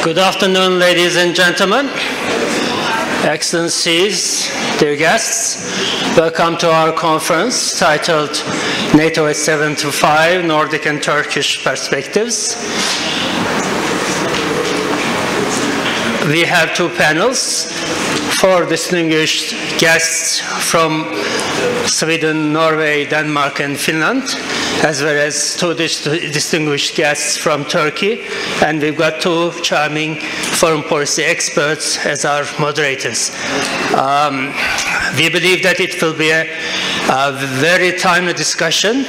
Good afternoon, ladies and gentlemen, Excellencies, dear guests. Welcome to our conference titled NATO at 7-5, Nordic and Turkish Perspectives. We have two panels, four distinguished guests from Sweden, Norway, Denmark, and Finland, as well as two distinguished guests from Turkey, and we've got two charming foreign policy experts as our moderators. We believe that it will be a very timely discussion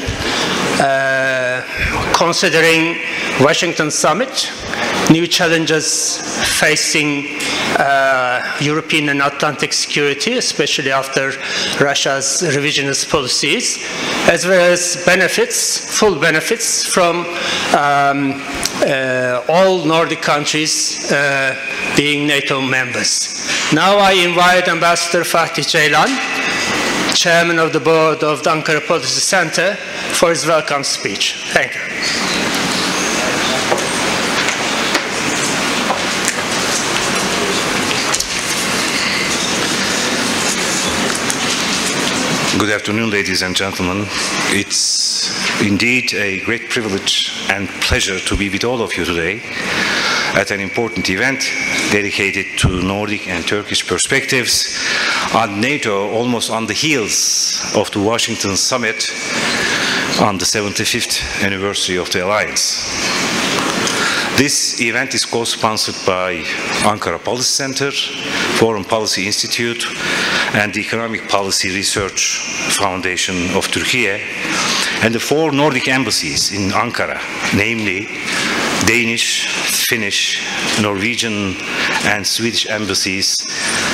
considering Washington summit, new challenges facing European and Atlantic security, especially after Russia's revisionist policies, as well as benefits, full benefits from all Nordic countries being NATO members. Now I invite Ambassador Fatih Ceylan, Chairman of the Board of the Ankara Policy Center, for his welcome speech. Thank you. Good afternoon, ladies and gentlemen. It's indeed a great privilege and pleasure to be with all of you today at an important event dedicated to Nordic and Turkish perspectives on NATO, almost on the heels of the Washington summit on the 75th anniversary of the alliance. This event is co-sponsored by Ankara Policy Center, Foreign Policy Institute, and the Economic Policy Research Foundation of Turkey, and the four Nordic embassies in Ankara, namely Danish, Finnish, Norwegian, and Swedish embassies,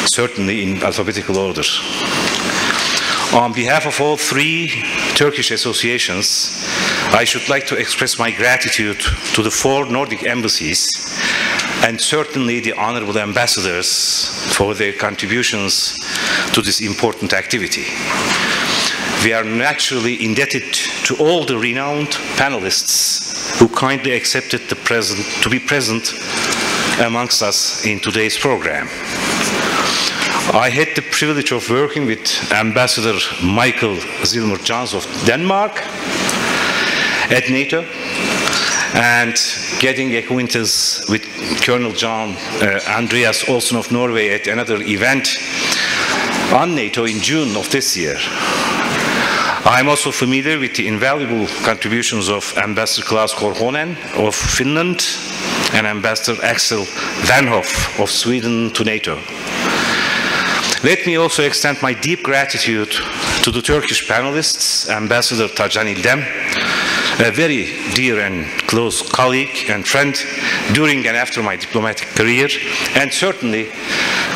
certainly in alphabetical order. On behalf of all three Turkish associations, I should like to express my gratitude to the four Nordic embassies and certainly the honorable ambassadors for their contributions to this important activity. We are naturally indebted to all the renowned panelists who kindly accepted to be present amongst us in today's program. I had the privilege of working with Ambassador Michael Zilmer-Jans of Denmark at NATO and getting acquaintance with Colonel John Andreas Olsen of Norway at another event on NATO in June of this year. I'm also familiar with the invaluable contributions of Ambassador Klaus Korhonen of Finland and Ambassador Axel Vanhoff of Sweden to NATO. Let me also extend my deep gratitude to the Turkish panelists, Ambassador Tacan İldem, a very dear and close colleague and friend during and after my diplomatic career, and certainly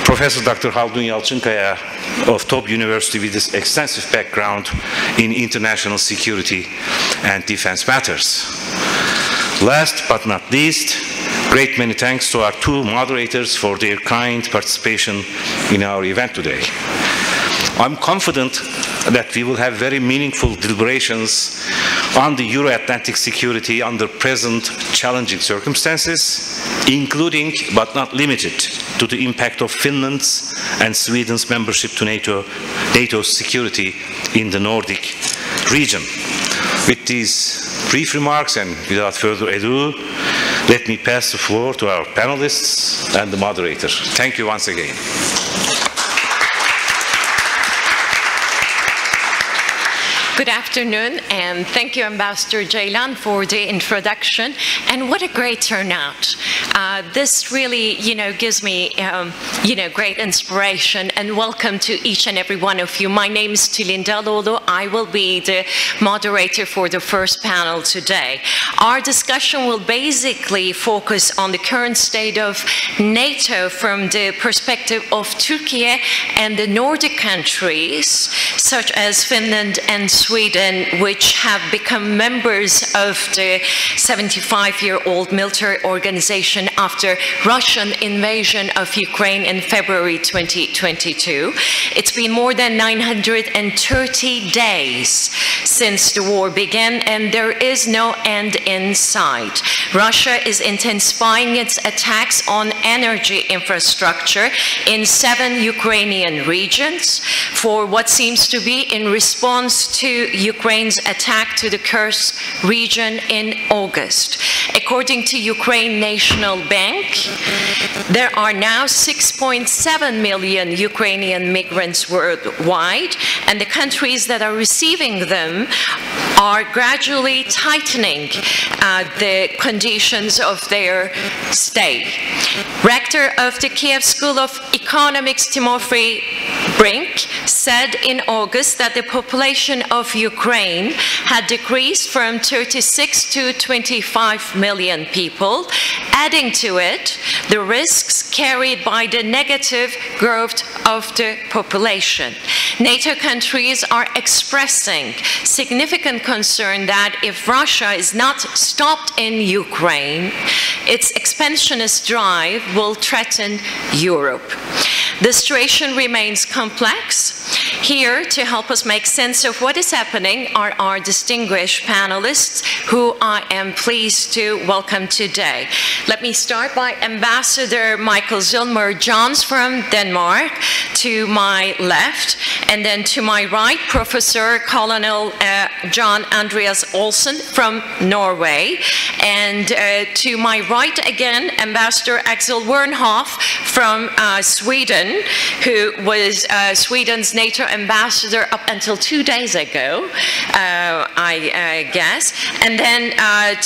Professor Dr. Haldun Yalçınkaya of Top University with his extensive background in international security and defense matters. Last but not least, great many thanks to our two moderators for their kind participation in our event today. I'm confident that we will have very meaningful deliberations on the Euro-Atlantic security under present challenging circumstances, including but not limited to the impact of Finland's and Sweden's membership to NATO's security in the Nordic region. With these brief remarks and without further ado, let me pass the floor to our panelists and the moderator. Thank you once again. Good afternoon, and thank you, Ambassador Ceylan, for the introduction. And what a great turnout! This really, gives me, great inspiration. And welcome to each and every one of you. My name is Tülin Daloğlu. I will be the moderator for the first panel today. Our discussion will basically focus on the current state of NATO from the perspective of Turkey and the Nordic countries, such as Finland and Sweden, which have become members of the 75-year-old military organization after Russian invasion of Ukraine in February 2022. It's been more than 930 days since the war began, and there is no end in sight. Russia is intensifying its attacks on energy infrastructure in 7 Ukrainian regions for what seems to be in response to Ukraine's attack to the Kursk region in August. According to Ukraine National Bank, there are now 6.7 million Ukrainian migrants worldwide, and the countries that are receiving them are gradually tightening the conditions of their stay. Rector of the Kiev School of Economics, Timofey Brink, said in August that the population of Ukraine had decreased from 36 to 25 million people, adding to it the risks carried by the negative growth of the population. NATO countries are expressing significant concern that if Russia is not stopped in Ukraine, its expansionist drive will threaten Europe. The situation remains complex. Here to help us make sense of what is happening are our distinguished panelists, who I am pleased to welcome today. Let me start by Ambassador Michael Zilmer-Johns from Denmark to my left, and then to my right, Professor Colonel John Andreas Olsen from Norway, and to my right again, Ambassador Axel Wernhoff from Sweden, who was Sweden's NATO ambassador up until 2 days ago, I guess. And then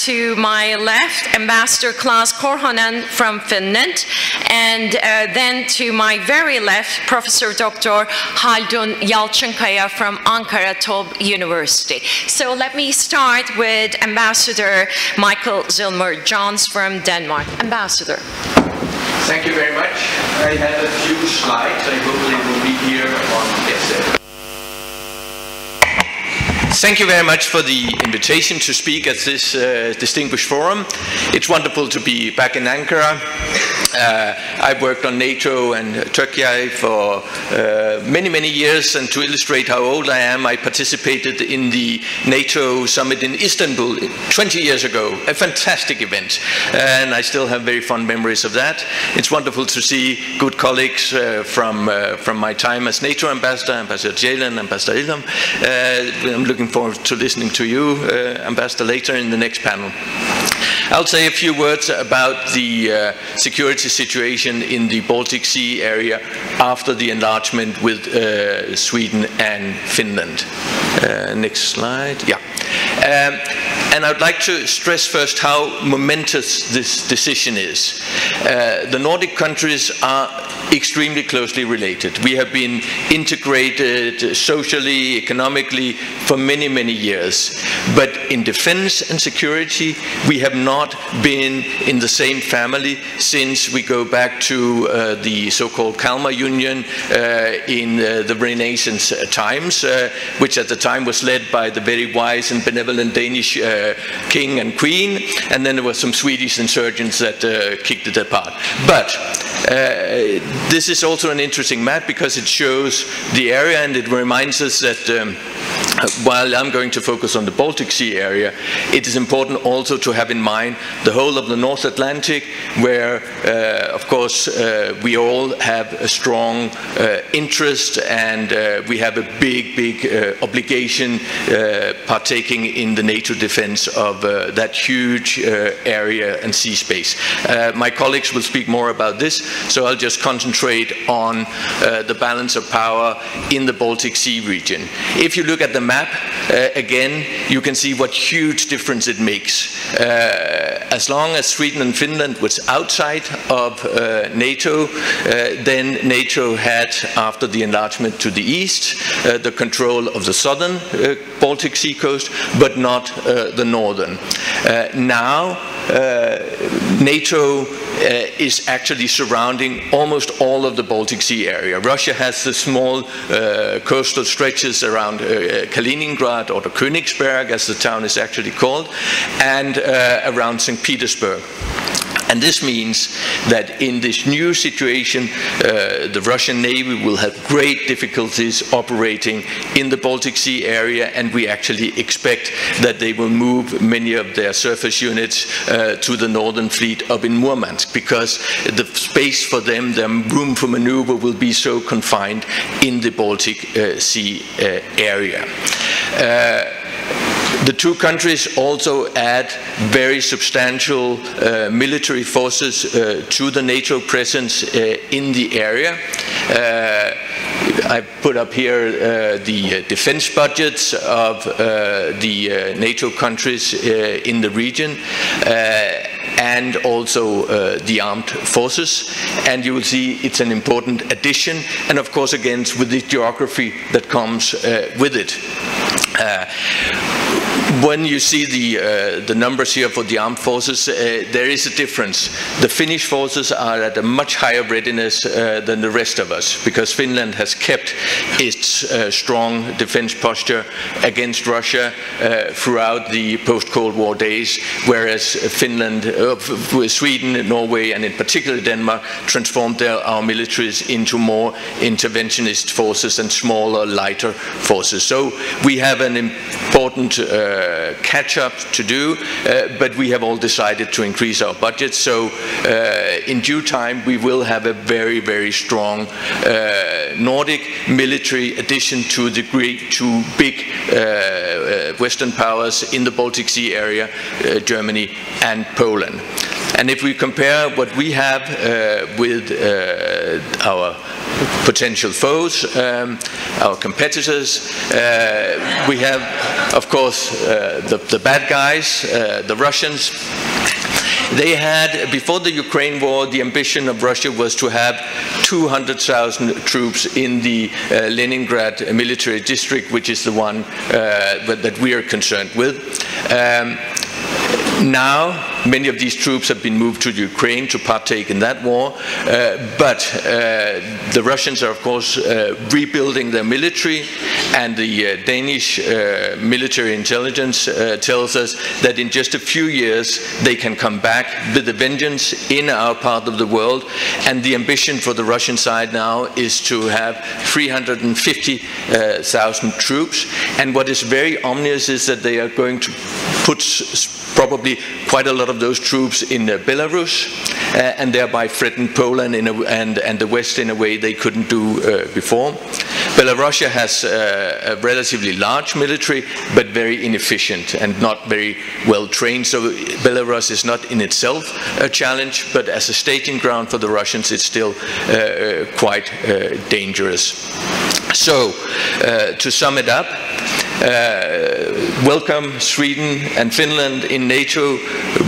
to my left, Ambassador Klas Korhonen from Finland, and then to my very left, Professor Dr. Haldun Yalçınkaya from Ankara Tob University. So let me start with Ambassador Michael Zilmer-Johns from Denmark. Ambassador. Thank you very much. I have a few slides. I hope they will be here on yes. Thank you very much for the invitation to speak at this distinguished forum. It's wonderful to be back in Ankara. I've worked on NATO and Turkey for many, many years, and to illustrate how old I am, I participated in the NATO summit in Istanbul 20 years ago, a fantastic event, and I still have very fond memories of that. It's wonderful to see good colleagues from my time as NATO ambassador, Ambassador Ceylan, Ambassador Ilham. I'm looking forward to listening to you, Ambassador, later in the next panel. I'll say a few words about the security situation in the Baltic Sea area after the enlargement with Sweden and Finland. Next slide. Yeah. And I'd like to stress first how momentous this decision is. The Nordic countries are extremely closely related. We have been integrated socially, economically for many, many years. But in defense and security, we have not been in the same family since we go back to the so-called Kalmar Union in the Renaissance times, which at the time was led by the very wise and benevolent Danish king and queen, and then there were some Swedish insurgents that kicked it apart. But this is also an interesting map because it shows the area, and it reminds us that while I'm going to focus on the Baltic Sea area, it is important also to have in mind the whole of the North Atlantic, where, of course, we all have a strong interest, and we have a big obligation partaking in the NATO defense of that huge area and sea space. My colleagues will speak more about this, so I'll just concentrate on the balance of power in the Baltic Sea region. If you look at the map, again, you can see what huge difference it makes. As long as Sweden and Finland was outside of NATO, then NATO had, after the enlargement to the east, the control of the southern Baltic Sea coast, but not the northern. Now, NATO is actually surrounding almost all of the Baltic Sea area. Russia has the small coastal stretches around Kaliningrad, or the Königsberg as the town is actually called, and around St. Petersburg. And this means that in this new situation, the Russian Navy will have great difficulties operating in the Baltic Sea area, and we actually expect that they will move many of their surface units to the Northern Fleet up in Murmansk, because the space for them, the room for maneuver, will be so confined in the Baltic Sea area. The two countries also add very substantial military forces to the NATO presence in the area. I've put up here the defense budgets of the NATO countries in the region, and also the armed forces, and you will see it's an important addition, and of course again with the geography that comes with it. When you see the numbers here for the armed forces, there is a difference. The Finnish forces are at a much higher readiness than the rest of us, because Finland has kept its strong defense posture against Russia throughout the post-Cold War days, whereas Finland, Sweden, Norway, and in particular Denmark, transformed our militaries into more interventionist forces and smaller, lighter forces. So we have an important catch-up to do, but we have all decided to increase our budget. So in due time we will have a very, very strong Nordic military addition to the two big Western powers in the Baltic Sea area, Germany and Poland. And if we compare what we have with our potential foes, our competitors, we have, of course, the bad guys, the Russians. They had, before the Ukraine war, the ambition of Russia was to have 200,000 troops in the Leningrad military district, which is the one that we are concerned with. Now, many of these troops have been moved to Ukraine to partake in that war, but the Russians are, of course, rebuilding their military, and the Danish military intelligence tells us that in just a few years they can come back with a vengeance in our part of the world, and the ambition for the Russian side now is to have 350,000 troops, and what is very ominous is that they are going to put probably quite a lot of those troops in Belarus, and thereby threaten Poland and the West in a way they couldn't do before. Belarus has a relatively large military, but very inefficient and not very well trained. So Belarus is not in itself a challenge, but as a staging ground for the Russians, it's still quite dangerous. So, to sum it up, welcome Sweden and Finland in NATO.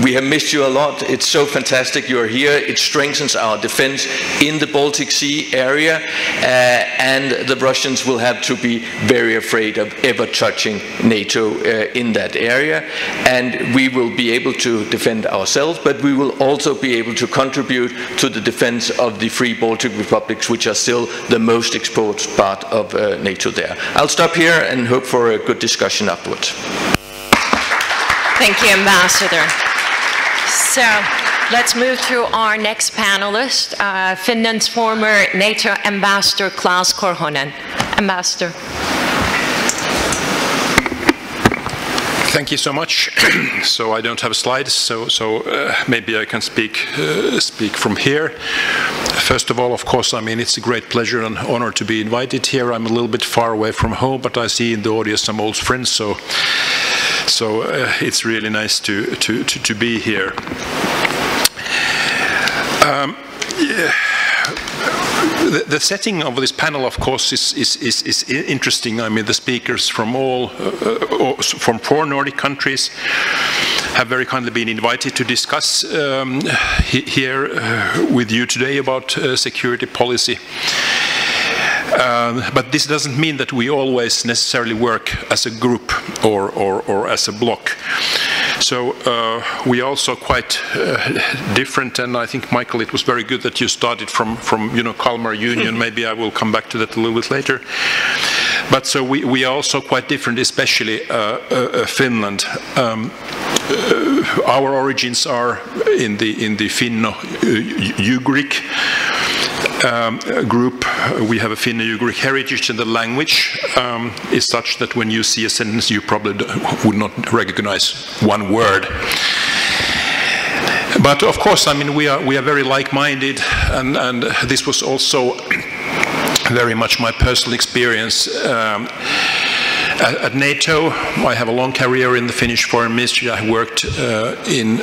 We have missed you a lot. It's so fantastic you're here. It strengthens our defense in the Baltic Sea area, and the Russians will have to be very afraid of ever touching NATO in that area. And we will be able to defend ourselves, but we will also be able to contribute to the defense of the free Baltic republics, which are still the most exposed part of NATO there. I'll stop here and hope for a good discussion afterwards. Thank you, Ambassador. So let's move to our next panelist, Finland's former NATO Ambassador Klaus Korhonen. Ambassador. Thank you so much. So I don't have slides, so maybe I can speak from here. First of all, of course, I mean, it's a great pleasure and honor to be invited here. I'm a little bit far away from home, but I see in the audience some old friends, so it's really nice to be here. Yeah. The setting of this panel, of course, is interesting. I mean, the speakers from from 4 Nordic countries have very kindly been invited to discuss here with you today about security policy. But this doesn't mean that we always necessarily work as a group or as a bloc. So we are also quite different, and I think, Michael, it was very good that you started from Kalmar Union. Maybe I will come back to that a little bit later. But so we are also quite different, especially Finland. Our origins are in the Finno-Ugric group. We have a Finno-Ugric heritage, and the language is such that when you see a sentence, you probably would not recognize one word. But of course, I mean, we are very like-minded, and this was also very much my personal experience. At NATO, I have a long career in the Finnish Foreign Ministry. I worked in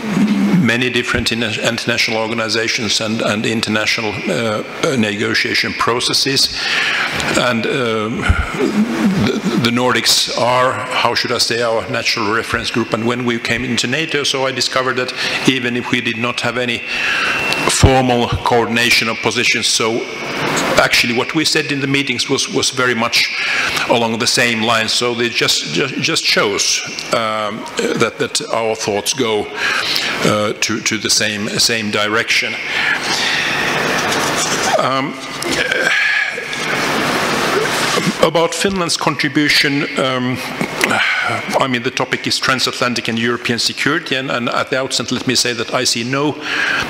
many different international organizations and international negotiation processes. And the Nordics are, how should I say, our natural reference group. And when we came into NATO, so I discovered that even if we did not have any formal coordination of positions, so actually what we said in the meetings was very much along the same lines. So it just shows that our thoughts go to the same direction. About Finland's contribution, I mean, the topic is Transatlantic and European security, and at the outset let me say that I see no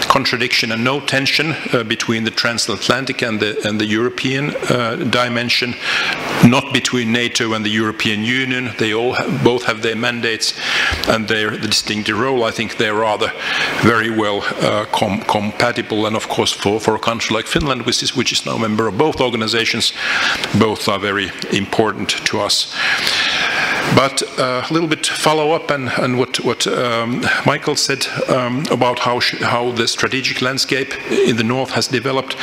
contradiction and no tension between the Transatlantic and the European dimension, not between NATO and the European Union. They all both have their mandates and their distinctive role. I think they're rather very well compatible, and of course for a country like Finland, which is now a member of both organizations, both are very important to us. But a little bit follow-up and what Michael said about how the strategic landscape in the north has developed.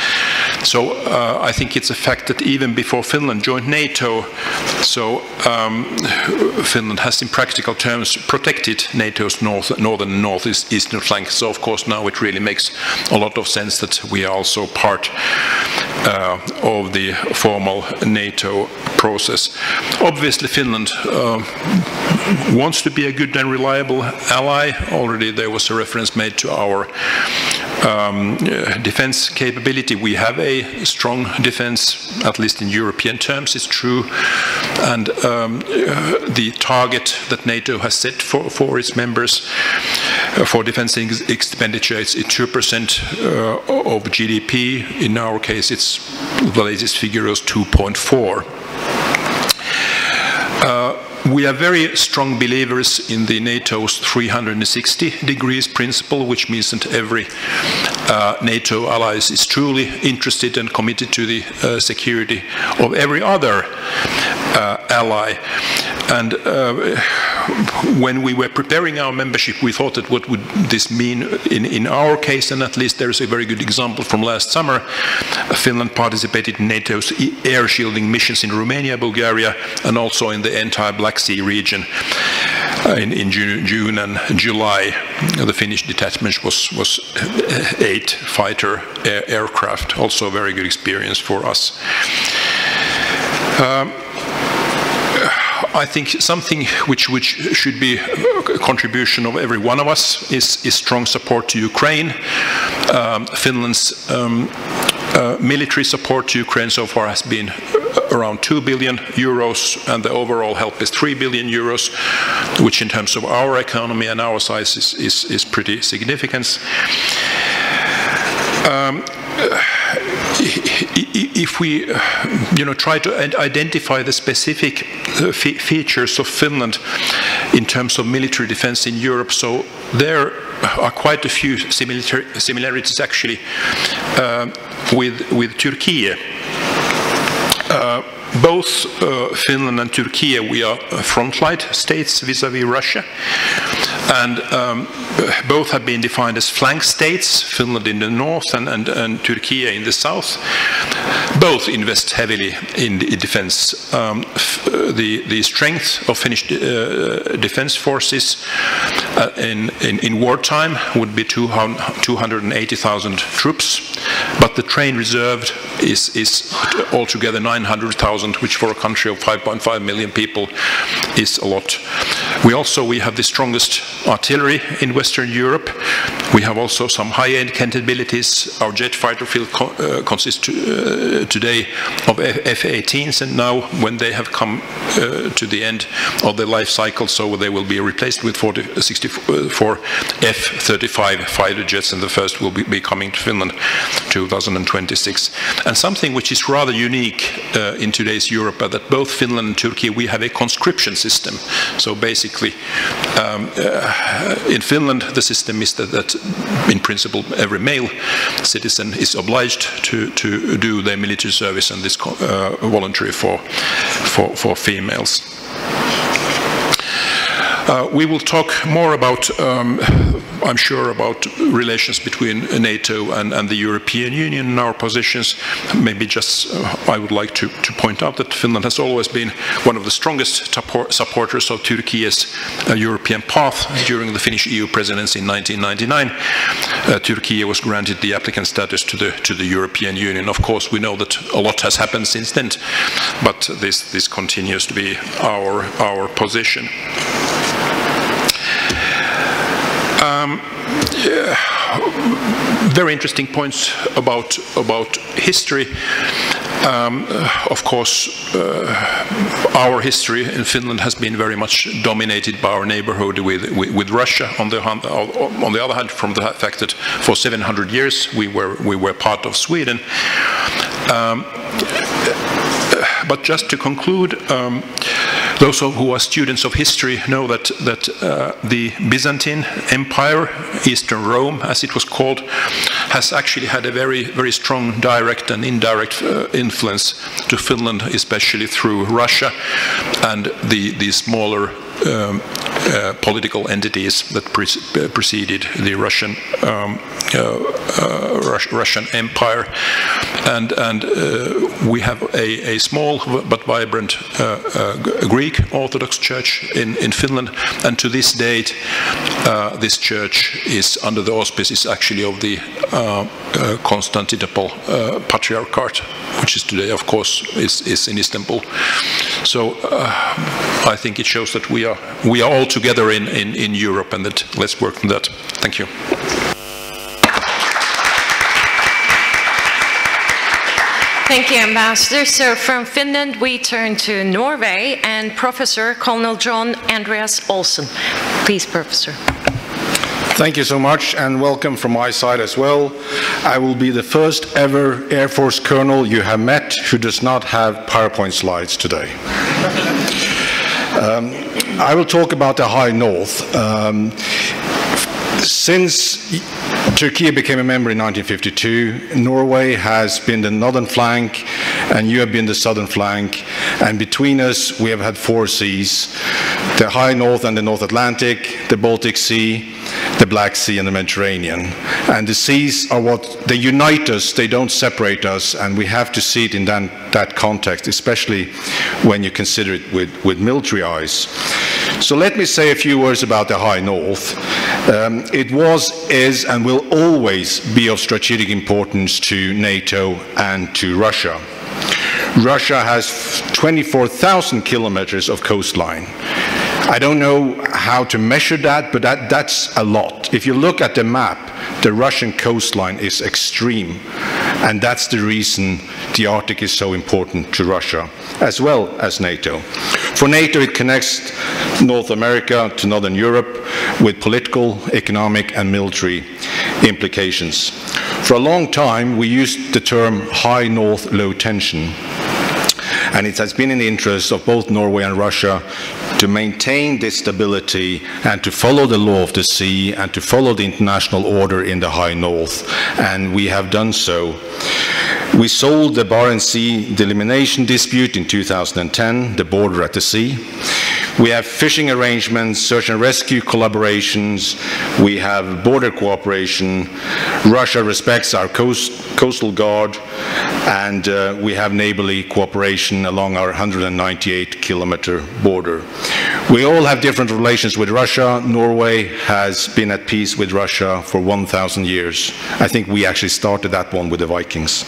So I think it's a fact that even before Finland joined NATO, so Finland has in practical terms protected NATO's northern and northeastern flank. So of course now it really makes a lot of sense that we are also part of the formal NATO process. Obviously Finland wants to be a good and reliable ally. Already there was a reference made to our defense capability. We have a strong defense, at least in European terms, it's true. And the target that NATO has set for its members for defense expenditure is 2% of GDP. In our case, the latest figure is 2.4. We are very strong believers in the NATO's 360 degrees principle, which means that every NATO ally is truly interested and committed to the security of every other ally. And when we were preparing our membership, we thought that what would this mean in our case, and at least there is a very good example from last summer. Finland participated in NATO's air shielding missions in Romania, Bulgaria, and also in the entire Black Sea region. In June and July, the Finnish detachment was 8 fighter aircraft, also a very good experience for us. I think something which should be a contribution of every one of us is strong support to Ukraine. Finland's military support to Ukraine so far has been around 2 billion euros, and the overall help is 3 billion euros, which in terms of our economy and our size is pretty significant. If we try to identify the specific features of Finland in terms of military defense in Europe, so there are quite a few similarities actually with Turkey. Both Finland and Turkey, we are frontline states vis-à-vis Russia, and both have been defined as flank states, Finland in the north and Turkey in the south. Both invest heavily in the defense. The strength of Finnish defense forces in wartime would be 280,000 troops, but the trained reserve is altogether 900,000, which for a country of 5.5 million people is a lot. We have the strongest artillery in Western Europe. We have also some high-end capabilities. Our jet fighter field consists today of F-18s, and now when they have come to the end of their life cycle, so they will be replaced with 64 F-35 fighter jets, and the first will be coming to Finland 2026. And something which is rather unique in today's Europe, that both Finland and Turkey, we have a conscription system. So basically, in Finland, the system is that in principle, every male citizen is obliged to do their military service, and this voluntary for females. We will talk more about, I'm sure, about relations between NATO and the European Union and our positions. Maybe just I would like to point out that Finland has always been one of the strongest supporters of Turkey's European path. During the Finnish EU presidency in 1999, Turkey was granted the applicant status to the European Union. Of course, we know that a lot has happened since then, but this continues to be our position. Very interesting points about history. Of course, our history in Finland has been very much dominated by our neighborhood with Russia. On the other hand, from the fact that for 700 years we were part of Sweden. But just to conclude, those who are students of history know that the Byzantine Empire, Eastern Rome, as it was called, has actually had a very strong direct and indirect influence to Finland, especially through Russia and the smaller political entities that preceded the Russian Empire, and we have a small but vibrant Greek Orthodox Church in Finland, and to this date this church is under the auspices actually of the Constantinople Patriarchate, which is today, of course, is in Istanbul. So I think it shows that we are all together in Europe, and that let's work on that. Thank you. Thank you, Ambassador. So from Finland, we turn to Norway and Professor Colonel John Andreas Olsen. Please, Professor. Thank you so much, and welcome from my side as well. I will be the first ever Air Force colonel you have met who does not have PowerPoint slides today. I will talk about the High North. Since Turkey became a member in 1952, Norway has been the northern flank and you have been the southern flank, and between us we have had 4 seas: the High North and the North Atlantic, the Baltic Sea, the Black Sea and the Mediterranean. And the seas are what they unite us, they don't separate us, and we have to see it in that context, especially when you consider it with military eyes. So let me say a few words about the High North. It was, is and will always be of strategic importance to NATO and to Russia. Russia has 24,000 kilometers of coastline. I don't know how to measure that, but that's a lot. If you look at the map, the Russian coastline is extreme, and that's the reason the Arctic is so important to Russia, as well as NATO. For NATO, it connects North America to Northern Europe with political, economic, and military implications. For a long time, we used the term high north, low tension. And it has been in the interest of both Norway and Russia to maintain this stability and to follow the law of the sea and to follow the international order in the High North. And we have done so. We solved the Barents Sea delimitation dispute in 2010, the border at the sea. We have fishing arrangements, search and rescue collaborations, we have border cooperation, Russia respects our coastal guard, and we have neighborly cooperation along our 198-kilometer border. We all have different relations with Russia. Norway has been at peace with Russia for 1,000 years. I think we actually started that one with the Vikings.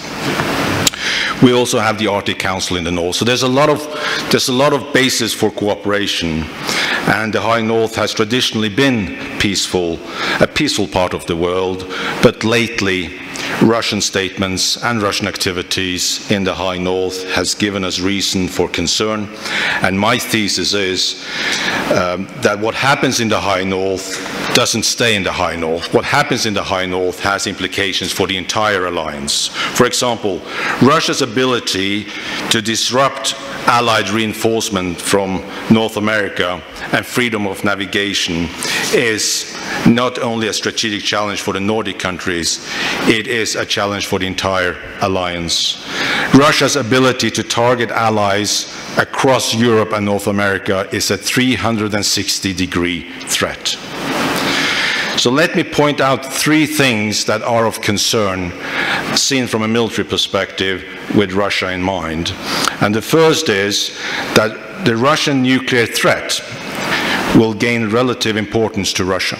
We also have the Arctic Council in the north. So there's a lot of basis for cooperation. And the High North has traditionally been peaceful, a peaceful part of the world, but lately Russian statements and Russian activities in the High North has given us reason for concern. And my thesis is that what happens in the High North doesn't stay in the High North. What happens in the High North has implications for the entire alliance. For example, Russia's ability to disrupt Allied reinforcement from North America and freedom of navigation is not only a strategic challenge for the Nordic countries, it is a challenge for the entire alliance. Russia's ability to target allies across Europe and North America is a 360-degree threat. So let me point out three things that are of concern, seen from a military perspective, with Russia in mind. And the first is that the Russian nuclear threat will gain relative importance to Russia.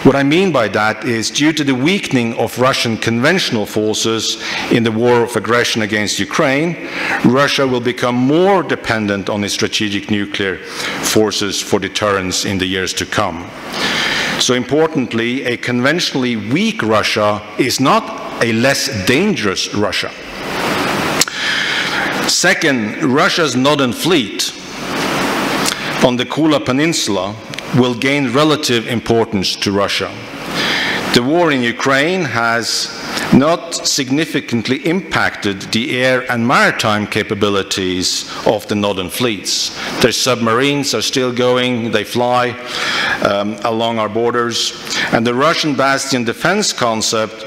What I mean by that is, due to the weakening of Russian conventional forces in the war of aggression against Ukraine, Russia will become more dependent on its strategic nuclear forces for deterrence in the years to come. So importantly, a conventionally weak Russia is not a less dangerous Russia. Second, Russia's northern fleet on the Kola Peninsula will gain relative importance to Russia. The war in Ukraine has not significantly impacted the air and maritime capabilities of the northern fleets. Their submarines are still going, they fly along our borders, and the Russian bastion defense concept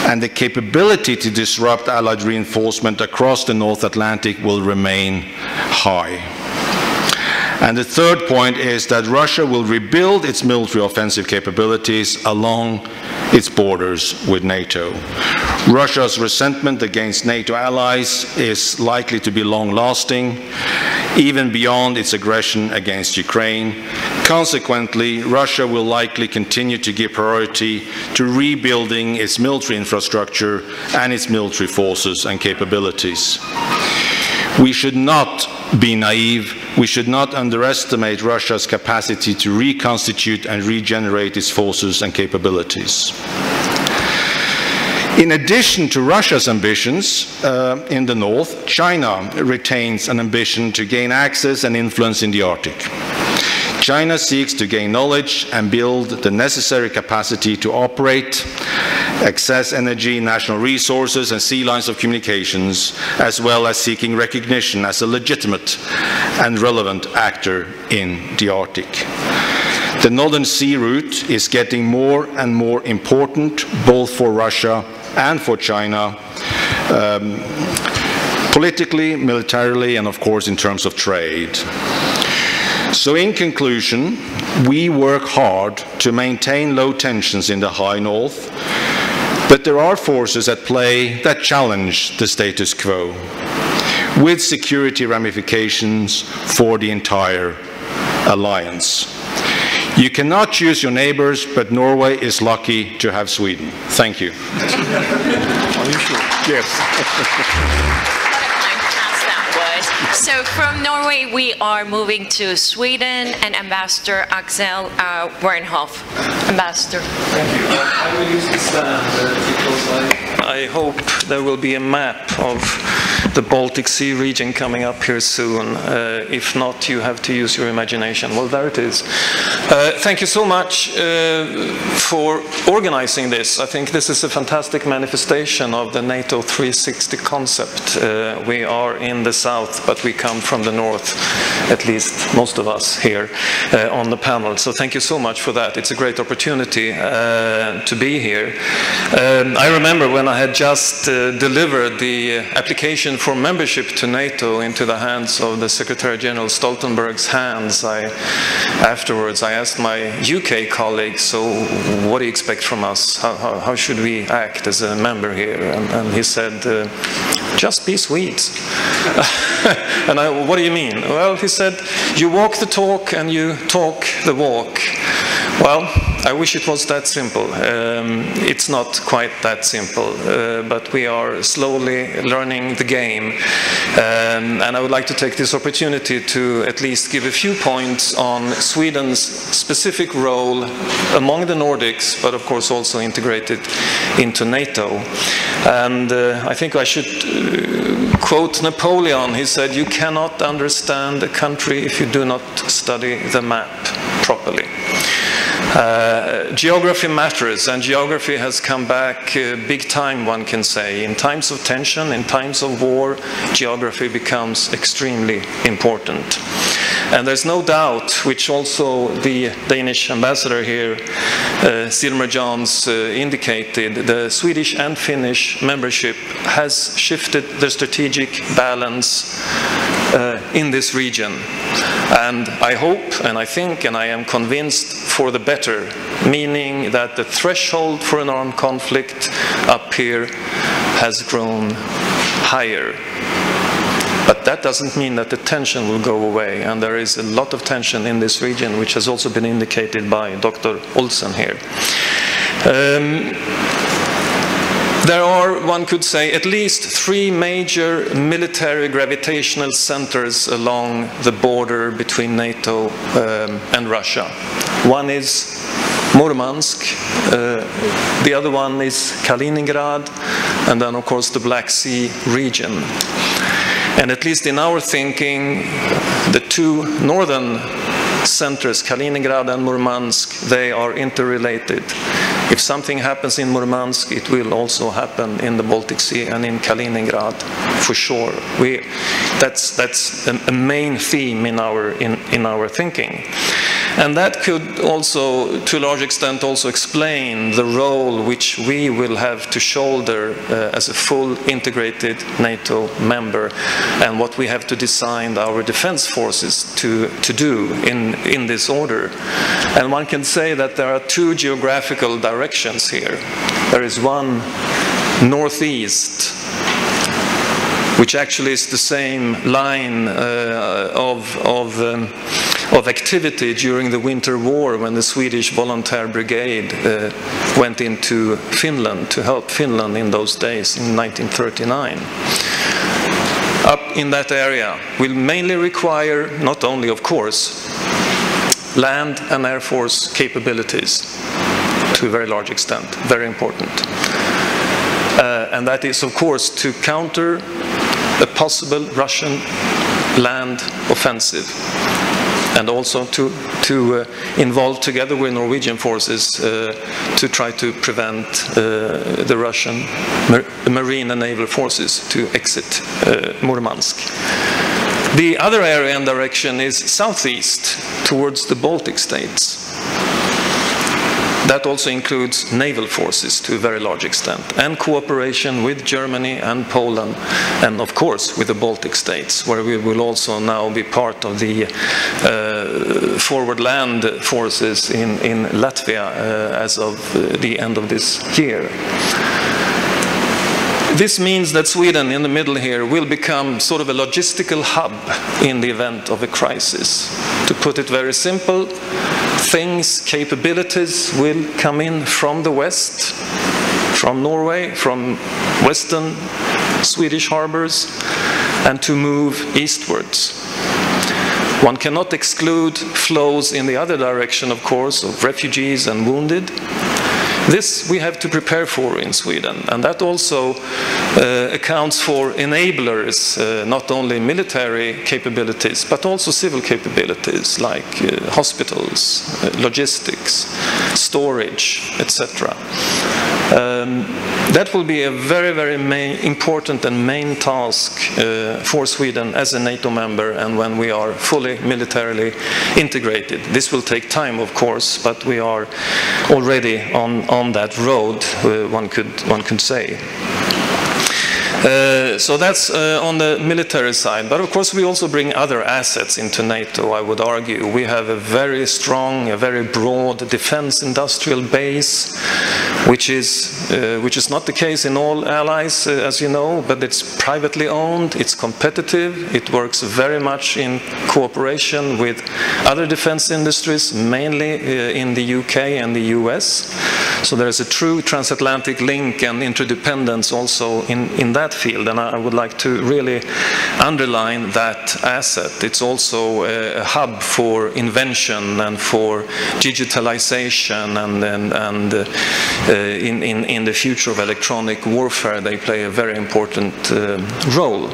and the capability to disrupt Allied reinforcement across the North Atlantic will remain high. And the third point is that Russia will rebuild its military offensive capabilities along its borders with NATO. Russia's resentment against NATO allies is likely to be long-lasting, even beyond its aggression against Ukraine. Consequently, Russia will likely continue to give priority to rebuilding its military infrastructure and its military forces and capabilities. We should not be naive. We should not underestimate Russia's capacity to reconstitute and regenerate its forces and capabilities. In addition to Russia's ambitions in the north, China retains an ambition to gain access and influence in the Arctic. China seeks to gain knowledge and build the necessary capacity to operate, access energy, national resources, and sea lines of communications, as well as seeking recognition as a legitimate and relevant actor in the Arctic. The Northern Sea route is getting more and more important, both for Russia and for China, politically, militarily, and of course in terms of trade. So in conclusion, we work hard to maintain low tensions in the High North, but there are forces at play that challenge the status quo, with security ramifications for the entire alliance. You cannot choose your neighbors, but Norway is lucky to have Sweden. Thank you. Yes. So from Norway, we are moving to Sweden and Ambassador Axel Wernhoff. Ambassador. Thank you. I will use the stand because I hope there will be a map of the Baltic Sea region coming up here soon. If not, you have to use your imagination. Well, there it is. Thank you so much for organizing this. I think this is a fantastic manifestation of the NATO 360 concept. We are in the south, but we come from the north, at least most of us here on the panel. So thank you so much for that. It's a great opportunity to be here. I remember when I had just delivered the application for membership to NATO into the hands of the Secretary General Stoltenberg's hands. Afterwards I asked my UK colleagues, so what do you expect from us? How should we act as a member here? And he said, just be Swedes. And what do you mean? Well, he said, you walk the talk and you talk the walk. Well, I wish it was that simple. It's not quite that simple, but we are slowly learning the game. And I would like to take this opportunity to at least give a few points on Sweden's specific role among the Nordics, but of course also integrated into NATO. And I think I should quote Napoleon. He said, "You cannot understand a country if you do not study the map properly." Geography matters, and geography has come back big time, one can say. In times of tension, in times of war, geography becomes extremely important. And there's no doubt, which also the Danish ambassador here, Silmer-Jans, indicated, the Swedish and Finnish membership has shifted the strategic balance in this region. And I hope, and I think, and I am convinced, for the better, meaning that the threshold for an armed conflict up here has grown higher. But that doesn't mean that the tension will go away, and there is a lot of tension in this region, which has also been indicated by Dr. Olsen here. There are, one could say, at least 3 major military gravitational centers along the border between NATO and Russia. One is Murmansk, the other one is Kaliningrad, and then of course the Black Sea region. And at least in our thinking, the 2 northern centers, Kaliningrad and Murmansk, they are interrelated. If something happens in Murmansk, it will also happen in the Baltic Sea and in Kaliningrad, for sure. That's a main theme in our thinking. And that could also, to a large extent, also explain the role which we will have to shoulder as a full integrated NATO member, and what we have to design our defense forces to do in this order. And one can say that there are 2 geographical directions here. There is one northeast, which actually is the same line of activity during the Winter War, when the Swedish Volunteer Brigade went into Finland to help Finland in those days in 1939. Up in that area will mainly require, not only of course, land and air force capabilities to a very large extent, very important. And that is of course to counter a possible Russian land offensive, and also to involve together with Norwegian forces to try to prevent the Russian marine and naval forces to exit Murmansk. The other area and direction is southeast, towards the Baltic states. That also includes naval forces to a very large extent, and cooperation with Germany and Poland, and of course with the Baltic states, where we will also now be part of the forward land forces in Latvia as of the end of this year. This means that Sweden, in the middle here, will become sort of a logistical hub in the event of a crisis. To put it very simple, capabilities will come in from the west, from Norway, from western Swedish harbors, and to move eastwards. One cannot exclude flows in the other direction, of course, of refugees and wounded. This we have to prepare for in Sweden, and that also accounts for enablers, not only military capabilities, but also civil capabilities like hospitals, logistics, storage, etc. That will be a very, very important and main task for Sweden as a NATO member, and when we are fully militarily integrated. This will take time, of course, but we are already on that road, one could say. So that's on the military side. But of course we also bring other assets into NATO, I would argue. We have a very strong, a very broad defense industrial base. which is not the case in all allies, as you know, but it's privately owned, it's competitive, it works very much in cooperation with other defense industries, mainly in the UK and the US. So there's a true transatlantic link and interdependence also in that field, and I would like to really underline that asset. It's also a hub for invention and for digitalization, and in the future of electronic warfare they play a very important role.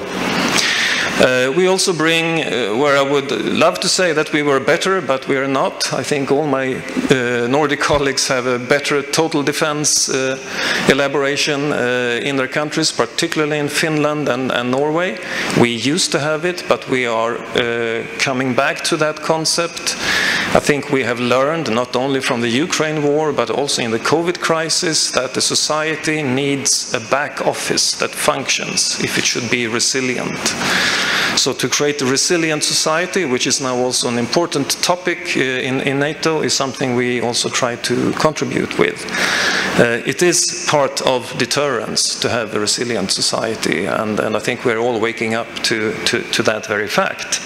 We also bring, where I would love to say that we were better, but we are not. I think all my Nordic colleagues have a better total defense elaboration in their countries, particularly in Finland and Norway. We used to have it, but we are coming back to that concept. I think we have learned, not only from the Ukraine war, but also in the COVID crisis, that the society needs a back office that functions if it should be resilient. So to create a resilient society, which is now also an important topic in NATO, is something we also try to contribute with. It is part of deterrence to have a resilient society, and I think we're all waking up to that very fact.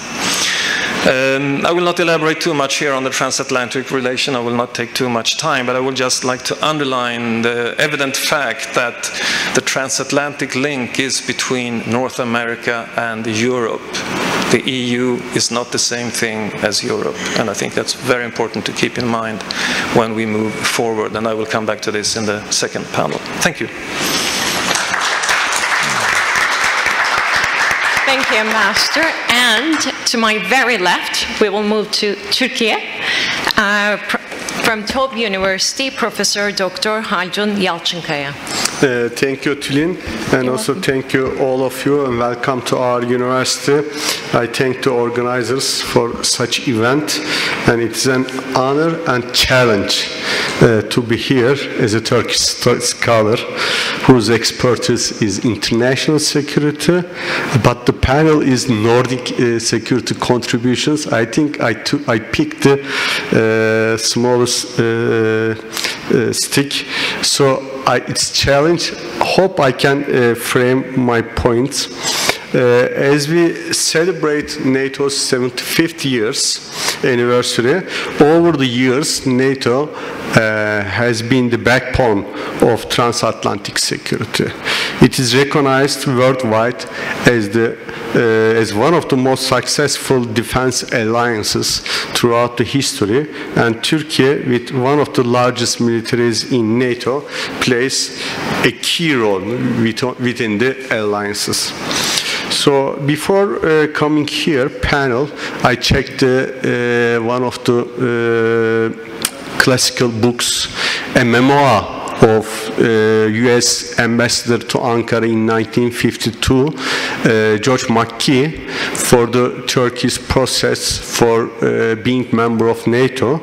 I will not elaborate too much here on the transatlantic relation. I will not take too much time, but I would just like to underline the evident fact that the transatlantic link is between North America and Europe. The EU is not the same thing as Europe, and I think that's very important to keep in mind when we move forward, and I will come back to this in the second panel. Thank you. Thank you, Ambassador. And to my very left, we will move to Turkey. From Top University, Professor Dr. Haldun Yalçınkaya. Thank you, Tülin, and also thank you all of you, and welcome to our university. I thank the organizers for such event, and it's an honor and challenge to be here as a Turkish scholar whose expertise is international security, but the panel is Nordic security contributions. I think I picked the smallest stick, so it's challenge. Hope I can frame my points. As we celebrate NATO's 75th years anniversary, over the years NATO has been the backbone of transatlantic security. It is recognized worldwide as one of the most successful defense alliances throughout the history, and Turkey, with one of the largest militaries in NATO, plays a key role within the alliances. So before coming here, panel, I checked one of the classical books, a memoir of US ambassador to Ankara in 1952, George McKee, for the Turkish process for being member of NATO,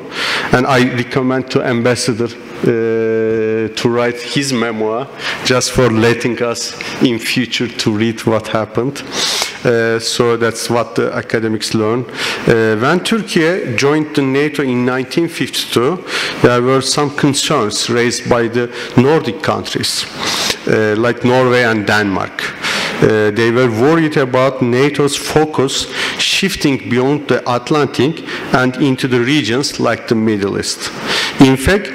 and I recommend to ambassador to write his memoir, just for letting us in future to read what happened. So that's what the academics learn. When Turkey joined the NATO in 1952, there were some concerns raised by the Nordic countries, like Norway and Denmark. They were worried about NATO's focus shifting beyond the Atlantic and into the regions like the Middle East. In fact,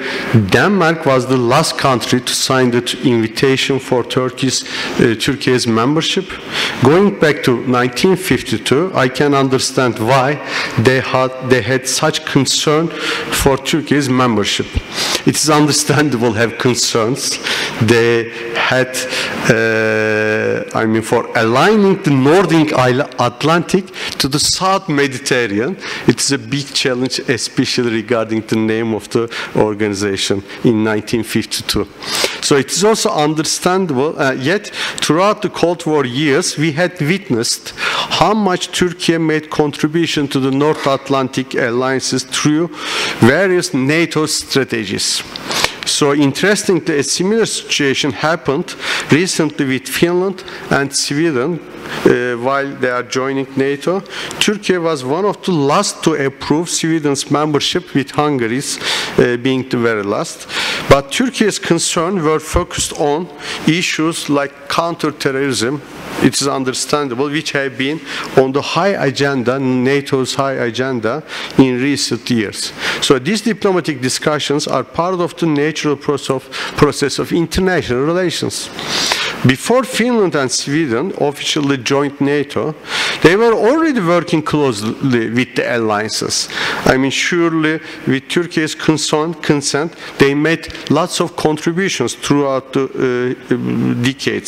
Denmark was the last country to sign the invitation for Turkey's membership. Going back to 1952, I can understand why they had such concern for Turkey's membership. It is understandable to have concerns. They had, for aligning the Nordic Atlantic to the South Mediterranean. It's a big challenge, especially regarding the name of the organization in 1952. So it is also understandable, yet throughout the Cold War years, we had witnessed how much Turkey made contribution to the North Atlantic alliances through various NATO strategies. So interestingly, a similar situation happened recently with Finland and Sweden while they are joining NATO. Turkey was one of the last to approve Sweden's membership, with Hungary's being the very last. But Turkey's concerns were focused on issues like counterterrorism, it is understandable, which have been on the high agenda, NATO's high agenda in recent years. So these diplomatic discussions are part of the natural process of international relations. Before Finland and Sweden officially joined NATO, they were already working closely with the alliances. I mean, surely with Turkey's consent, they made lots of contributions throughout the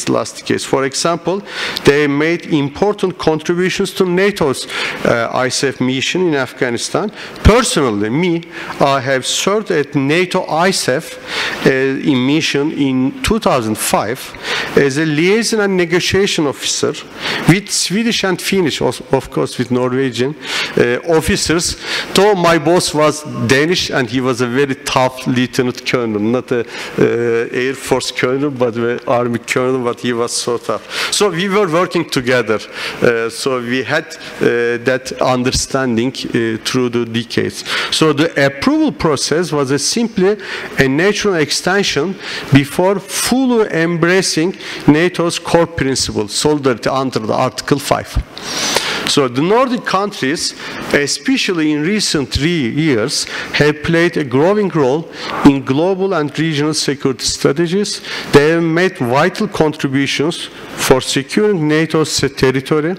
last decades. For example, they made important contributions to NATO's ISAF mission in Afghanistan. Personally, I have served at NATO ISAF in mission in 2005 as a liaison and negotiation officer with Swedish and Finnish, of course with Norwegian officers, though my boss was Danish and he was a very tough lieutenant colonel, not a Air Force colonel, but an army colonel, but he was so tough. So we were working together, so we had that understanding through the decades. So the approval process was simply a natural extension before fully embracing NATO's core principle, solidarity under the Article 5. So the Nordic countries, especially in recent years, have played a growing role in global and regional security strategies. They have made vital contributions for securing NATO's territory,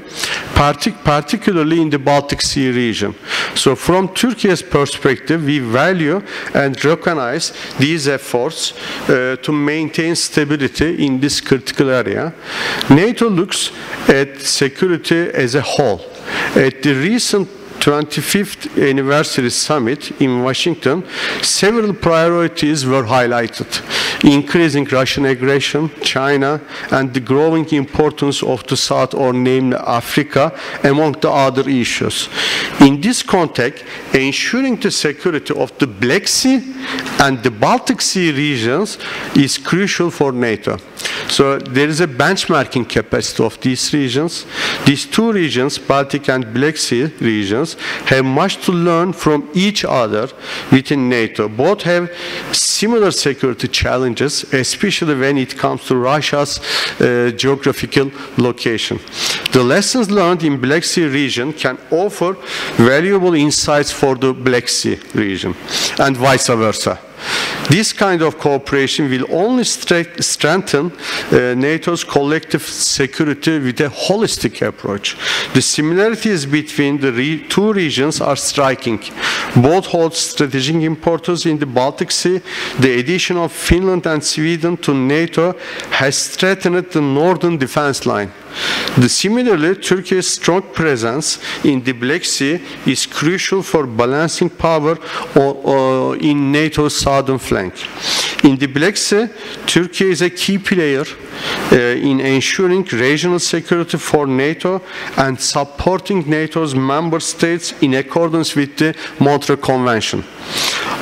particularly in the Baltic Sea region. So from Turkey's perspective, we value and recognize these efforts to maintain stability in this critical area. NATO looks at security as a whole. At the recent 25th anniversary summit in Washington, several priorities were highlighted: increasing Russian aggression, China, and the growing importance of the South, or namely Africa, among the other issues. In this context, ensuring the security of the Black Sea and the Baltic Sea regions is crucial for NATO. So there is a benchmarking capacity of these regions. These two regions, Baltic and Black Sea regions, have much to learn from each other within NATO. Both have similar security challenges, especially when it comes to Russia's geographical location. The lessons learned in Black Sea region can offer valuable insights for the Black Sea region, and vice versa. This kind of cooperation will only strengthen NATO's collective security with a holistic approach. The similarities between the two regions are striking. Both hold strategic importance in the Baltic Sea. The addition of Finland and Sweden to NATO has strengthened the northern defense line. Similarly, Turkey's strong presence in the Black Sea is crucial for balancing power in NATO's southern flank. In the Black Sea, Turkey is a key player in ensuring regional security for NATO and supporting NATO's member states in accordance with the Montreux Convention.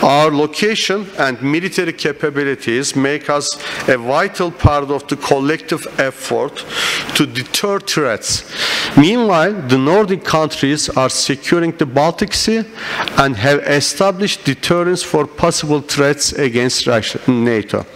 Our location and military capabilities make us a vital part of the collective effort to deter threats. Meanwhile, the Nordic countries are securing the Baltic Sea and have established deterrence for possible threats against NATO.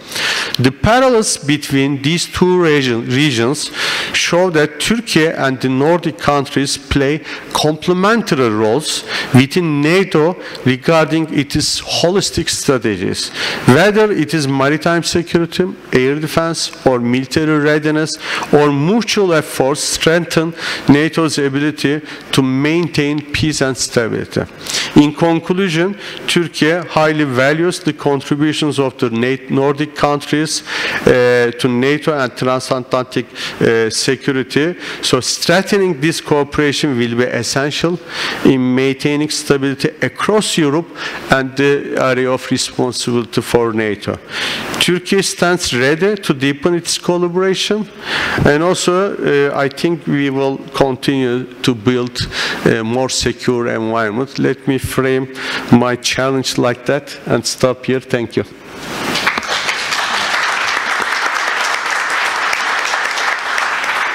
The parallels between these two regions show that Turkey and the Nordic countries play complementary roles within NATO regarding its holistic strategies. Whether it is maritime security, air defense, or military readiness, or mutual efforts strengthen NATO's ability to maintain peace and stability. In conclusion, Turkey highly values the contributions of the Nordic countries to NATO and transatlantic security. So strengthening this cooperation will be essential in maintaining stability across Europe and the area of responsibility for NATO. Turkey stands ready to deepen its collaboration, and also I think we will continue to build a more secure environment. Let me frame my challenge like that and stop here. Thank you.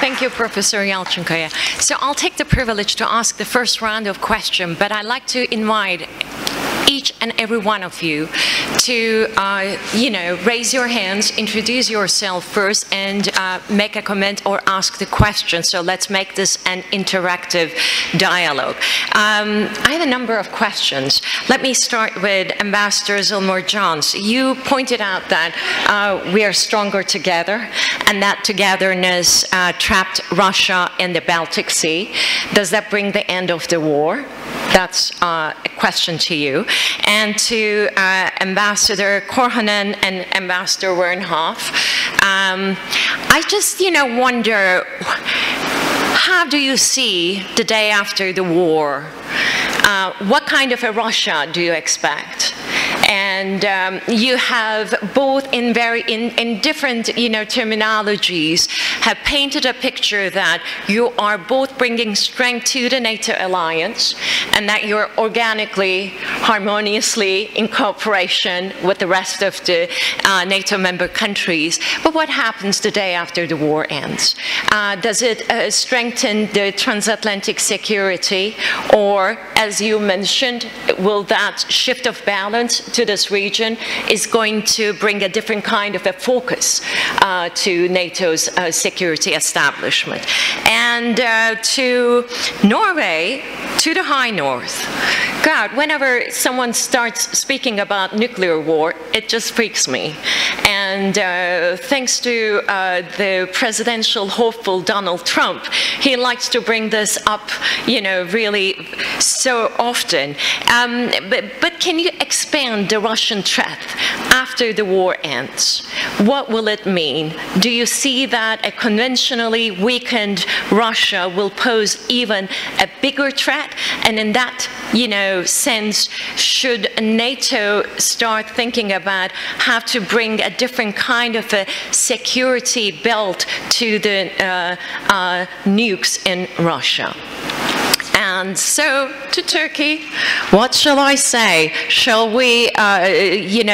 Thank you, Professor Yalçınkaya. So I'll take the privilege to ask the first round of questions, but I'd like to invite each and every one of you to, raise your hands, introduce yourself first, and make a comment or ask the question. So let's make this an interactive dialogue. I have a number of questions. Let me start with Ambassador Zilmore-Johns. You pointed out that we are stronger together, and that togetherness trapped Russia in the Baltic Sea. Does that bring the end of the war? That's a question to you. And to Ambassador Korhonen and Ambassador Wernhoff, I just, wonder, how do you see the day after the war? What kind of a Russia do you expect? And you have both in different terminologies have painted a picture that you are both bringing strength to the NATO alliance and that you're organically, harmoniously in cooperation with the rest of the NATO member countries. But what happens the day after the war ends? Does it strengthen the transatlantic security, or, as you mentioned, will that shift of balance to this region is going to bring a different kind of a focus to NATO's security establishment? And to Norway, to the High North. God, whenever someone starts speaking about nuclear war, it just freaks me. And thanks to the presidential hopeful Donald Trump, he likes to bring this up, really so often. But can you expand the Russian threat after the war ends? What will it mean? Do you see that a conventionally weakened Russia will pose even a bigger threat? And in that, sense, should NATO start thinking about how to bring a different kind of a security belt to the nukes in Russia? And so, to Turkey, what shall I say? Shall we,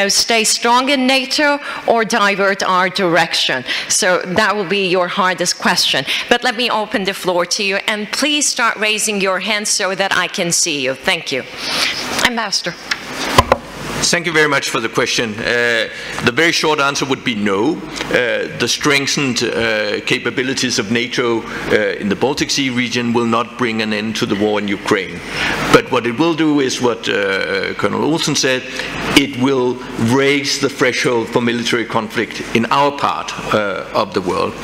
stay strong in NATO or divert our direction? So that will be your hardest question. But let me open the floor to you, and please start raising your hands so that I can see you. Thank you. Ambassador. Thank you very much for the question. The very short answer would be no. The strengthened capabilities of NATO in the Baltic Sea region will not bring an end to the war in Ukraine. But what it will do is what Colonel Olsen said, it will raise the threshold for military conflict in our part of the world.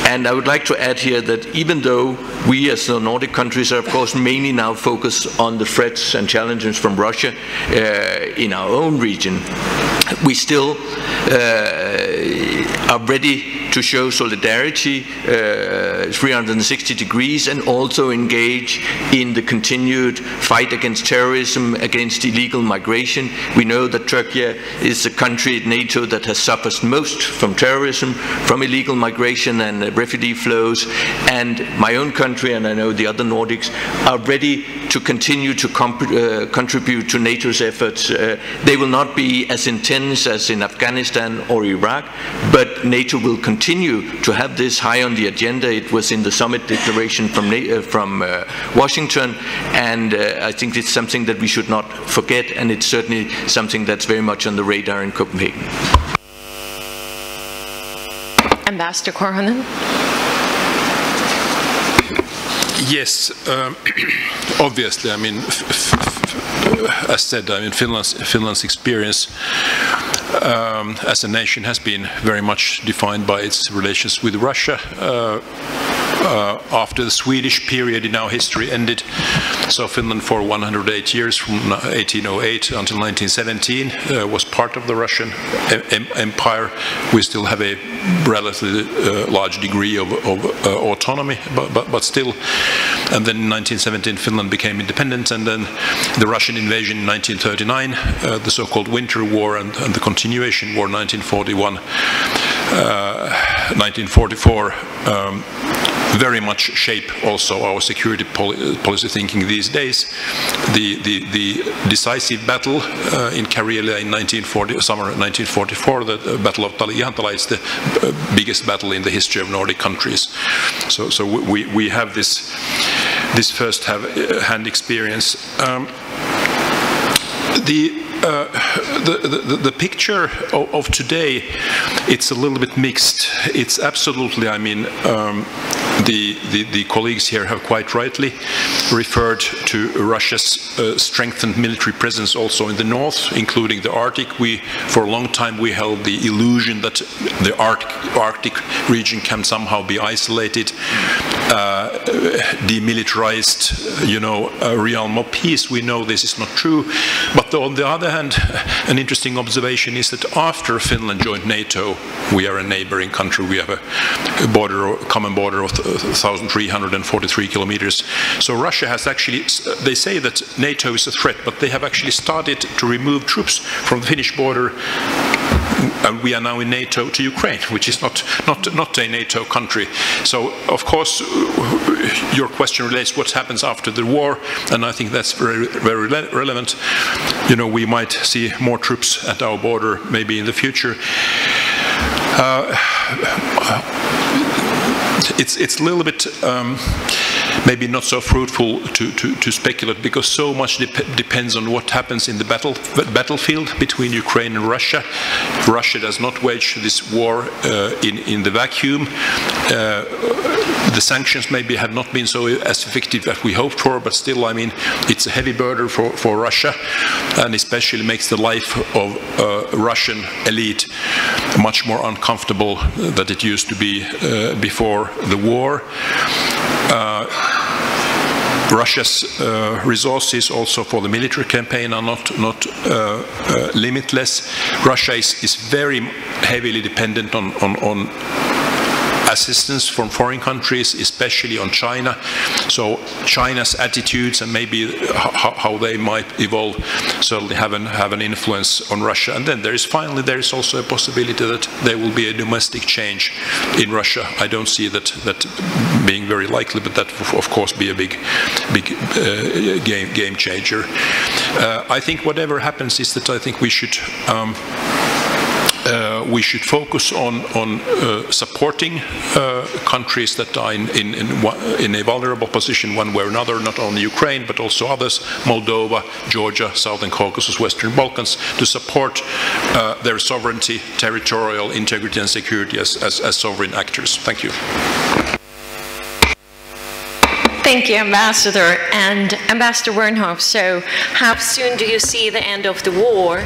And I would like to add here that even though we as the Nordic countries are of course mainly now focused on the threats and challenges from Russia in our own region, we still are ready to show solidarity 360 degrees and also engage in the continued fight against terrorism, against illegal migration. We know that Turkey is the country in NATO that has suffered most from terrorism, from illegal migration and refugee flows, and my own country, and I know the other Nordics, are ready to continue to contribute to NATO's efforts. They will not be as intense as in Afghanistan or Iraq, but NATO will continue to have this high on the agenda. It was in the summit declaration from Washington, and I think it's something that we should not forget, and it's certainly something that's very much on the radar in Copenhagen. Ambassador Korhonen. Yes, obviously, I mean, as said, I mean, Finland's experience as a nation has been very much defined by its relations with Russia. After the Swedish period in our history ended, so Finland for 108 years, from 1808 until 1917, was part of the Russian Empire. We still have a relatively large degree of autonomy, but still. And then in 1917 Finland became independent, and then the Russian invasion in 1939, the so-called Winter War, and the continuation war 1941, 1944, very much shape also our security policy thinking these days. The decisive battle in Karelia in summer 1944, the Battle of Ihantala, is the biggest battle in the history of Nordic countries. So we have this first-hand experience. The picture of today, it's a little bit mixed. It's absolutely, I mean, the colleagues here have quite rightly referred to Russia's strengthened military presence also in the north, including the Arctic. For a long time, we held the illusion that the Arctic region can somehow be isolated, demilitarized, realm of peace. We know this is not true. But on the other hand, an interesting observation is that after Finland joined NATO, we are a neighboring country. We have a common border of 1,343 kilometers. So Russia has actually, they say that NATO is a threat, but they have actually started to remove troops from the Finnish border. And we are now in NATO to Ukraine, which is not a NATO country. So, of course, your question relates what happens after the war, and I think that's very, very relevant. We might see more troops at our border maybe in the future. It's a little bit maybe not so fruitful to speculate, because so much depends on what happens in the battlefield between Ukraine and Russia. Russia does not wage this war in the vacuum. The sanctions maybe have not been so as effective as we hoped for, but still, I mean, it's a heavy burden for Russia, and especially makes the life of Russian elite much more uncomfortable than it used to be before the war. Russia's resources also for the military campaign are not limitless. Russia is very heavily dependent on assistance from foreign countries, especially on China. So China's attitudes and maybe how they might evolve certainly have an influence on Russia. And then there is also a possibility that there will be a domestic change in Russia. I don't see that being very likely, but that will of course be a big game changer. I think whatever happens is that I think we should focus on supporting countries that are in a vulnerable position one way or another, not only Ukraine but also others, Moldova, Georgia, Southern Caucasus, Western Balkans, to support their sovereignty, territorial integrity and security as sovereign actors. Thank you. Thank you, Ambassador. And Ambassador Wernhoff, so how soon do you see the end of the war?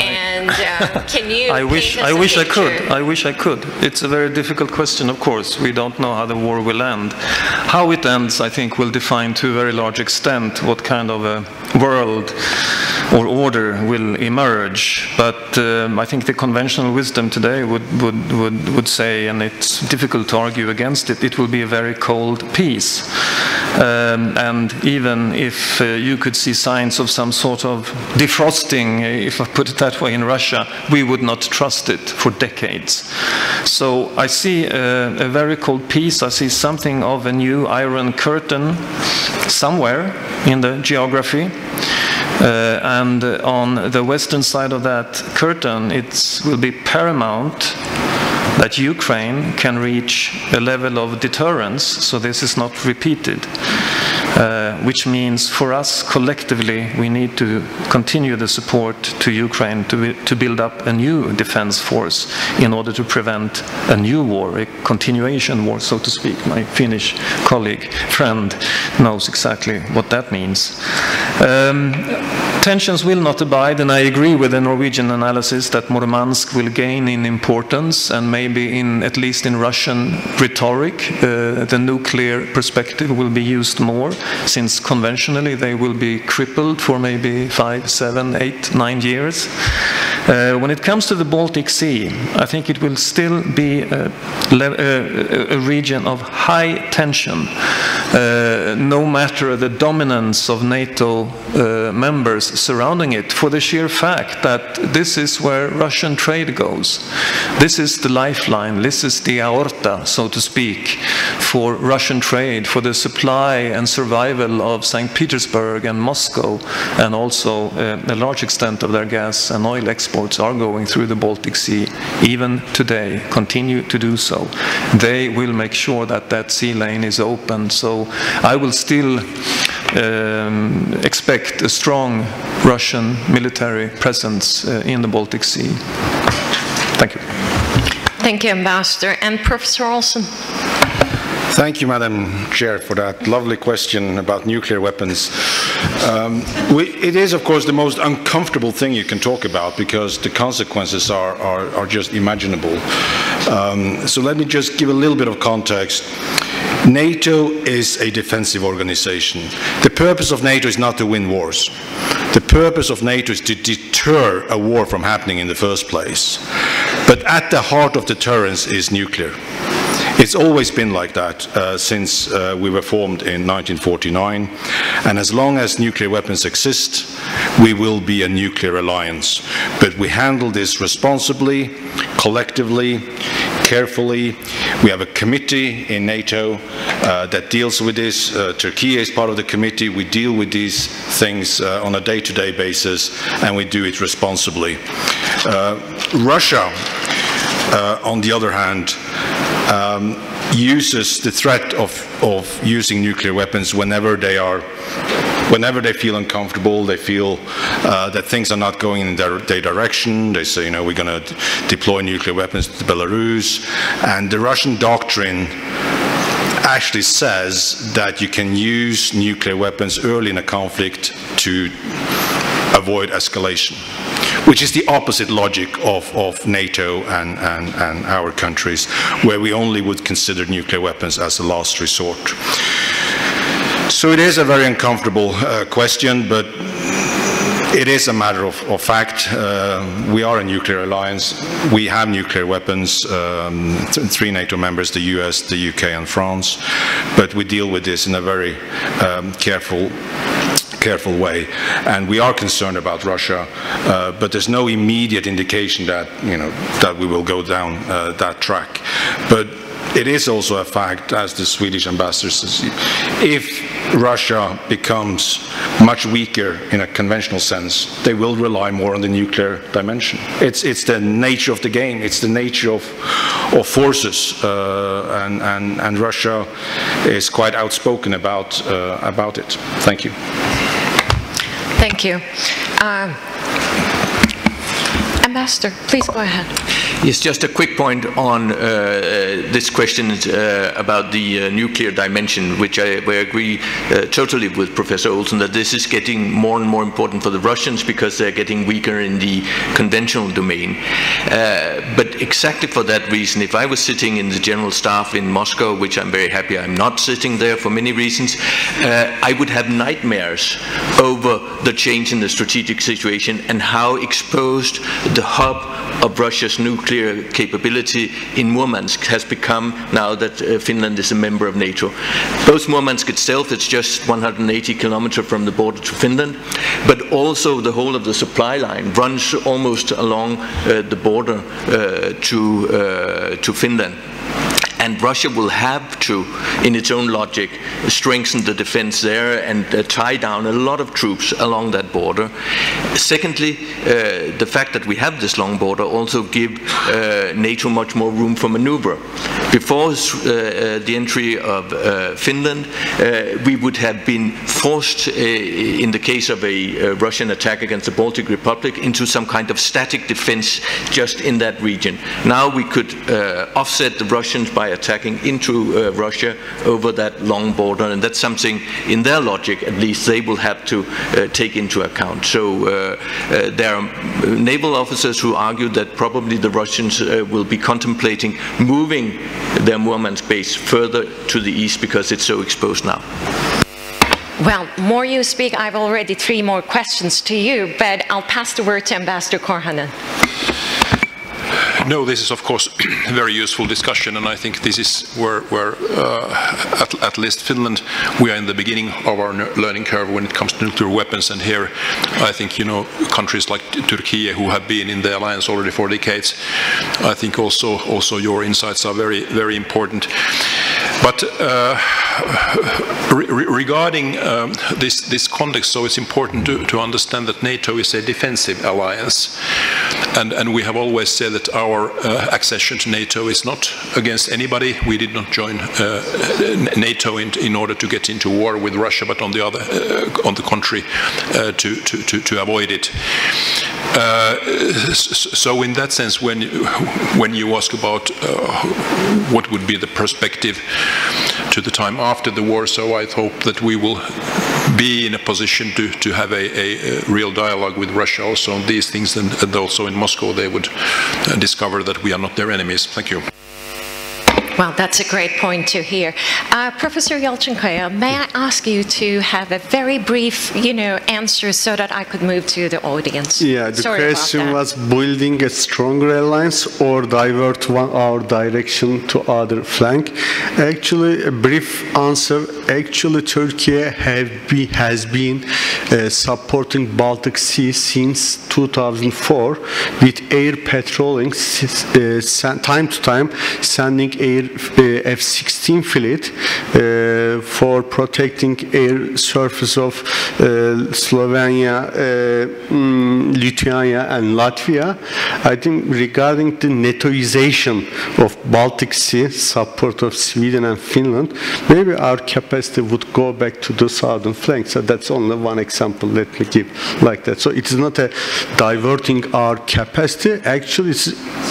And can you I wish I could. It's a very difficult question, of course. We don't know how the war will end. How it ends, I think, will define to a very large extent what kind of a world or order will emerge. But I think the conventional wisdom today would say, and it's difficult to argue against it, it will be a very cold peace. And even if you could see signs of some sort of defrosting, if I put it that way, in Russia, we would not trust it for decades. So I see a very cold peace. I see something of a new Iron Curtain somewhere in the geography. And on the western side of that curtain, it will be paramount that Ukraine can reach a level of deterrence, so this is not repeated. Which means for us collectively we need to continue the support to Ukraine to build up a new defense force in order to prevent a new war, a continuation war, so to speak. My Finnish colleague, friend, knows exactly what that means. Tensions will not abide, and I agree with the Norwegian analysis that Murmansk will gain in importance, and maybe at least in Russian rhetoric, the nuclear perspective will be used more, since conventionally they will be crippled for maybe 5, 7, 8, 9 years. When it comes to the Baltic Sea, I think it will still be a region of high tension, no matter the dominance of NATO members surrounding it, for the sheer fact that this is where Russian trade goes. This is the lifeline, this is the aorta, so to speak, for Russian trade, for the supply and survival of St. Petersburg and Moscow, and also a large extent of their gas and oil exports are going through the Baltic Sea, even today, continue to do so. They will make sure that that sea lane is open. So I will still expect a strong Russian military presence in the Baltic Sea. Thank you. Thank you, Ambassador. And Professor Olsen. Thank you, Madam Chair, for that lovely question about nuclear weapons. It is, of course, the most uncomfortable thing you can talk about because the consequences are just imaginable. So let me just give a little bit of context. NATO is a defensive organization. The purpose of NATO is not to win wars. The purpose of NATO is to deter a war from happening in the first place. But at the heart of deterrence is nuclear. It's always been like that since we were formed in 1949. And as long as nuclear weapons exist, we will be a nuclear alliance. But we handle this responsibly, collectively, carefully. We have a committee in NATO that deals with this. Turkey is part of the committee. We deal with these things on a day-to-day basis, and we do it responsibly. Russia, on the other hand, uses the threat of using nuclear weapons whenever they feel uncomfortable, they feel that things are not going in their direction. They say, you know, we're going to deploy nuclear weapons to Belarus. And the Russian doctrine actually says that you can use nuclear weapons early in a conflict to avoid escalation, which is the opposite logic of NATO and our countries, where we only would consider nuclear weapons as a last resort. So it is a very uncomfortable question, but it is a matter of fact. We are a nuclear alliance. We have nuclear weapons, 3 NATO members, the US, the UK and France, but we deal with this in a very careful way, and we are concerned about Russia, but there's no immediate indication that, you know, that we will go down that track. But it is also a fact, as the Swedish ambassador says, if Russia becomes much weaker in a conventional sense, they will rely more on the nuclear dimension. It's the nature of the game. It's the nature of forces, and Russia is quite outspoken about it. Thank you. Thank you. Ambassador, please go ahead. Yes, just a quick point on this question about the nuclear dimension, which I agree totally with Professor Olsen, that this is getting more and more important for the Russians because they're getting weaker in the conventional domain. But exactly for that reason, if I was sitting in the General Staff in Moscow, which I'm very happy I'm not sitting there for many reasons, I would have nightmares over the change in the strategic situation and how exposed the hub of Russia's nuclear capability in Murmansk has become now that Finland is a member of NATO. Both Murmansk itself, it's just 180 kilometers from the border to Finland, but also the whole of the supply line runs almost along the border to Finland. And Russia will have to, in its own logic, strengthen the defense there and tie down a lot of troops along that border. Secondly, the fact that we have this long border also give NATO much more room for maneuver. Before the entry of Finland, we would have been forced, in the case of a Russian attack against the Baltic Republic, into some kind of static defense just in that region. Now we could offset the Russians by attacking into Russia over that long border, and that's something in their logic at least they will have to take into account. So there are naval officers who argue that probably the Russians will be contemplating moving their Murmansk base further to the east because it's so exposed now. Well, more you speak, I have already 3 more questions to you, but I'll pass the word to Ambassador Korhonen. No, this is of course a very useful discussion, and I think this is where at least Finland, we are in the beginning of our learning curve when it comes to nuclear weapons. And here, I think, you know, countries like Turkey, who have been in the alliance already for decades, I think also your insights are very, very important. But regarding this context, so it's important to understand that NATO is a defensive alliance, and we have always said that our accession to NATO is not against anybody. We did not join NATO in order to get into war with Russia, but on the contrary, to avoid it. So in that sense, when you ask about what would be the perspective to the time after the war, so I hope that we will be in a position to have a real dialogue with Russia also on these things, and also in Moscow they would discover that we are not their enemies. Thank you. Well, that's a great point to hear. Professor Yalchinkaya, may I ask you to have a very brief, answer so that I could move to the audience? Yeah, the question was building a stronger alliance or divert our direction to other flank. Actually, a brief answer. Actually, Turkey has been supporting Baltic Sea since 2004 with air patrolling, time to time, sending air F-16 fleet for protecting air surface of Slovenia, Lithuania and Latvia. I think regarding the NATOization of Baltic Sea, support of Sweden and Finland, maybe our capacity would go back to the southern flank. So that's only one example, let me give like that. So it is not a diverting our capacity. Actually,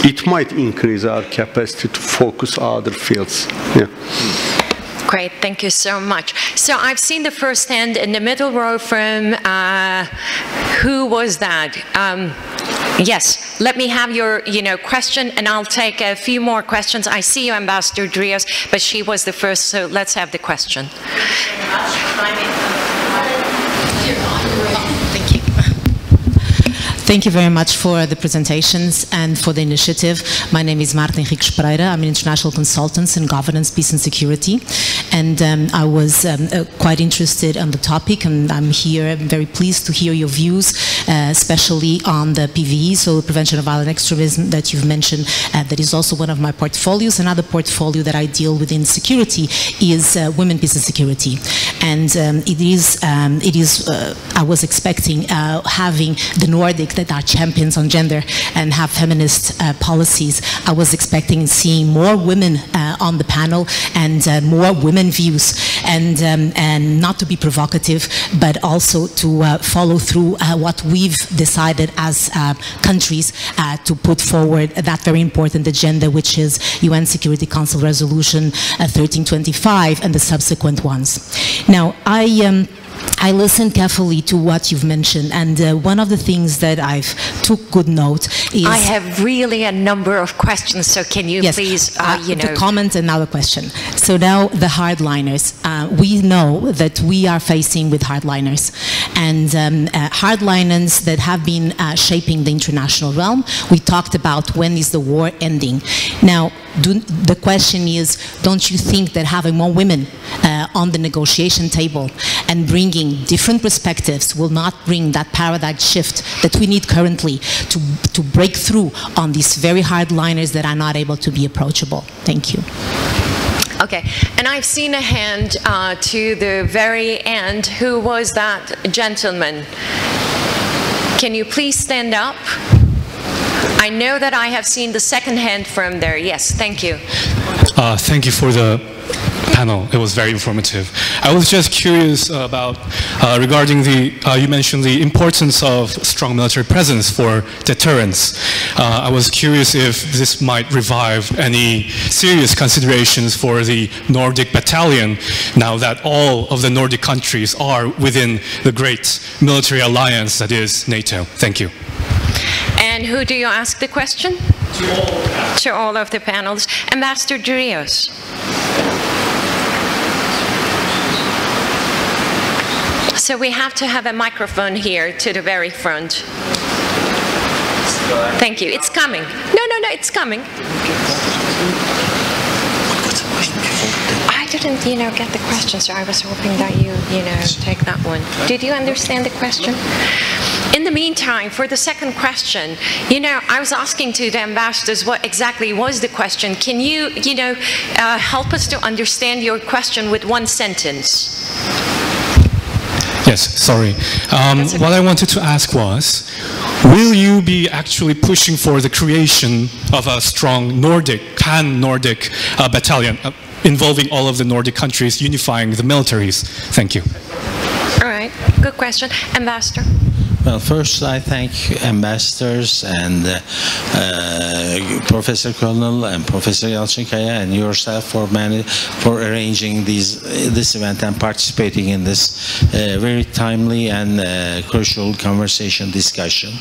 it might increase our capacity to focus other fields. Yeah. Great, thank you so much. So I've seen the first hand in the middle row from, who was that? Yes, let me have your question, and I'll take a few more questions. I see you, Ambassador Drios, but she was the first, so let's have the question. Thank you very much for the presentations and for the initiative. My name is Marta Henriques Pereira. I'm an international consultant in governance, peace and security. And I was quite interested on the topic, and I'm here, I'm very pleased to hear your views, especially on the PVE, so prevention of violent extremism that you've mentioned. That is also one of my portfolios. Another portfolio that I deal with in security is women, peace and security. And I was expecting having the Nordic that are champions on gender and have feminist policies. I was expecting seeing more women on the panel and more women views, and not to be provocative, but also to follow through what we've decided as countries to put forward that very important agenda, which is UN Security Council Resolution 1325 and the subsequent ones. Now, I listened carefully to what you've mentioned, and one of the things that I've took good note is... I have really a number of questions, so can you please, the comment and now the question. So now the hardliners. We know that we are facing with hardliners, and hardliners that have been shaping the international realm. We talked about when is the war ending. Now, the question is, don't you think that having more women on the negotiation table and bringing different perspectives will not bring that paradigm shift that we need currently to break through on these very hardliners that are not able to be approachable? Thank you. Okay, and I've seen a hand to the very end. Who was that gentleman? Can you please stand up? I know that I have seen the second hand from there. Yes, thank you. Thank you for the panel. It was very informative. I was just curious about regarding you mentioned the importance of strong military presence for deterrence. I was curious if this might revive any serious considerations for the Nordic battalion now that all of the Nordic countries are within the great military alliance that is NATO. Thank you. And who do you ask the question? To all of the panels. Ambassador Drios. So we have to have a microphone here to the very front. Thank you. It's coming. No, it's coming. I didn't, get the question, so I was hoping that you, take that one. Did you understand the question? In the meantime, for the second question, I was asking to the ambassadors what exactly was the question. Can you, help us to understand your question with one sentence? Yes, sorry. What I wanted to ask was, will you be actually pushing for the creation of a strong pan-Nordic battalion involving all of the Nordic countries, unifying the militaries? Thank you. All right, good question. Ambassador? Well, first I thank ambassadors and Professor Colonel and Professor Yalçınkaya and yourself for arranging this event and participating in this very timely and crucial conversation discussion.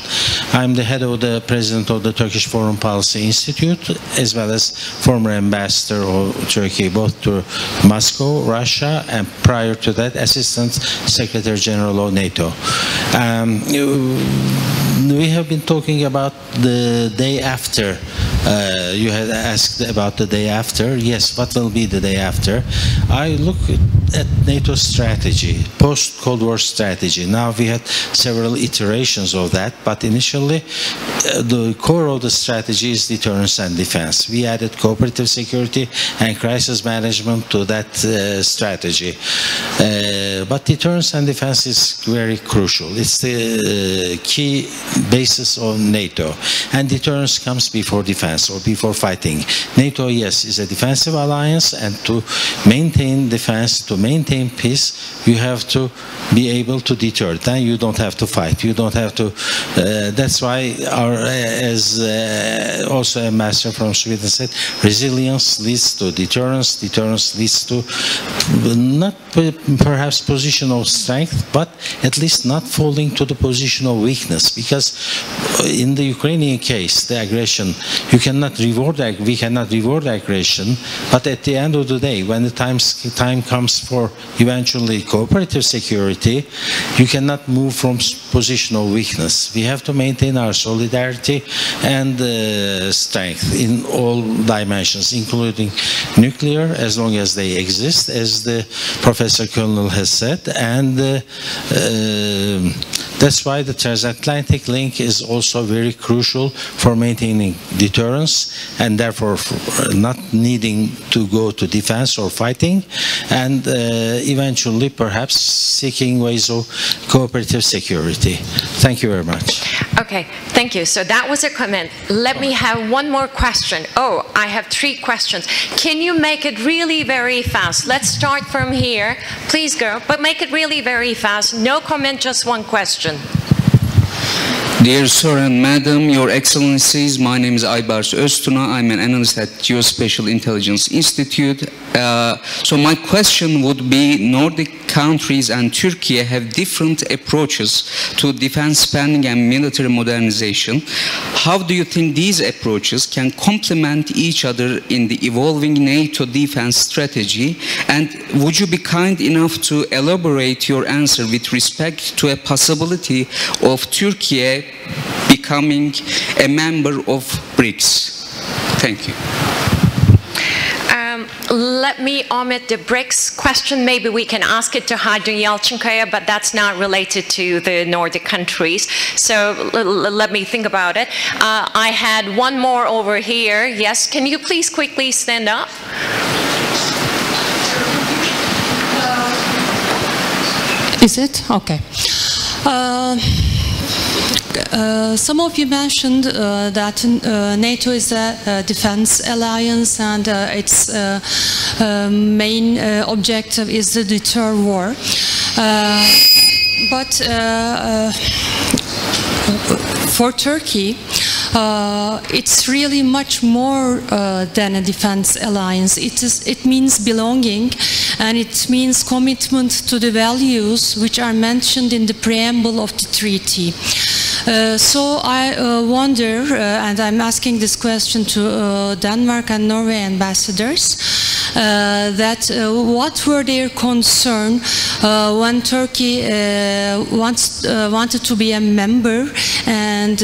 I'm the head of the president of the Turkish Foreign Policy Institute, as well as former ambassador of Turkey both to Moscow, Russia, and prior to that, Assistant Secretary General of NATO. We have been talking about the day after. You had asked about the day after. Yes, what will be the day after? I look at NATO's strategy, post-Cold War strategy. Now we had several iterations of that, but initially the core of the strategy is deterrence and defense. We added cooperative security and crisis management to that strategy. But deterrence and defense is very crucial. It's the key basis of NATO. And deterrence comes before defense or before fighting. NATO, yes, is a defensive alliance, and to maintain defense, to maintain peace, you have to be able to deter. Then you don't have to fight. You don't have to. That's why, as also Ambassador from Sweden said, resilience leads to deterrence. Deterrence leads to not perhaps position of strength, but at least not falling to the position of weakness. Because in the Ukrainian case, the aggression, we cannot reward aggression, but at the end of the day, when the time comes for eventually cooperative security, you cannot move from position of weakness. We have to maintain our solidarity and strength in all dimensions, including nuclear, as long as they exist, as the Professor Colonel has said, and that's why the transatlantic link is also very crucial for maintaining deterrence, and therefore not needing to go to defense or fighting, and eventually perhaps seeking ways of cooperative security. Thank you very much. Okay, thank you. So that was a comment. Let me have one more question. Oh, I have 3 questions. Can you make it really very fast? Let's start from here. Please go, but make it really very fast. No comment, just one question. Dear Sir and Madam, Your Excellencies, my name is Aybars Öztuna. I'm an analyst at Geospatial Intelligence Institute. So my question would be, Nordic countries and Turkey have different approaches to defense spending and military modernization. How do you think these approaches can complement each other in the evolving NATO defense strategy? And would you be kind enough to elaborate your answer with respect to a possibility of Turkey becoming a member of BRICS? Thank you. Let me omit the BRICS question. Maybe we can ask it to Hadi Yalçınkaya, but that's not related to the Nordic countries. So let me think about it. I had one more over here. Yes, can you please quickly stand up? Is it? Okay. Some of you mentioned that NATO is a defense alliance, and its main objective is to deter war. But for Turkey, it's really much more than a defense alliance. It means belonging, and it means commitment to the values which are mentioned in the preamble of the treaty. So I wonder, and I'm asking this question to Denmark and Norway ambassadors, that what were their concern when Turkey wanted to be a member, and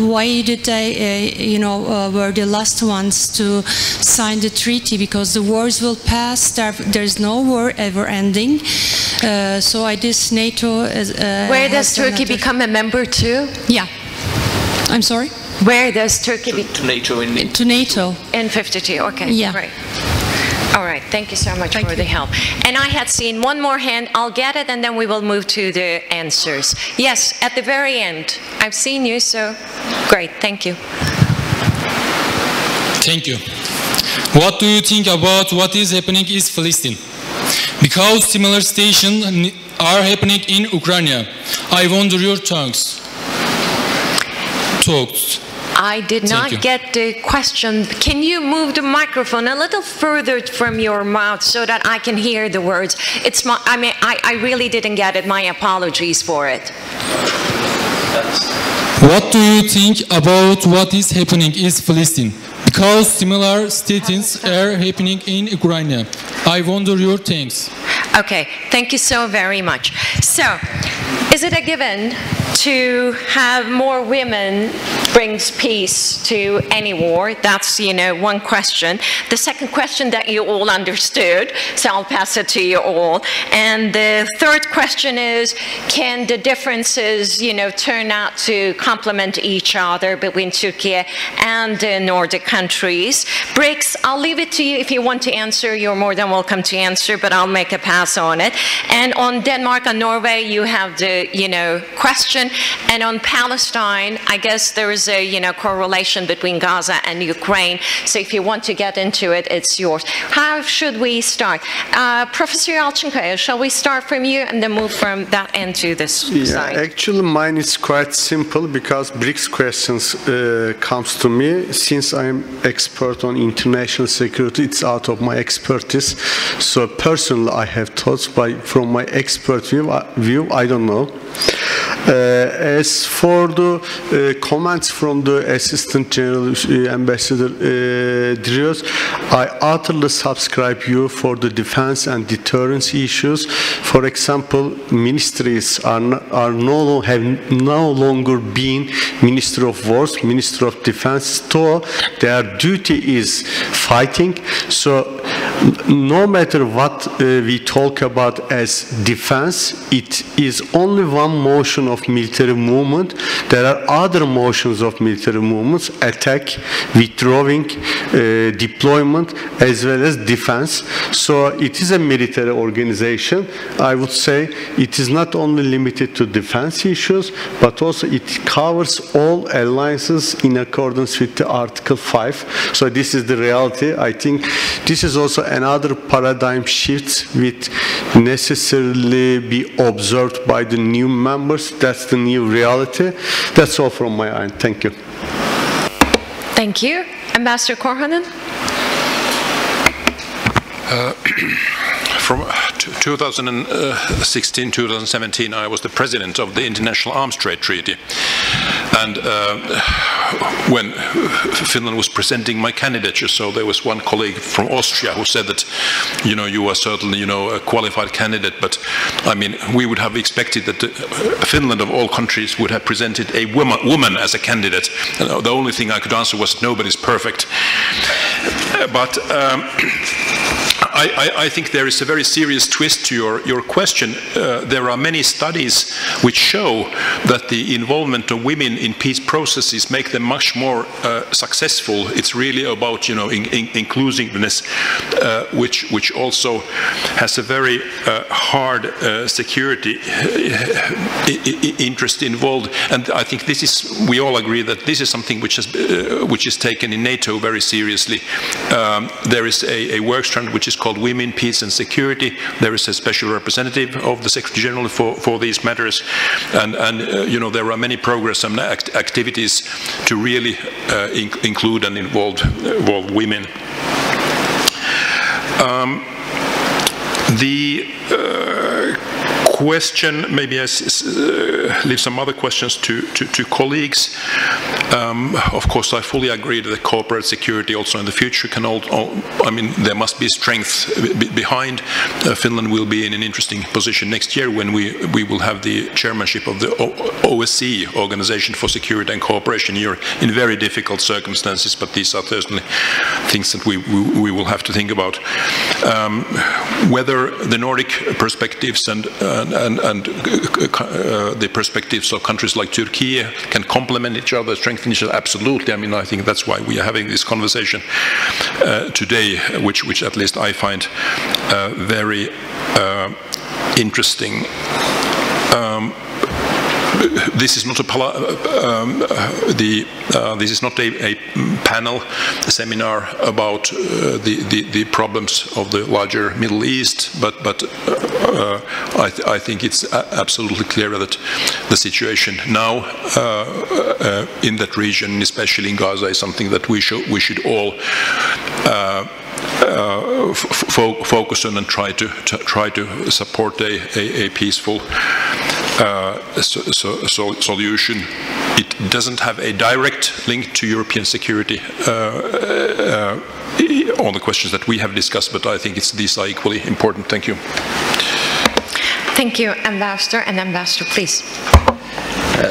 why did they, were the last ones to sign the treaty? Because the wars will pass. There's no war ever ending. So I guess NATO. Where does Turkey become a member too? Yeah. I'm sorry? Where does Turkey to NATO to NATO. In 52, okay. Yeah. Right. All right, thank you so much for the help. And I had seen one more hand. I'll get it, and then we will move to the answers. Yes, at the very end. I've seen you, so great, thank you. Thank you. What do you think about what is happening in Palestine? Because similar situations are happening in Ukraine. I wonder your thoughts. I did not get the question. Can you move the microphone a little further from your mouth so that I can hear the words? It's my, I mean, I really didn't get it. My apologies for it. What do you think about what is happening in Palestine? Because similar situations are happening in Ukraine. I wonder your thoughts. Okay, thank you so very much. So, is it a given to have more women brings peace to any war? That's, you know, one question. The second question that you all understood, so I'll pass it to you all. And the third question is, can the differences, you know, turn out to complement each other between Turkey and the Nordic countries? BRICS, I'll leave it to you. If you want to answer, you're more than welcome to answer, but I'll make a pass on it. And on Denmark and Norway, you have the, you know, question. And on Palestine, I guess there is a, you know, correlation between Gaza and Ukraine. So if you want to get into it, it's yours. How should we start? Professor Yalçınkaya, shall we start from you and then move from that end to this side? Actually, mine is quite simple because BRICS questions comes to me. Since I'm expert on international security, it's out of my expertise. So personally, I have thoughts, from my expert view, I don't know. As for the comments from the Assistant General Ambassador Drios, I utterly subscribe you for the defense and deterrence issues. For example, ministries have no longer been Minister of Wars, Minister of Defense. So their duty is fighting. So no matter what we talk about as defense, it is only one motion of military movement. There are other motions of military movements: attack, withdrawing, deployment, as well as defense. So it is a military organization. I would say it is not only limited to defense issues, but also it covers all alliances in accordance with the Article 5. So this is the reality. I think this is also another paradigm shift which necessarily be observed by the new members. That's the new reality. That's all from my end. Thank you. Thank you. Ambassador Korhonen? From 2016-2017, I was the president of the International Arms Trade Treaty. And when Finland was presenting my candidature, so there was one colleague from Austria who said that, you know, you are certainly, you know, a qualified candidate, but I mean, we would have expected that Finland of all countries would have presented a woman as a candidate. And the only thing I could answer was nobody's perfect. But I think there is a very serious twist to your question. There are many studies which show that the involvement of women in peace processes make them much more successful. It's really about, you know, inclusiveness, which also has a very hard security interest involved. And I think this is, we all agree that this is something which is taken in NATO very seriously. There is a work strand which is called Women, Peace and Security. There is a special representative of the Secretary General for these matters, and you know, there are many progress and activities to really include and involve women. The question, maybe I leave some other questions to colleagues. Of course, I fully agree that corporate security also in the future can I mean, there must be strength behind. Finland will be in an interesting position next year when we will have the chairmanship of the OSCE, Organization for Security and Cooperation, here in very difficult circumstances, but these are certainly things that we will have to think about. whether the Nordic perspectives and the perspectives of countries like Turkey can complement each other, strengthen each other, absolutely. I mean, I think that's why we are having this conversation today, which at least I find very interesting. This is not a panel, a seminar about the problems of the larger Middle East, but I think it's absolutely clear that the situation now in that region, especially in Gaza, is something that we should all focus on and try to support a peaceful solution. It doesn't have a direct link to European security on the questions that we have discussed, but I think these are equally important. Thank you. Thank you, Ambassador. And Ambassador, please.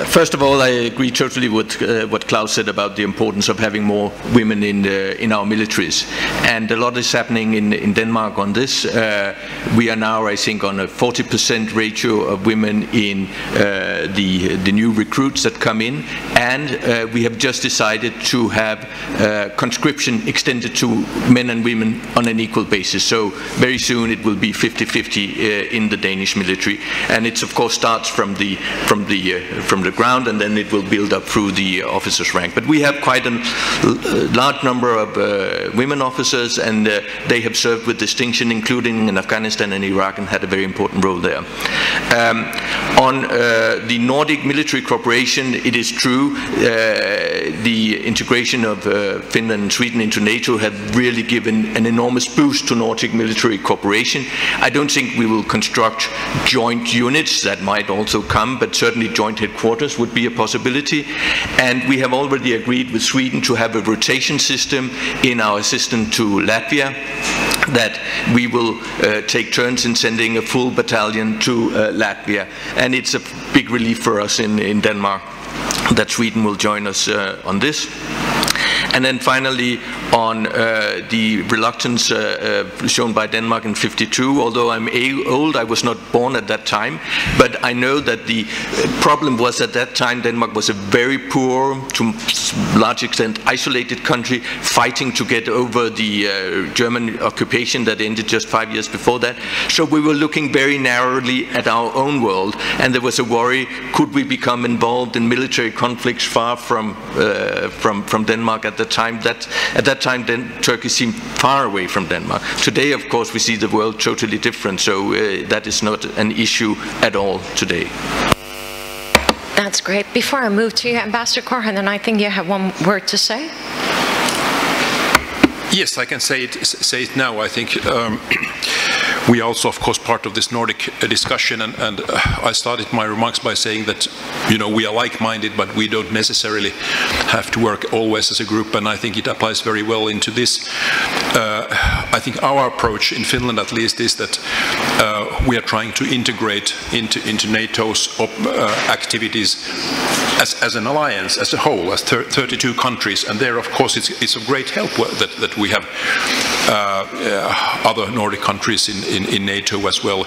First of all, I agree totally with what Klaus said about the importance of having more women in our militaries. And a lot is happening in Denmark on this. We are now, I think, on a 40% ratio of women in the new recruits that come in. And we have just decided to have conscription extended to men and women on an equal basis. So very soon it will be 50-50 in the Danish military. And it, of course, starts from the ground, and then it will build up through the officers' rank. But we have quite a large number of women officers, and they have served with distinction, including in Afghanistan and Iraq, and had a very important role there. On the Nordic military cooperation, it is true the integration of Finland and Sweden into NATO have really given an enormous boost to Nordic military cooperation. I don't think we will construct joint units. That might also come, but certainly joint headquarters would be a possibility. And we have already agreed with Sweden to have a rotation system in our assistance to Latvia, that we will take turns in sending a full battalion to Latvia. And it's a big relief for us in Denmark that Sweden will join us on this. And then finally, on the reluctance shown by Denmark in '52, although I'm old, I was not born at that time, but I know that the problem was at that time Denmark was a very poor, to a large extent isolated country, fighting to get over the German occupation that ended just 5 years before that. So we were looking very narrowly at our own world, and there was a worry, could we become involved in military conflicts far from Denmark at the time? At that time, Turkey seemed far away from Denmark. Today, of course, we see the world totally different, so that is not an issue at all today. That's great. Before I move to you, Ambassador Korhonen, I think you have one word to say. Yes, I can say it now. I think we are also, of course, part of this Nordic discussion, and I started my remarks by saying that, you know, we are like-minded, but we don't necessarily have to work always as a group, and I think it applies very well into this. I think our approach in Finland, at least, is that we are trying to integrate into NATO's activities as an alliance, as a whole, as 32 countries, and there, of course, it's of great help that we have other Nordic countries in NATO as well.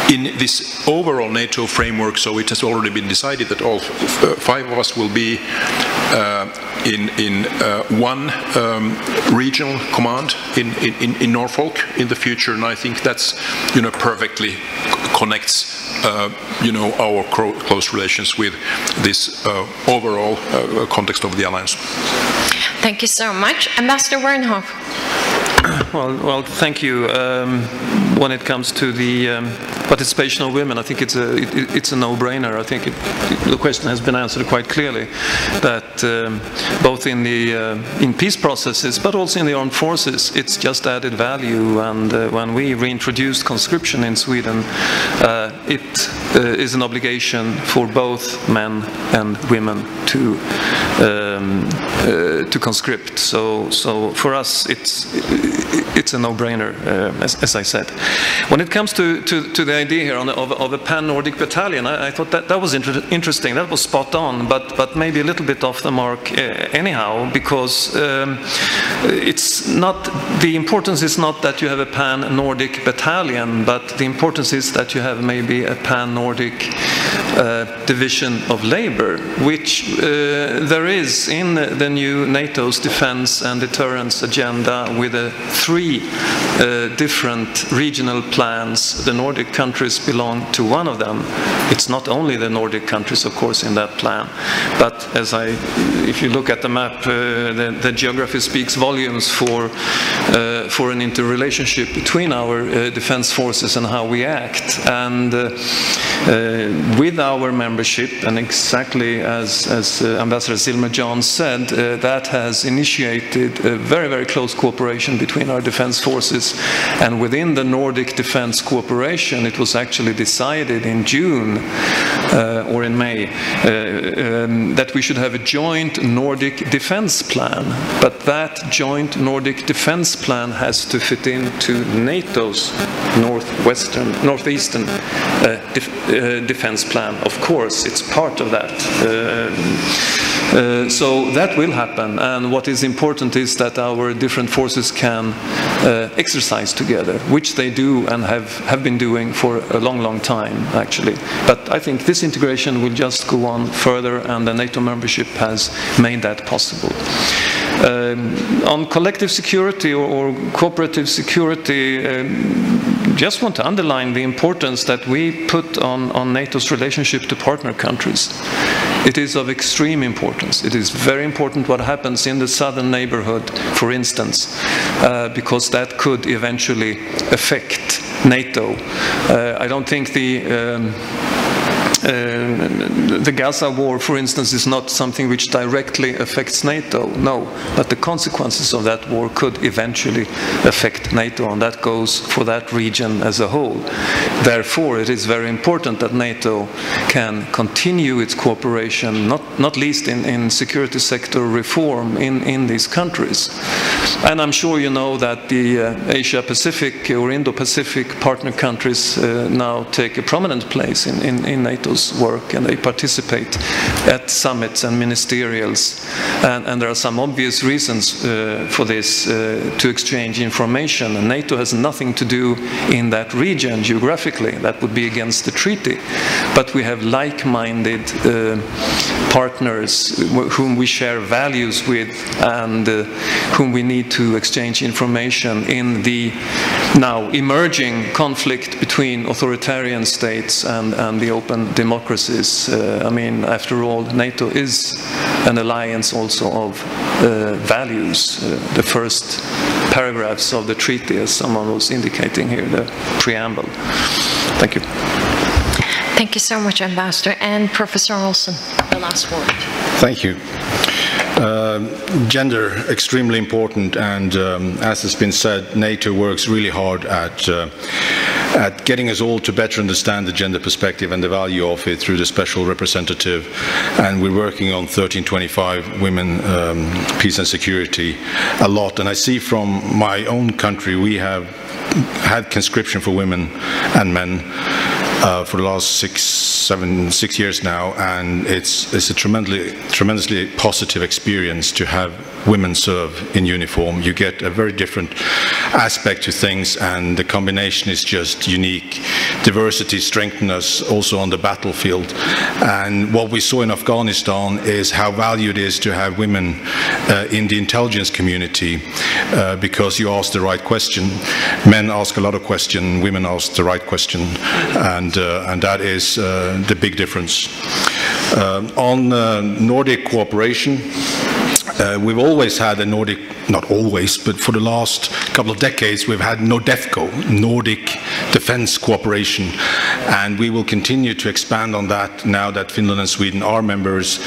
In this overall NATO framework, so it has already been decided that all 5 of us will be in one regional command in Norfolk in the future, and I think that's, you know, perfectly connects you know, our close relations with this overall context of the alliance. Thank you so much. Ambassador Wernhoff. Well, thank you. When it comes to the participation of women, I think it's a no-brainer. I think the question has been answered quite clearly, that both in peace processes, but also in the armed forces, it's just added value. And when we reintroduced conscription in Sweden, it is an obligation for both men and women to conscript. So for us, it's a no-brainer, as I said. When it comes to the idea here of a pan-Nordic battalion, I thought that was interesting. That was spot on, but maybe a little bit off the mark anyhow, because it's not, the importance is not that you have a pan-Nordic battalion, but the importance is that you have maybe a pan-Nordic division of labor, which there is in the new NATO's defense and deterrence agenda, with 3 different regional plans. The Nordic countries belong to one of them. It's not only the Nordic countries, of course, in that plan, but if you look at the map, the geography speaks volumes for an interrelationship between our defense forces and how we act. And with our membership, and exactly as Ambassador Zilmer-John said, that has initiated a very, very close cooperation between our defense forces. And within the Nordic Defense Cooperation, it was actually decided in June or in May that we should have a joint Nordic defense plan. But that joint Nordic defense plan has to fit into NATO's northeastern defense plan. Of course, it's part of that. So that will happen, and what is important is that our different forces can exercise together, which they do and have been doing for a long, long time, actually. But I think this integration will just go on further, and the NATO membership has made that possible. On collective security or cooperative security, just want to underline the importance that we put on NATO's relationship to partner countries. It is of extreme importance. It is very important what happens in the southern neighborhood, for instance, because that could eventually affect NATO. I don't think the Gaza war, for instance, is not something which directly affects NATO, no, but the consequences of that war could eventually affect NATO, and that goes for that region as a whole. Therefore, it is very important that NATO can continue its cooperation, not least in security sector reform in these countries. And I'm sure you know that the Asia-Pacific or Indo-Pacific partner countries now take a prominent place in NATO's work, and they participate at summits and ministerials, and there are some obvious reasons for this, to exchange information. And NATO has nothing to do in that region geographically. That would be against the treaty, but we have like-minded partners whom we share values with, and whom we need to exchange information in the now emerging conflict between authoritarian states and the open democracies. I mean, after all, NATO is an alliance also of values. The first paragraphs of the treaty, as someone was indicating here, the preamble. Thank you. Thank you so much, Ambassador. And Professor Olsen, the last word. Thank you. Gender, extremely important, and as has been said, NATO works really hard at getting us all to better understand the gender perspective and the value of it through the special representative, and we're working on 1325 women, peace and security a lot. And I see from my own country, we have had conscription for women and men for the last 6 years now, and it's a tremendously positive experience to have women serve in uniform. You get a very different aspect to things, and the combination is just unique. Diversity strengthens us also on the battlefield, and what we saw in Afghanistan is how valued it is to have women in the intelligence community, because you ask the right question. Men ask a lot of questions, women ask the right question, and that is the big difference. On Nordic cooperation, we've always had a Nordic, not always, but for the last couple of decades, we've had NORDEFCO, Nordic defense cooperation, and we will continue to expand on that now that Finland and Sweden are members.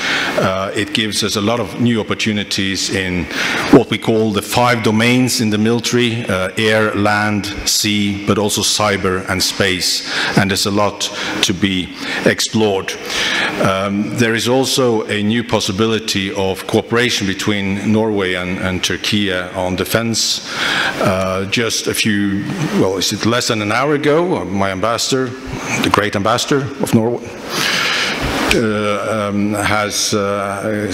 It gives us a lot of new opportunities in what we call the 5 domains in the military, air, land, sea, but also cyber and space, and there's a lot to be explored. There is also a new possibility of cooperation between Norway and Turkey on defense. Just a few, well, is it less than an hour ago, my ambassador, the great ambassador of Norway, has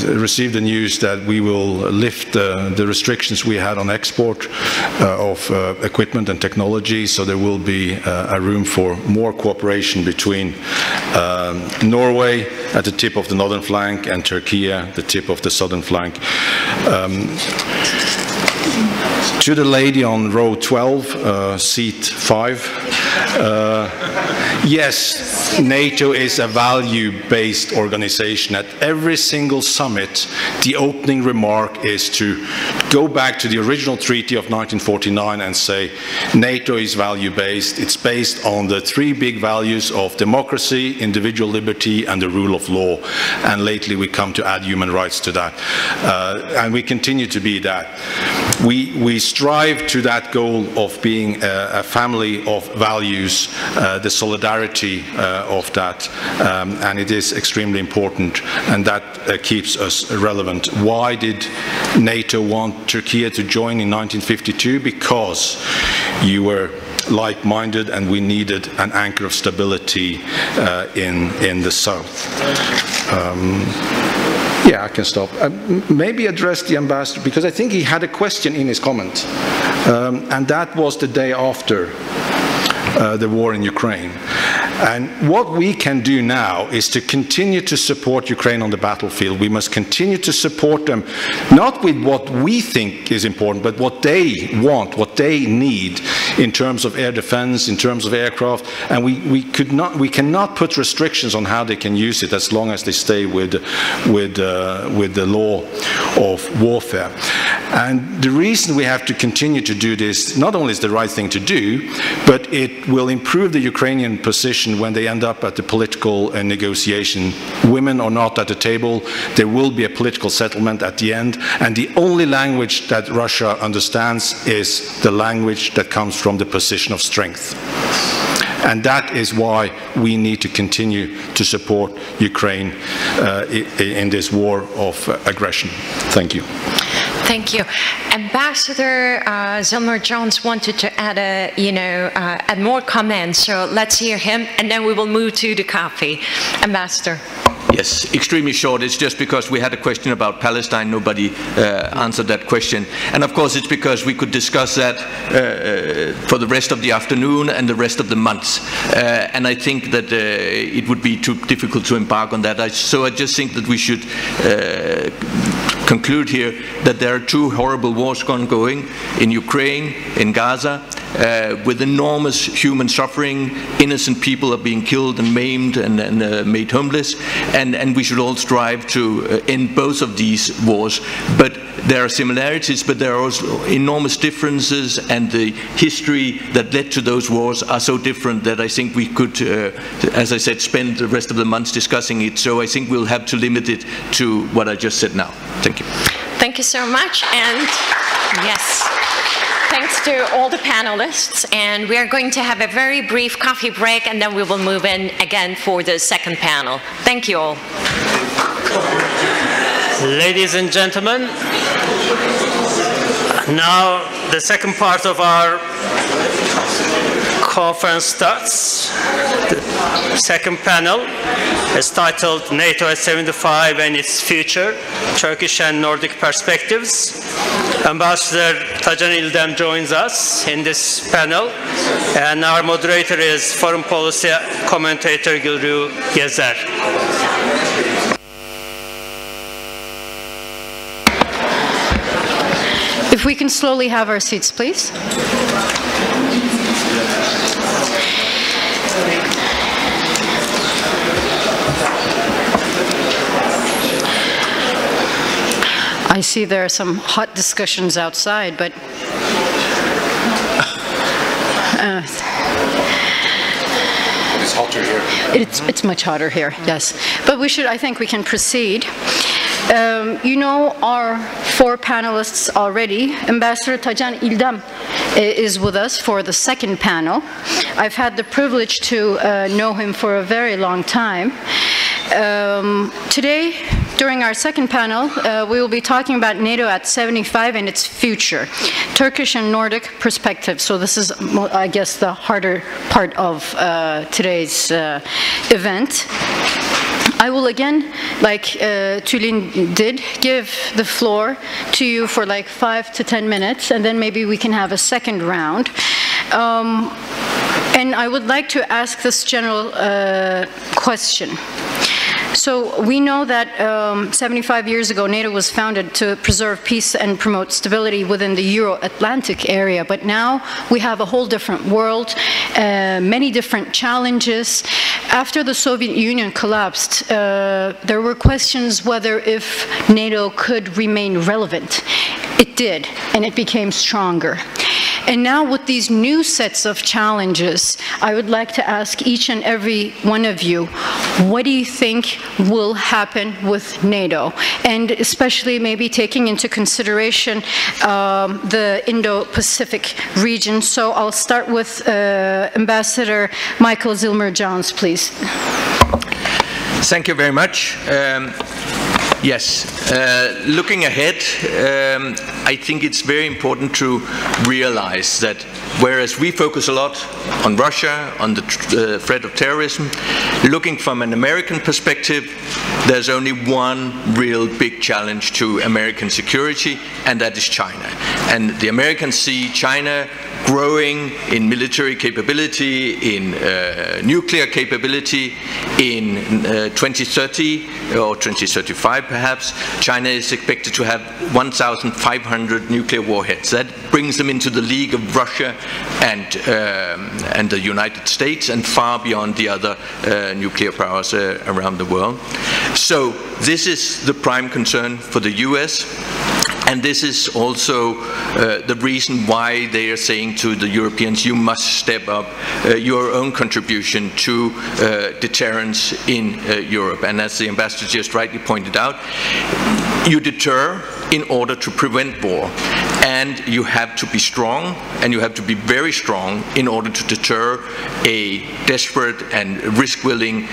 received the news that we will lift the restrictions we had on export of equipment and technology, so there will be a room for more cooperation between Norway at the tip of the northern flank and Turkey at the tip of the southern flank. To the lady on row 12, seat 5, yes, NATO is a value-based organization. At every single summit, the opening remark is to go back to the original treaty of 1949 and say NATO is value-based. It's based on the 3 big values of democracy, individual liberty, and the rule of law. And lately we come to add human rights to that. And we continue to be that. We strive to that goal of being a family of values, the solidarity of that, and it is extremely important, and that keeps us relevant. Why did NATO want Turkey to join in 1952? Because you were like-minded and we needed an anchor of stability in the south. Yeah, I can stop. Maybe address the ambassador, because I think he had a question in his comment, and that was the day after the war in Ukraine. And what we can do now is to continue to support Ukraine on the battlefield. We must continue to support them, not with what we think is important, but what they want, what they need in terms of air defense, in terms of aircraft. And we cannot put restrictions on how they can use it as long as they stay with the law of warfare. And the reason we have to continue to do this, not only is the right thing to do, but it will improve the Ukrainian position when they end up at the political negotiation. Women are not at the table. There will be a political settlement at the end. And the only language that Russia understands is the language that comes from the position of strength. And that is why we need to continue to support Ukraine in this war of aggression. Thank you. Thank you. Ambassador Zilmer-Jones wanted to add add more comments, so let's hear him, and then we will move to the coffee. Ambassador. Yes, extremely short. It's just because we had a question about Palestine. Nobody answered that question. And of course, it's because we could discuss that for the rest of the afternoon and the rest of the month. And I think that it would be too difficult to embark on that. So I just think that we should conclude here that there are 2 horrible wars ongoing in Ukraine, in Gaza, with enormous human suffering. Innocent people are being killed and maimed and made homeless, and we should all strive to end both of these wars. But there are similarities, but there are also enormous differences, and the history that led to those wars are so different that I think we could, as I said, spend the rest of the months discussing it. So I think we'll have to limit it to what I just said now. Thank you. Thank you so much, and yes. Thanks to all the panelists, and we are going to have a very brief coffee break, and then we will move in again for the second panel. Thank you all. Ladies and gentlemen, now the second part of our conference starts. The second panel is titled NATO at 75 and its future, Turkish and Nordic perspectives. Ambassador Tacan İldem joins us in this panel, and our moderator is foreign policy commentator Gülru Gezer. If we can slowly have our seats, please. I see there are some hot discussions outside, but It's hotter here. It's much hotter here, yes. But I think we can proceed. You know our 4 panelists already. Ambassador Tajan İldam is with us for the second panel. I've had the privilege to know him for a very long time. Today, during our second panel, we will be talking about NATO at 75 and its future, Turkish and Nordic perspective. So this is, I guess, the harder part of today's event. I will again, like Tülin did, give the floor to you for like 5 to 10 minutes, and then maybe we can have a second round. And I would like to ask this general question. So we know that 75 years ago, NATO was founded to preserve peace and promote stability within the Euro-Atlantic area. But now we have a whole different world, many different challenges. After the Soviet Union collapsed, there were questions whether if NATO could remain relevant. It did, and it became stronger. And now with these new sets of challenges, I would like to ask each and every one of you, what do you think will happen with NATO? And especially maybe taking into consideration the Indo-Pacific region. So I'll start with Ambassador Michael Zilmer-Jones, please. Thank you very much. Yes, looking ahead, I think it's very important to realize that whereas we focus a lot on Russia, on the threat of terrorism, looking from an American perspective, there's only one real big challenge to American security, and that is China. And the Americans see China growing in military capability, in nuclear capability. In 2030 or 2035 perhaps, China is expected to have 1,500 nuclear warheads. That brings them into the league of Russia and the United States, and far beyond the other nuclear powers around the world. So this is the prime concern for the US. And this is also the reason why they are saying to the Europeans, you must step up your own contribution to deterrence in Europe. And as the ambassador just rightly pointed out, you deter in order to prevent war. And you have to be strong, and you have to be very strong in order to deter a desperate and risk-willing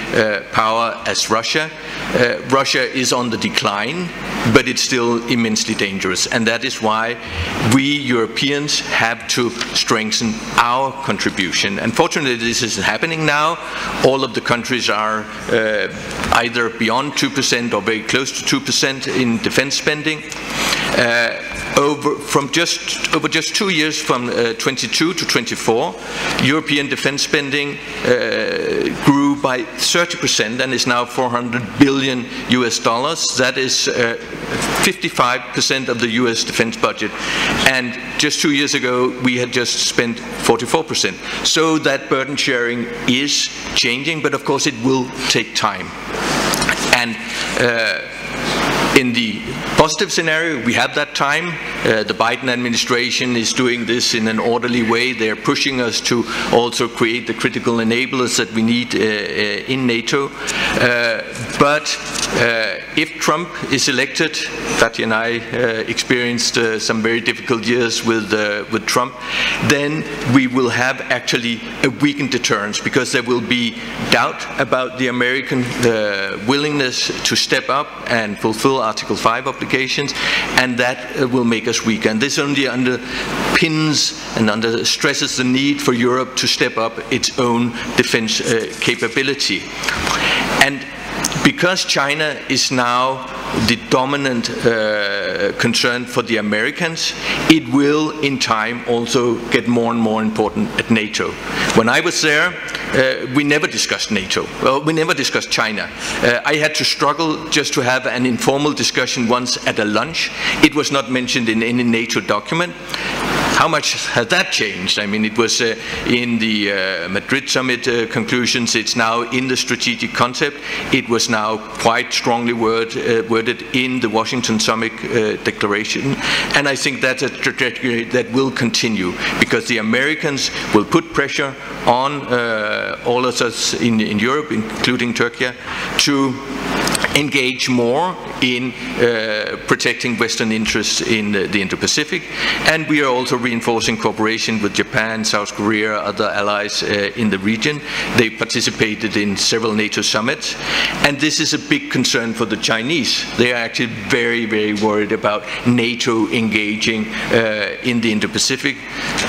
power as Russia. Russia is on the decline, but it's still immensely dangerous. And that is why we Europeans have to strengthen our contribution. Unfortunately, this isn't happening now. All of the countries are either beyond 2% or very close to 2% in defense spending. Over just 2 years, from 22 to 24, European defense spending grew by 30% and is now $400 billion US. That is 55% of the US defense budget. And just 2 years ago, we had just spent 44%. So that burden sharing is changing, but of course it will take time. And in the positive scenario, we have that time. The Biden administration is doing this in an orderly way. They're pushing us to also create the critical enablers that we need in NATO. But if Trump is elected, Katja and I experienced some very difficult years with Trump, then we will have actually a weakened deterrence, because there will be doubt about the American willingness to step up and fulfill Article 5 obligations, and that will make us weaker. And this only underpins and stresses the need for Europe to step up its own defense capability. And because China is now the dominant concern for the Americans, it will in time also get more and more important at NATO. When I was there, we never discussed NATO. Well, we never discussed China. I had to struggle just to have an informal discussion once at a lunch. It was not mentioned in any NATO document. how much has that changed? I mean, it was in the Madrid summit conclusions. It's now in the strategic concept. It was now quite strongly worded in the Washington summit declaration. And I think that's a trajectory that will continue, because the Americans will put pressure on all of us in Europe, including Turkey, to engage more in protecting Western interests in the Indo-Pacific. And we are also reinforcing cooperation with Japan, South Korea, other allies in the region. They participated in several NATO summits. And this is a big concern for the Chinese. They are actually very, very worried about NATO engaging in the Indo-Pacific.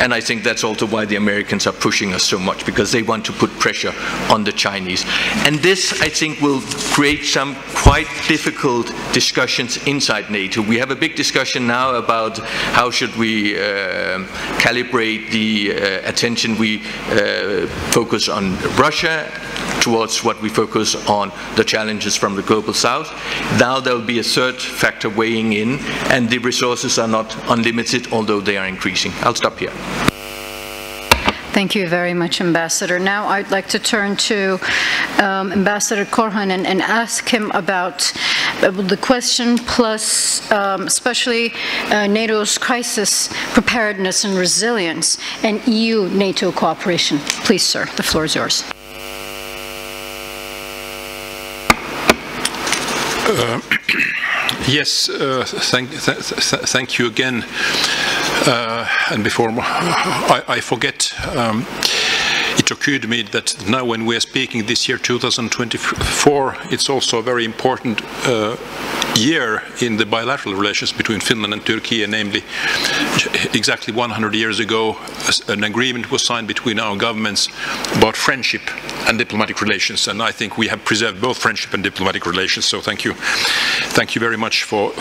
And I think that's also why the Americans are pushing us so much, because they want to put pressure on the Chinese. And this, I think, will create some quite difficult discussions inside NATO. We have a big discussion now about how should we calibrate the attention we focus on Russia towards what we focus on the challenges from the global south. Now there will be a third factor weighing in, and the resources are not unlimited, although they are increasing. I'll stop here. Thank you very much, Ambassador. Now I'd like to turn to Ambassador Korhonen and ask him about the question plus especially NATO's crisis preparedness and resilience and EU-NATO cooperation. Please, sir, the floor is yours. Yes, thank you again. And before I forget, it occurred to me that now when we are speaking this year, 2024, it's also a very important year in the bilateral relations between Finland and Turkey, and namely exactly 100 years ago an agreement was signed between our governments about friendship and diplomatic relations, and I think we have preserved both friendship and diplomatic relations, so thank you very much for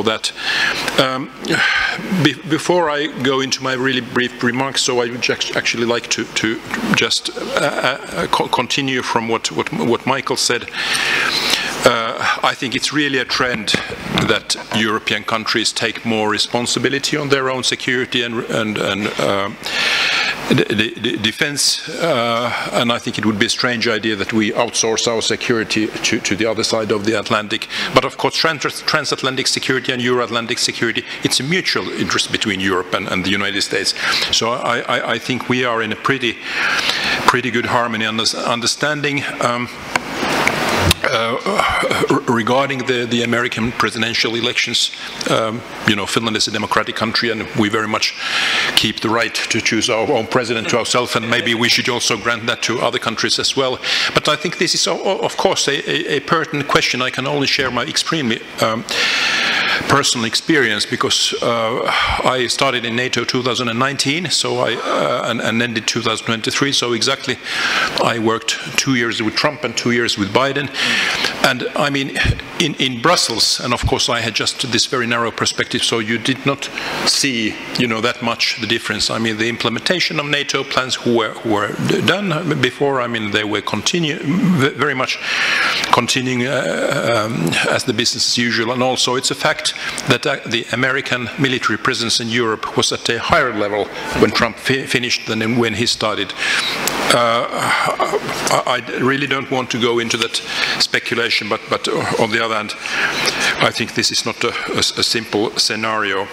that. Before I go into my really brief remarks, so I would actually like to just continue from what Michael said. I think it's really a trend that European countries take more responsibility on their own security and defense, and I think it would be a strange idea that we outsource our security to the other side of the Atlantic. But of course, transatlantic security and Euro-Atlantic security, it's a mutual interest between Europe and the United States. So I think we are in a pretty good harmony and understanding. Regarding the American presidential elections, you know, Finland is a democratic country, and we very much keep the right to choose our own president to ourselves, and maybe we should also grant that to other countries as well. But I think this is, of course, a pertinent question. I can only share my extremely personal experience, because I started in NATO 2019, so and ended 2023. So exactly, I worked 2 years with Trump and 2 years with Biden. And I mean, in Brussels, and of course I had just this very narrow perspective, so you did not see, you know, that much the difference. I mean, the implementation of NATO plans were done before. I mean, they were very much continuing as the business as usual. And also, it's a fact that the American military presence in Europe was at a higher level when Trump finished than when he started. I really don't want to go into that speculation, but on the other hand, I think this is not a simple scenario.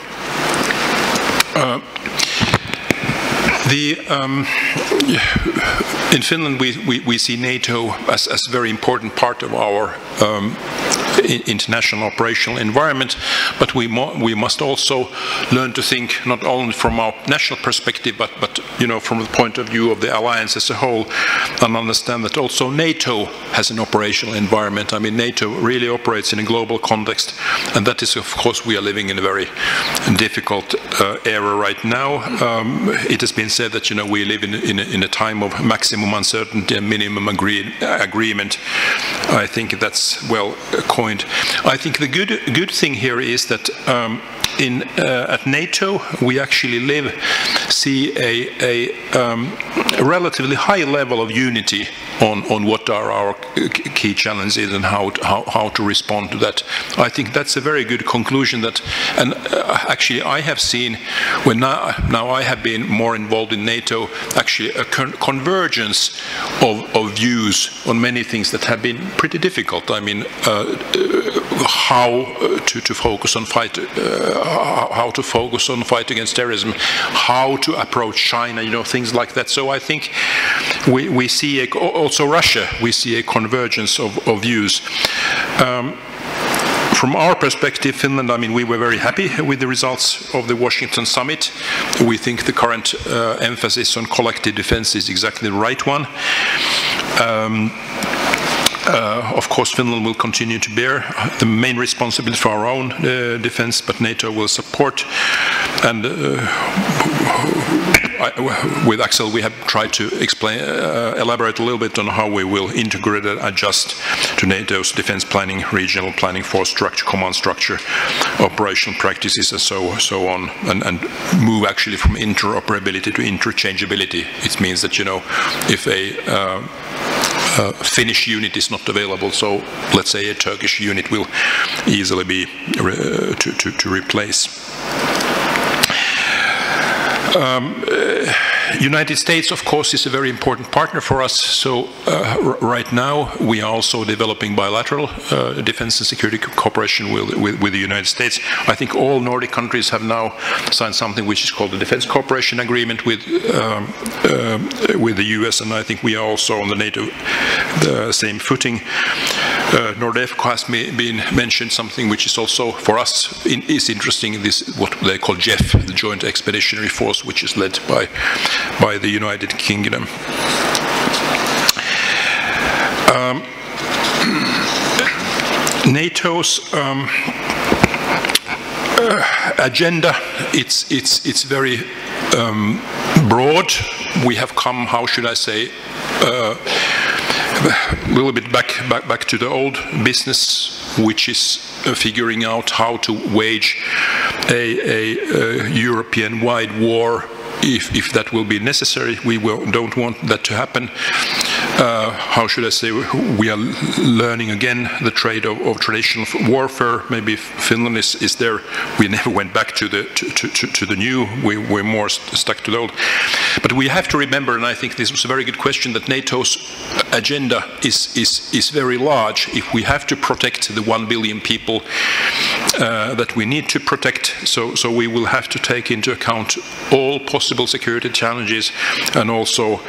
In Finland, we see NATO as a very important part of our international operational environment, but we must also learn to think not only from our national perspective, but you know, from the point of view of the alliance as a whole, and understand that also NATO has an operational environment. I mean, NATO really operates in a global context, and that is, of course, we are living in a very difficult era right now. It has been said that, you know, we live in a time of maximum uncertainty and minimum agreement. I think that's well coined. I think the good thing here is that at NATO, we actually see a relatively high level of unity on what are our key challenges and how to respond to that. I think that's a very good conclusion. And actually I have seen, when now I have been more involved in NATO, actually a convergence of views on many things that have been pretty difficult. I mean, how to focus on fight against terrorism, how to approach China, things like that. So I think we see also Russia, we see a convergence of views. From our perspective, Finland, I mean, we were very happy with the results of the Washington summit. We think the current emphasis on collective defense is exactly the right one. Of course, Finland will continue to bear the main responsibility for our own defense, but NATO will support. And with Axel, we have tried to elaborate a little bit on how we will integrate and adjust to NATO's defense planning, regional planning, force structure, command structure, operational practices, and so on, and move actually from interoperability to interchangeability. It means that, if a Finnish unit is not available, so let's say a Turkish unit will easily be to replace. United States, of course, is a very important partner for us. So right now we are also developing bilateral defense and security cooperation with the United States. I think all Nordic countries have now signed something which is called the Defense Cooperation Agreement with the US, and I think we are also on the NATO same footing. Nordefco has been mentioned, something which is also for us is interesting. This what they call JEF, the Joint Expeditionary Force, which is led by the United Kingdom. NATO's agenda, it's very broad. We have come, how should I say, a little bit back to the old business, which is figuring out how to wage a European-wide war if that will be necessary. We don't want that to happen. How should I say, we are learning again the trade of traditional warfare. Maybe Finland is there. We never went back to the new. We're more stuck to the old. But we have to remember, and I think this was a very good question, that NATO's agenda is very large. If we have to protect the 1 billion people that we need to protect, so we will have to take into account all possible security challenges and also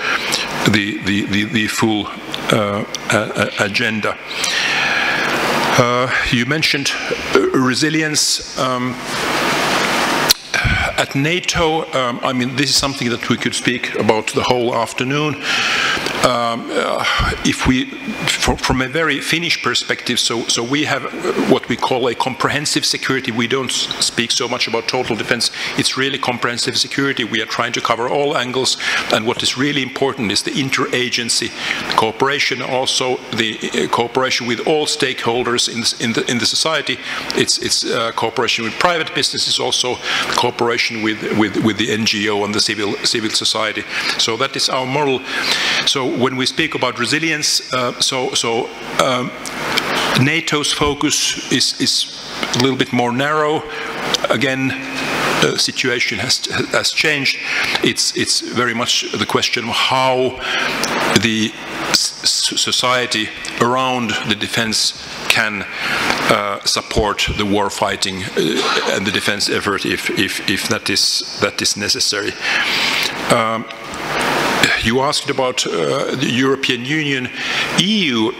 the full agenda. You mentioned resilience. At NATO, I mean, this is something that we could speak about the whole afternoon. If we, from a very Finnish perspective, so we have what we call a comprehensive security. We don't speak so much about total defense. It's really comprehensive security. We are trying to cover all angles, and what is really important is the interagency cooperation, also the cooperation with all stakeholders in the society. It's cooperation with private businesses, also cooperation with the NGO and the civil society. So that is our model. So when we speak about resilience, NATO's focus is a little bit more narrow. Again, the situation has changed. It's very much the question of how the society around the defense can support the war fighting and the defense effort if that is necessary. You asked about the European Union, EU.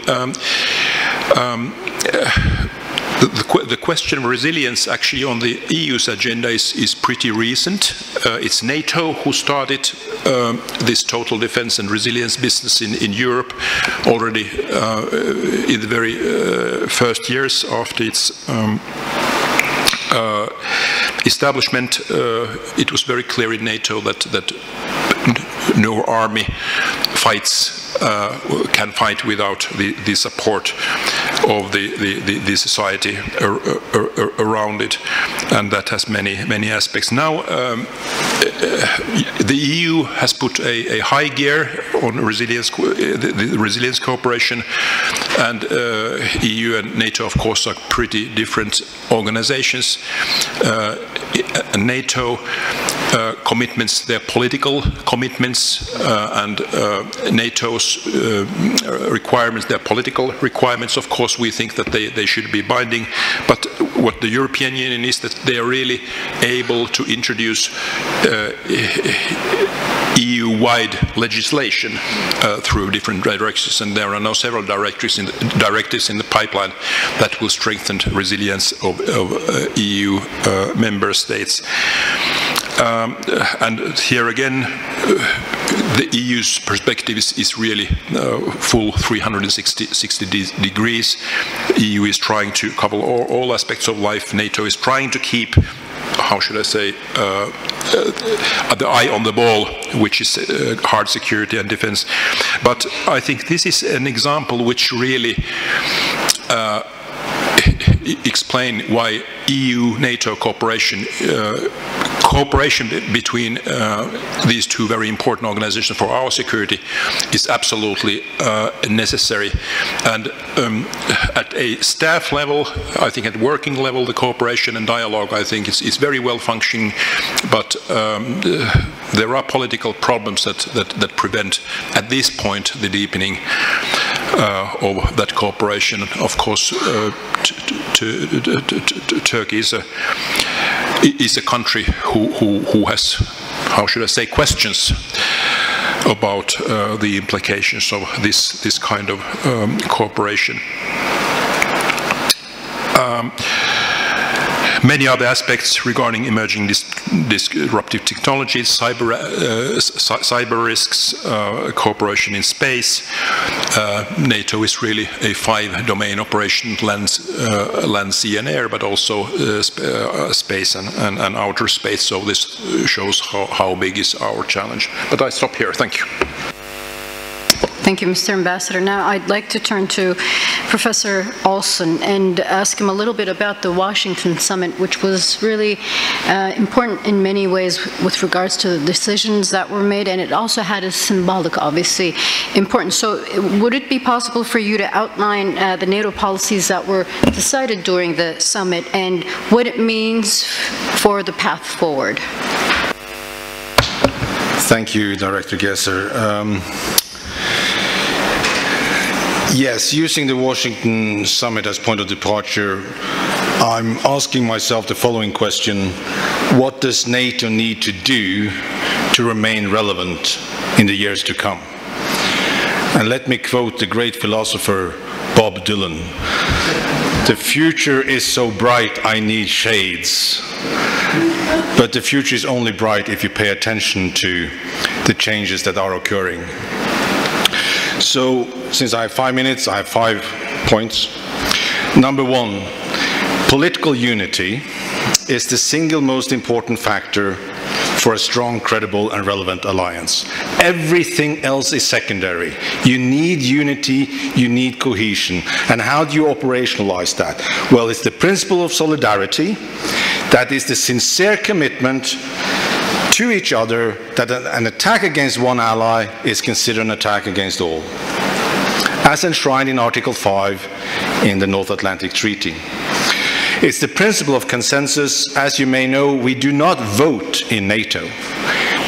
The question of resilience actually on the EU's agenda is pretty recent. It's NATO who started this total defense and resilience business in Europe already in the very first years after its establishment. It was very clear in NATO that no army can fight without the support of the society around it, and that has many aspects. Now, the EU has put a high gear on the resilience cooperation, and EU and NATO, of course, are pretty different organizations. NATO commitments, their political commitments, and NATO's requirements, their political requirements, of course, we think that they should be binding. But what the European Union is that they are really able to introduce EU-wide legislation through different directions, and there are now several directives in the pipeline that will strengthen resilience of EU member states. And here again, the EU's perspective is really full 360 degrees. EU is trying to cover all aspects of life. NATO is trying to keep, how should I say, the eye on the ball, which is hard security and defense. But I think this is an example which really explain why EU-NATO cooperation between these two very important organizations for our security is absolutely necessary. And at a staff level, I think at working level, the cooperation and dialogue, I think, is very well functioning, but there are political problems that prevent, at this point, the deepening of that cooperation. Of course, Turkey is a country who has, how should I say, questions about the implications of this kind of cooperation. Many other aspects regarding emerging disruptive technologies, cyber risks, cooperation in space. NATO is really a 5-domain operation: land, sea, and air, but also space and outer space. So this shows how big is our challenge. But I stop here. Thank you. Thank you, Mr. Ambassador. Now I'd like to turn to Professor Olsen and ask him a little bit about the Washington summit, which was really important in many ways with regards to the decisions that were made, and it also had a symbolic, obviously, importance. So would it be possible for you to outline the NATO policies that were decided during the summit and what it means for the path forward? Thank you, Director Gesser. Yes, using the Washington summit as point of departure, I'm asking myself the following question: what does NATO need to do to remain relevant in the years to come? And let me quote the great philosopher Bob Dylan: "The future is so bright I need shades, but the future is only bright if you pay attention to the changes that are occurring." So, since I have 5 minutes, I have 5 points. Number 1, political unity is the single most important factor for a strong, credible, and relevant alliance. Everything else is secondary. You need unity, you need cohesion. And how do you operationalize that? Well, it's the principle of solidarity. That is the sincere commitment to each other that an attack against one ally is considered an attack against all, as enshrined in Article 5 in the North Atlantic Treaty. It's the principle of consensus. As you may know, we do not vote in NATO.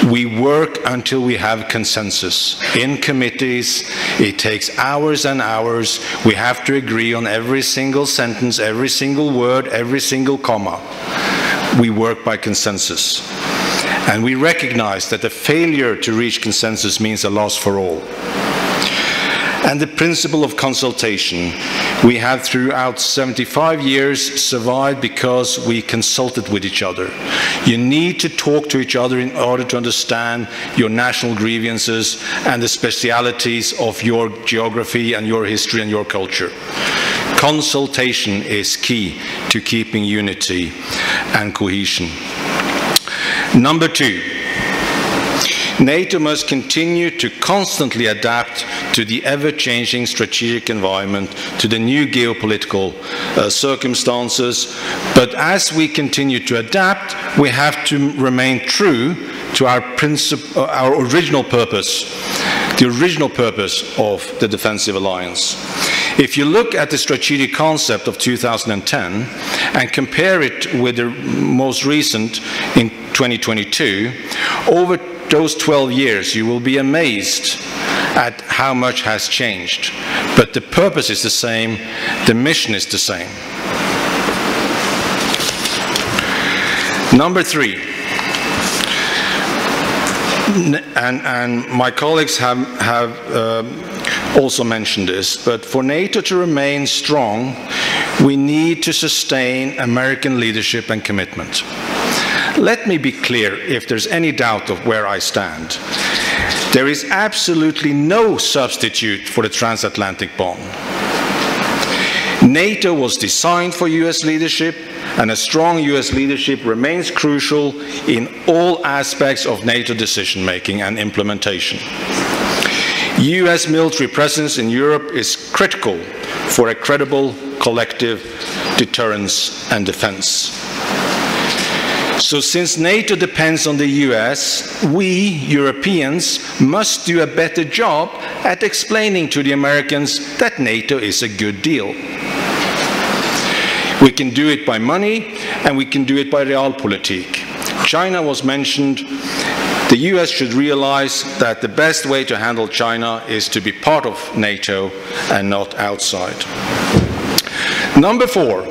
We work until we have consensus. In committees, it takes hours and hours. We have to agree on every single sentence, every single word, every single comma. We work by consensus. And we recognize that the failure to reach consensus means a loss for all. And the principle of consultation. We have throughout 75 years survived because we consulted with each other. You need to talk to each other in order to understand your national grievances and the specialities of your geography and your history and your culture. Consultation is key to keeping unity and cohesion. Number 2, NATO must continue to constantly adapt to the ever-changing strategic environment, to the new geopolitical circumstances. But as we continue to adapt, we have to remain true to our original purpose, the original purpose of the defensive alliance. If you look at the strategic concept of 2010 and compare it with the most recent in 2022, over those 12 years you will be amazed at how much has changed. But the purpose is the same, the mission is the same. Number 3, and my colleagues have also mentioned this, but for NATO to remain strong, we need to sustain American leadership and commitment. Let me be clear if there's any doubt of where I stand. There is absolutely no substitute for the transatlantic bond. NATO was designed for US leadership, and a strong US leadership remains crucial in all aspects of NATO decision-making and implementation. US military presence in Europe is critical for a credible collective deterrence and defense. So since NATO depends on the US, we Europeans must do a better job at explaining to the Americans that NATO is a good deal. We can do it by money, and we can do it by realpolitik. China was mentioned. The US should realize that the best way to handle China is to be part of NATO and not outside. Number 4,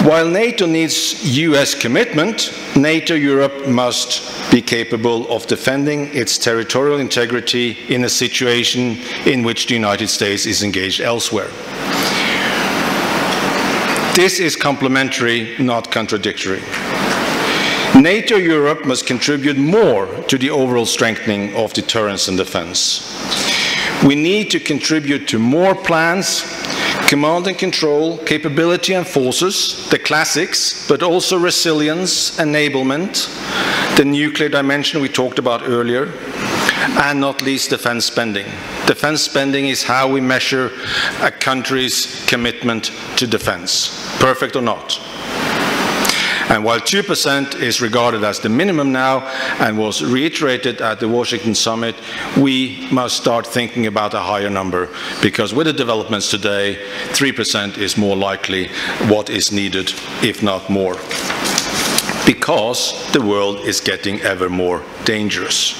while NATO needs US commitment, NATO Europe must be capable of defending its territorial integrity in a situation in which the United States is engaged elsewhere. This is complementary, not contradictory. NATO Europe must contribute more to the overall strengthening of deterrence and defense. We need to contribute to more plans, command and control, capability and forces, the classics, but also resilience, enablement, the nuclear dimension we talked about earlier, and not least defense spending. Defense spending is how we measure a country's commitment to defense, perfect or not. And while 2% is regarded as the minimum now and was reiterated at the Washington summit, we must start thinking about a higher number, because with the developments today, 3% is more likely what is needed, if not more, because the world is getting ever more dangerous.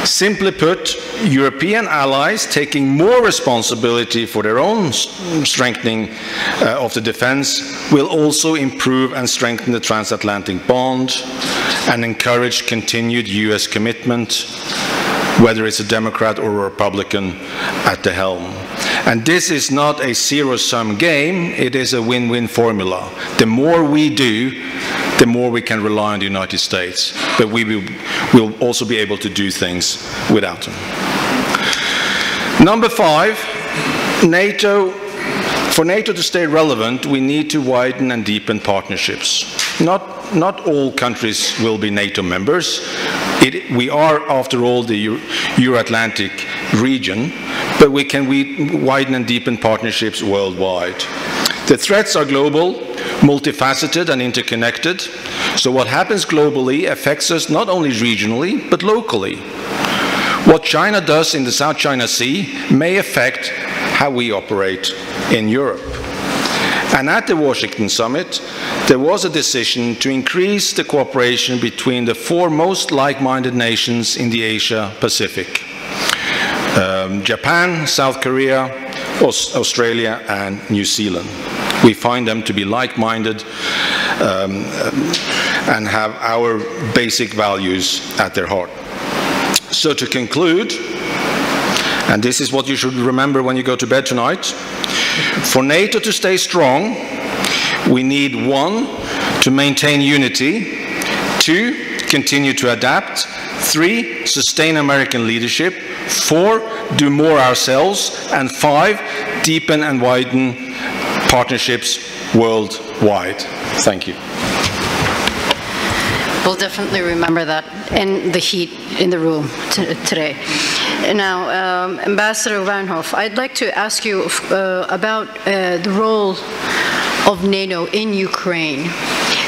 Simply put, European allies taking more responsibility for their own strengthening of the defense will also improve and strengthen the transatlantic bond and encourage continued US commitment, whether it's a Democrat or a Republican at the helm. And this is not a zero-sum game, it is a win-win formula. The more we do, the more we can rely on the United States, but we will also be able to do things without them. Number 5, for NATO to stay relevant, we need to widen and deepen partnerships. Not all countries will be NATO members. We are, after all, the Euro-Atlantic region, but we can widen and deepen partnerships worldwide. The threats are global, multifaceted and interconnected, so what happens globally affects us not only regionally, but locally. What China does in the South China Sea may affect how we operate in Europe. And at the Washington summit, there was a decision to increase the cooperation between the 4 most like-minded nations in the Asia-Pacific. Japan, South Korea, Australia, and New Zealand. We find them to be like-minded and have our basic values at their heart. So to conclude, and this is what you should remember when you go to bed tonight, for NATO to stay strong, we need 1, to maintain unity, 2, continue to adapt, 3, sustain American leadership, 4, do more ourselves, and 5, deepen and widen partnerships worldwide. Thank you. We'll definitely remember that and the heat in the room today. Now, Ambassador Wernhoff, I'd like to ask you about the role of NATO in Ukraine.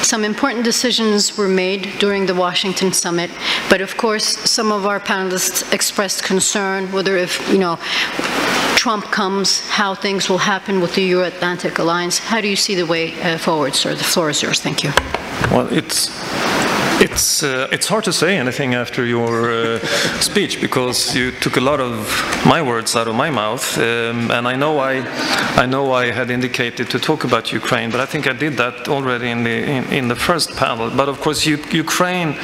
Some important decisions were made during the Washington summit, but of course some of our panelists expressed concern whether if, Trump comes, how things will happen with the Euro-Atlantic alliance. How do you see the way forward, sir? The floor is yours. Thank you. Well, it's hard to say anything after your speech, because you took a lot of my words out of my mouth, and I know I had indicated to talk about Ukraine, but I think I did that already in the first panel. But of course, Ukraine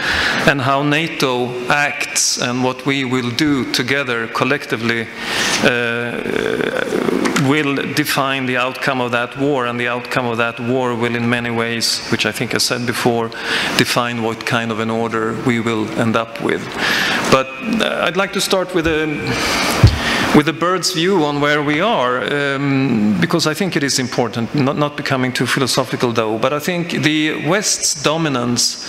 and how NATO acts and what we will do together collectively will define the outcome of that war, and the outcome of that war will in many ways, which I think I said before, define what kind of an order we will end up with. But I'd like to start with a bird's view on where we are, because I think it is important, not becoming too philosophical though, but I think the West's dominance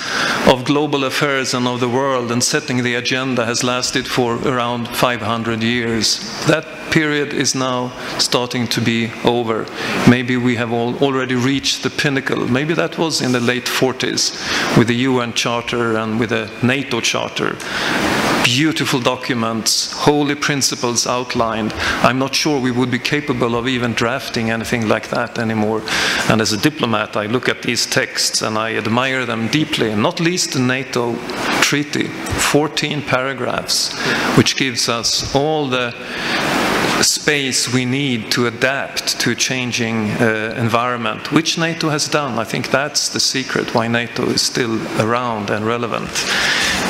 of global affairs and of the world and setting the agenda has lasted for around 500 years. That period is now starting to be over. Maybe we have already reached the pinnacle. Maybe that was in the late 40s with the UN Charter and with the NATO Charter. Beautiful documents, holy principles outlined. I'm not sure we would be capable of even drafting anything like that anymore. And as a diplomat, I look at these texts and I admire them deeply, not least the NATO treaty, 14 paragraphs, which gives us all the space we need to adapt to a changing environment, which NATO has done. I think that's the secret why NATO is still around and relevant.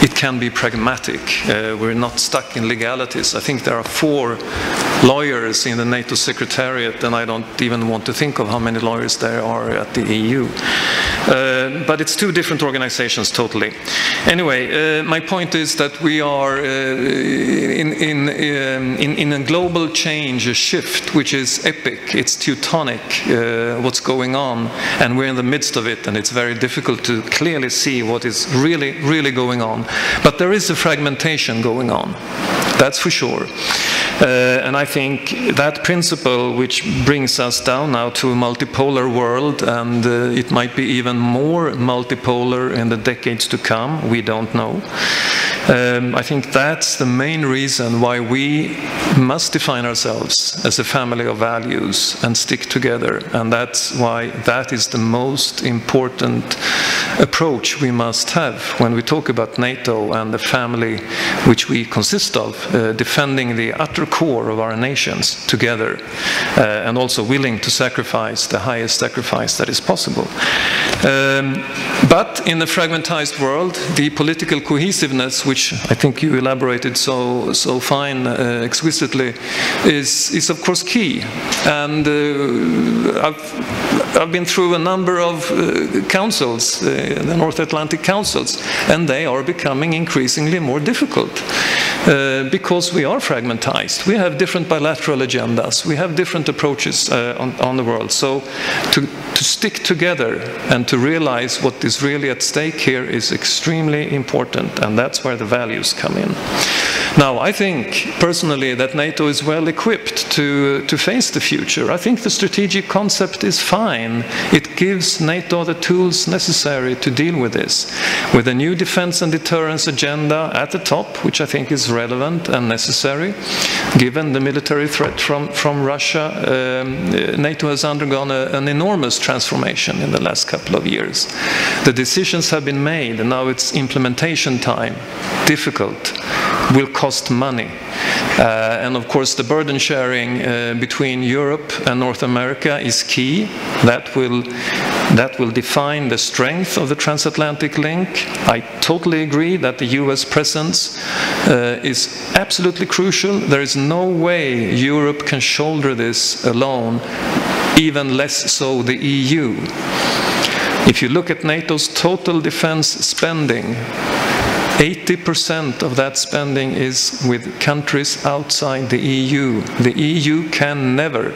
It can be pragmatic. We're not stuck in legalities. I think there are 4 lawyers in the NATO Secretariat, and I don't even want to think of how many lawyers there are at the EU. But it's 2 different organizations totally. Anyway, my point is that we are in a global change, a shift, which is epic. It's Teutonic, what's going on, and we're in the midst of it, and it's very difficult to clearly see what is really going on. But there is a fragmentation going on, that's for sure. And I think that principle, which brings us down now to a multipolar world, and it might be even more multipolar in the decades to come, we don't know. I think that's the main reason why we must define ourselves as a family of values and stick together. And that's why that is the most important approach we must have when we talk about NATO and the family which we consist of, defending the utter core of our nations together, and also willing to sacrifice the highest sacrifice that is possible. But in the fragmentized world, the political cohesiveness, which I think you elaborated so fine, exquisitely, is of course key. And I've been through a number of councils, the North Atlantic councils, and they are becoming increasingly more difficult because we are fragmentized. We have different bilateral agendas. We have different approaches on the world. So to stick together and to realize what is really at stake here is extremely important, and that's where the values come in. Now, I think personally that NATO is well equipped to face the future. I think the strategic concept is fine. It gives NATO the tools necessary to deal with this, with a new defense and deterrence agenda at the top, which I think is relevant and necessary. Given the military threat from Russia, NATO has undergone an enormous transformation in the last couple of years. The decisions have been made, and now it's implementation time. Difficult, will cost money. And of course the burden sharing between Europe and North America is key. That will define the strength of the transatlantic link. I totally agree that the US presence is absolutely crucial. There is no way Europe can shoulder this alone, even less so the EU. If you look at NATO's total defense spending, 80% of that spending is with countries outside the EU. The EU can never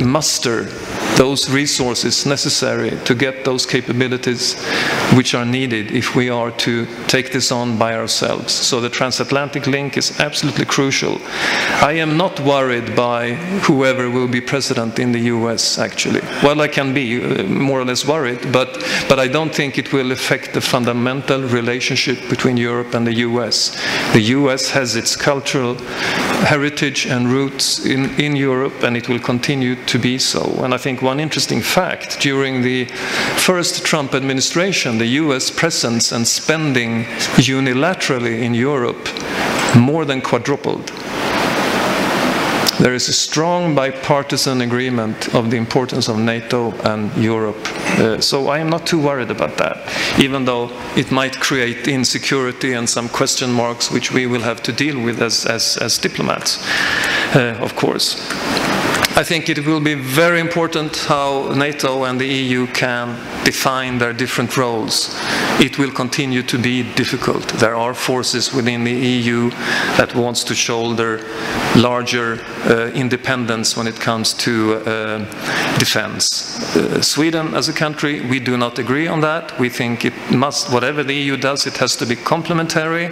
muster those resources necessary to get those capabilities which are needed if we are to take this on by ourselves. So the transatlantic link is absolutely crucial. I am not worried by whoever will be president in the US, actually. Well, I can be more or less worried, but I don't think it will affect the fundamental relationship between Europe and the US. The US has its cultural heritage and roots in Europe, and it will continue to be so. And I think one interesting fact, during the first Trump administration, the US presence and spending unilaterally in Europe more than quadrupled. There is a strong bipartisan agreement of the importance of NATO and Europe. So I am not too worried about that, even though it might create insecurity and some question marks which we will have to deal with as diplomats, of course. I think it will be very important how NATO and the EU can define their different roles. It will continue to be difficult. There are forces within the EU that wants to shoulder larger independence when it comes to defense. Sweden as a country, we do not agree on that. We think it must, whatever the EU does, it has to be complementary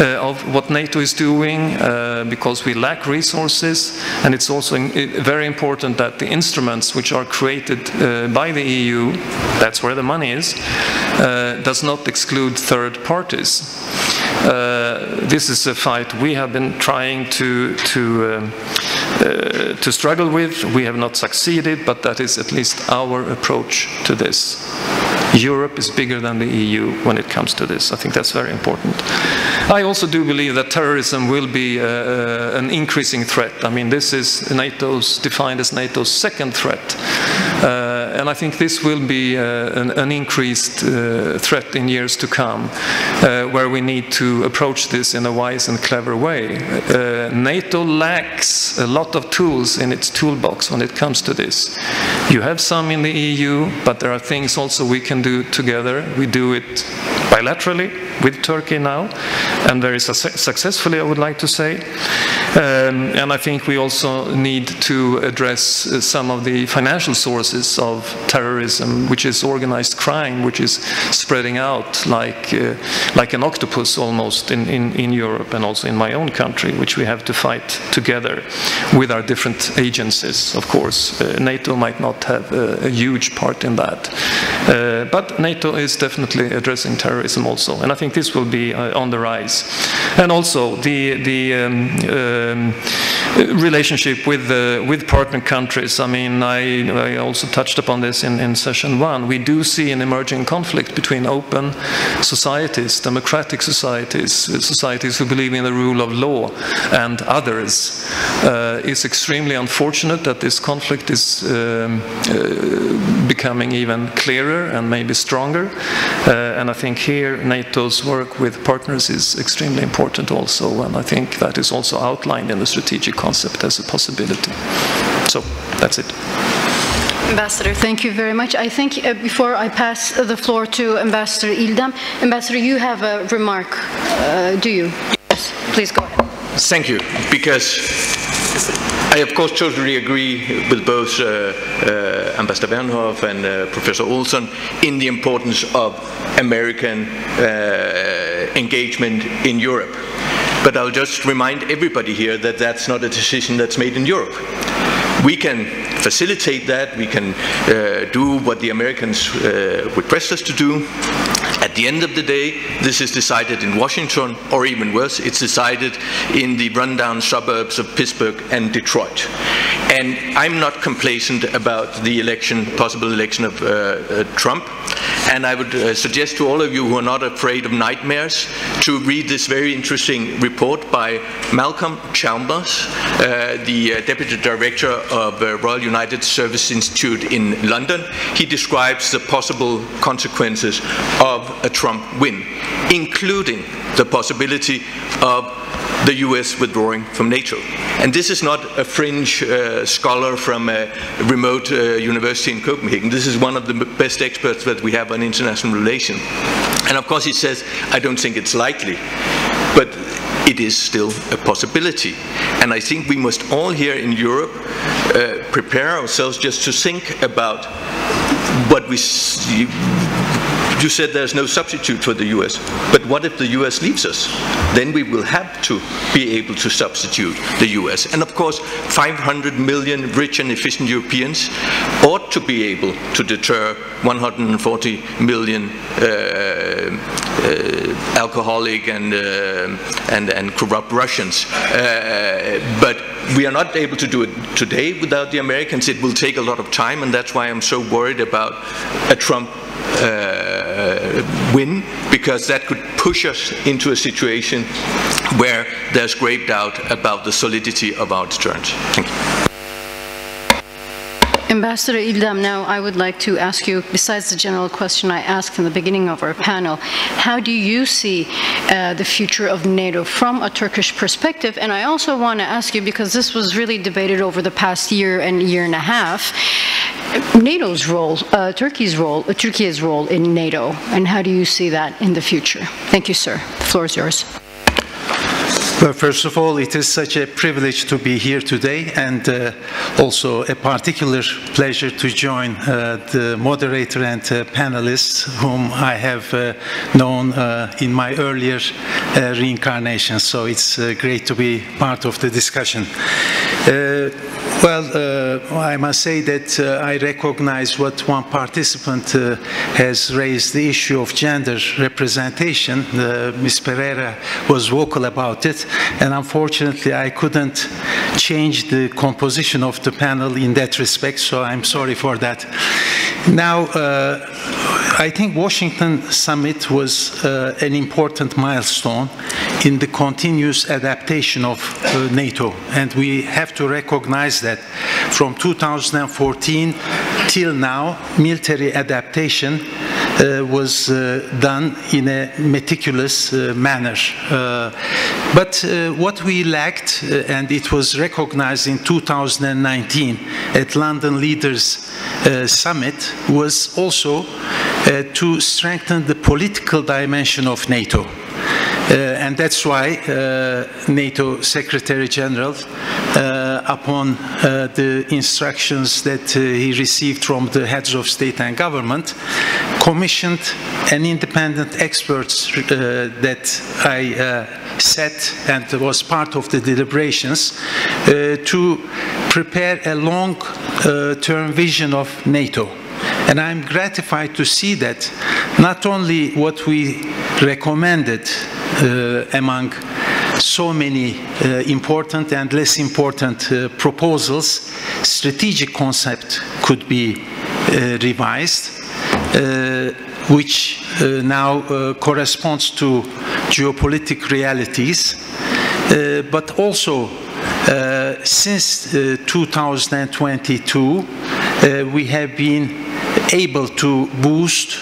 of what NATO is doing because we lack resources, and it's also very important that the instruments which are created by the EU, that's where the money is, does not exclude third parties. This is a fight we have been trying to struggle with. We have not succeeded, but that is at least our approach to this. Europe is bigger than the EU when it comes to this. I think that's very important. I also do believe that terrorism will be an increasing threat. I mean, this is defined as NATO's second threat. And I think this will be an increased threat in years to come, where we need to approach this in a wise and clever way. NATO lacks a lot of tools in its toolbox when it comes to this. You have some in the EU, but there are things also we can do together. We do it bilaterally with Turkey now, and very successfully, I would like to say. And I think we also need to address some of the financial sources of terrorism, which is organized crime, which is spreading out like an octopus almost in Europe and also in my own country, which we have to fight together with our different agencies, of course. NATO might not have a huge part in that. But NATO is definitely addressing terrorism also, and I think this will be on the rise. And also the relationship with partner countries. I mean, I also touched upon this in session 1. We do see an emerging conflict between open societies, democratic societies, societies who believe in the rule of law, and others. It's extremely unfortunate that this conflict is becoming even clearer and maybe stronger. And I think here NATO's work with partners is extremely important also, and I think that is also outlined in the strategic concept as a possibility. So that's it. Ambassador, thank you very much. I think before I pass the floor to Ambassador Ildam, Ambassador, you have a remark, do you? Yes, please go ahead. Thank you, because I, of course, totally agree with both Ambassador Bernhoff and Professor Olson in the importance of American engagement in Europe. But I'll just remind everybody here that that's not a decision that's made in Europe. We can facilitate that, we can do what the Americans request us to do. At the end of the day, this is decided in Washington, or even worse, it's decided in the rundown suburbs of Pittsburgh and Detroit. And I'm not complacent about the election, possible election of Trump. And I would suggest to all of you who are not afraid of nightmares to read this very interesting report by Malcolm Chalmers, the Deputy Director of Royal United Service Institute in London. He describes the possible consequences of a Trump win, including the possibility of the US withdrawing from NATO. And this is not a fringe scholar from a remote university in Copenhagen. This is one of the best experts that we have on international relations. And of course he says, I don't think it's likely. But it is still a possibility. And I think we must all here in Europe prepare ourselves just to think about what you said there's no substitute for the US, but what if the US leaves us? Then we will have to be able to substitute the US. And of course, 500 million rich and efficient Europeans ought to be able to deter 140 million alcoholic and corrupt Russians. But we are not able to do it today without the Americans. It will take a lot of time, and that's why I'm so worried about a Trump win, because that could push us into a situation where there's grave doubt about the solidity of our deterrence. Thank you. Ambassador İldam, now I would like to ask you, besides the general question I asked in the beginning of our panel, how do you see the future of NATO from a Turkish perspective? And I also want to ask you, because this was really debated over the past year and a half, NATO's role, Turkey's role in NATO, and how do you see that in the future? Thank you, sir. The floor is yours. Well, first of all, it is such a privilege to be here today, and also a particular pleasure to join the moderator and panelists whom I have known in my earlier reincarnations. So it's great to be part of the discussion. I must say that I recognize what one participant has raised, the issue of gender representation. Ms. Pereira was vocal about it, and unfortunately I couldn't change the composition of the panel in that respect, so I'm sorry for that. Now, I think Washington summit was an important milestone in the continuous adaptation of NATO, and we have to recognize that from 2014 till now, military adaptation was done in a meticulous manner. But what we lacked, and it was recognized in 2019 at London Leaders Summit, was also to strengthen the political dimension of NATO. And that's why NATO Secretary General, upon the instructions that he received from the heads of state and government, commissioned an independent expert that I set and was part of the deliberations to prepare a long-term vision of NATO. And I'm gratified to see that not only what we recommended among so many important and less important proposals, strategic concept could be revised, which now corresponds to geopolitical realities, but also since 2022 we have been able to boost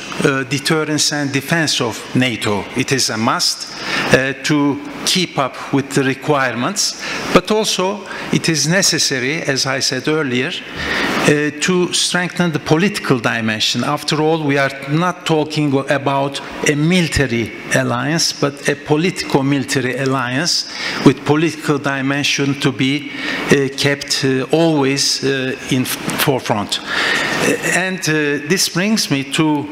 deterrence and defense of NATO. It is a must to keep up with the requirements, but also it is necessary, as I said earlier, to strengthen the political dimension. After all, we are not talking about a military alliance, but a politico-military alliance with political dimension to be kept always in forefront. And this brings me to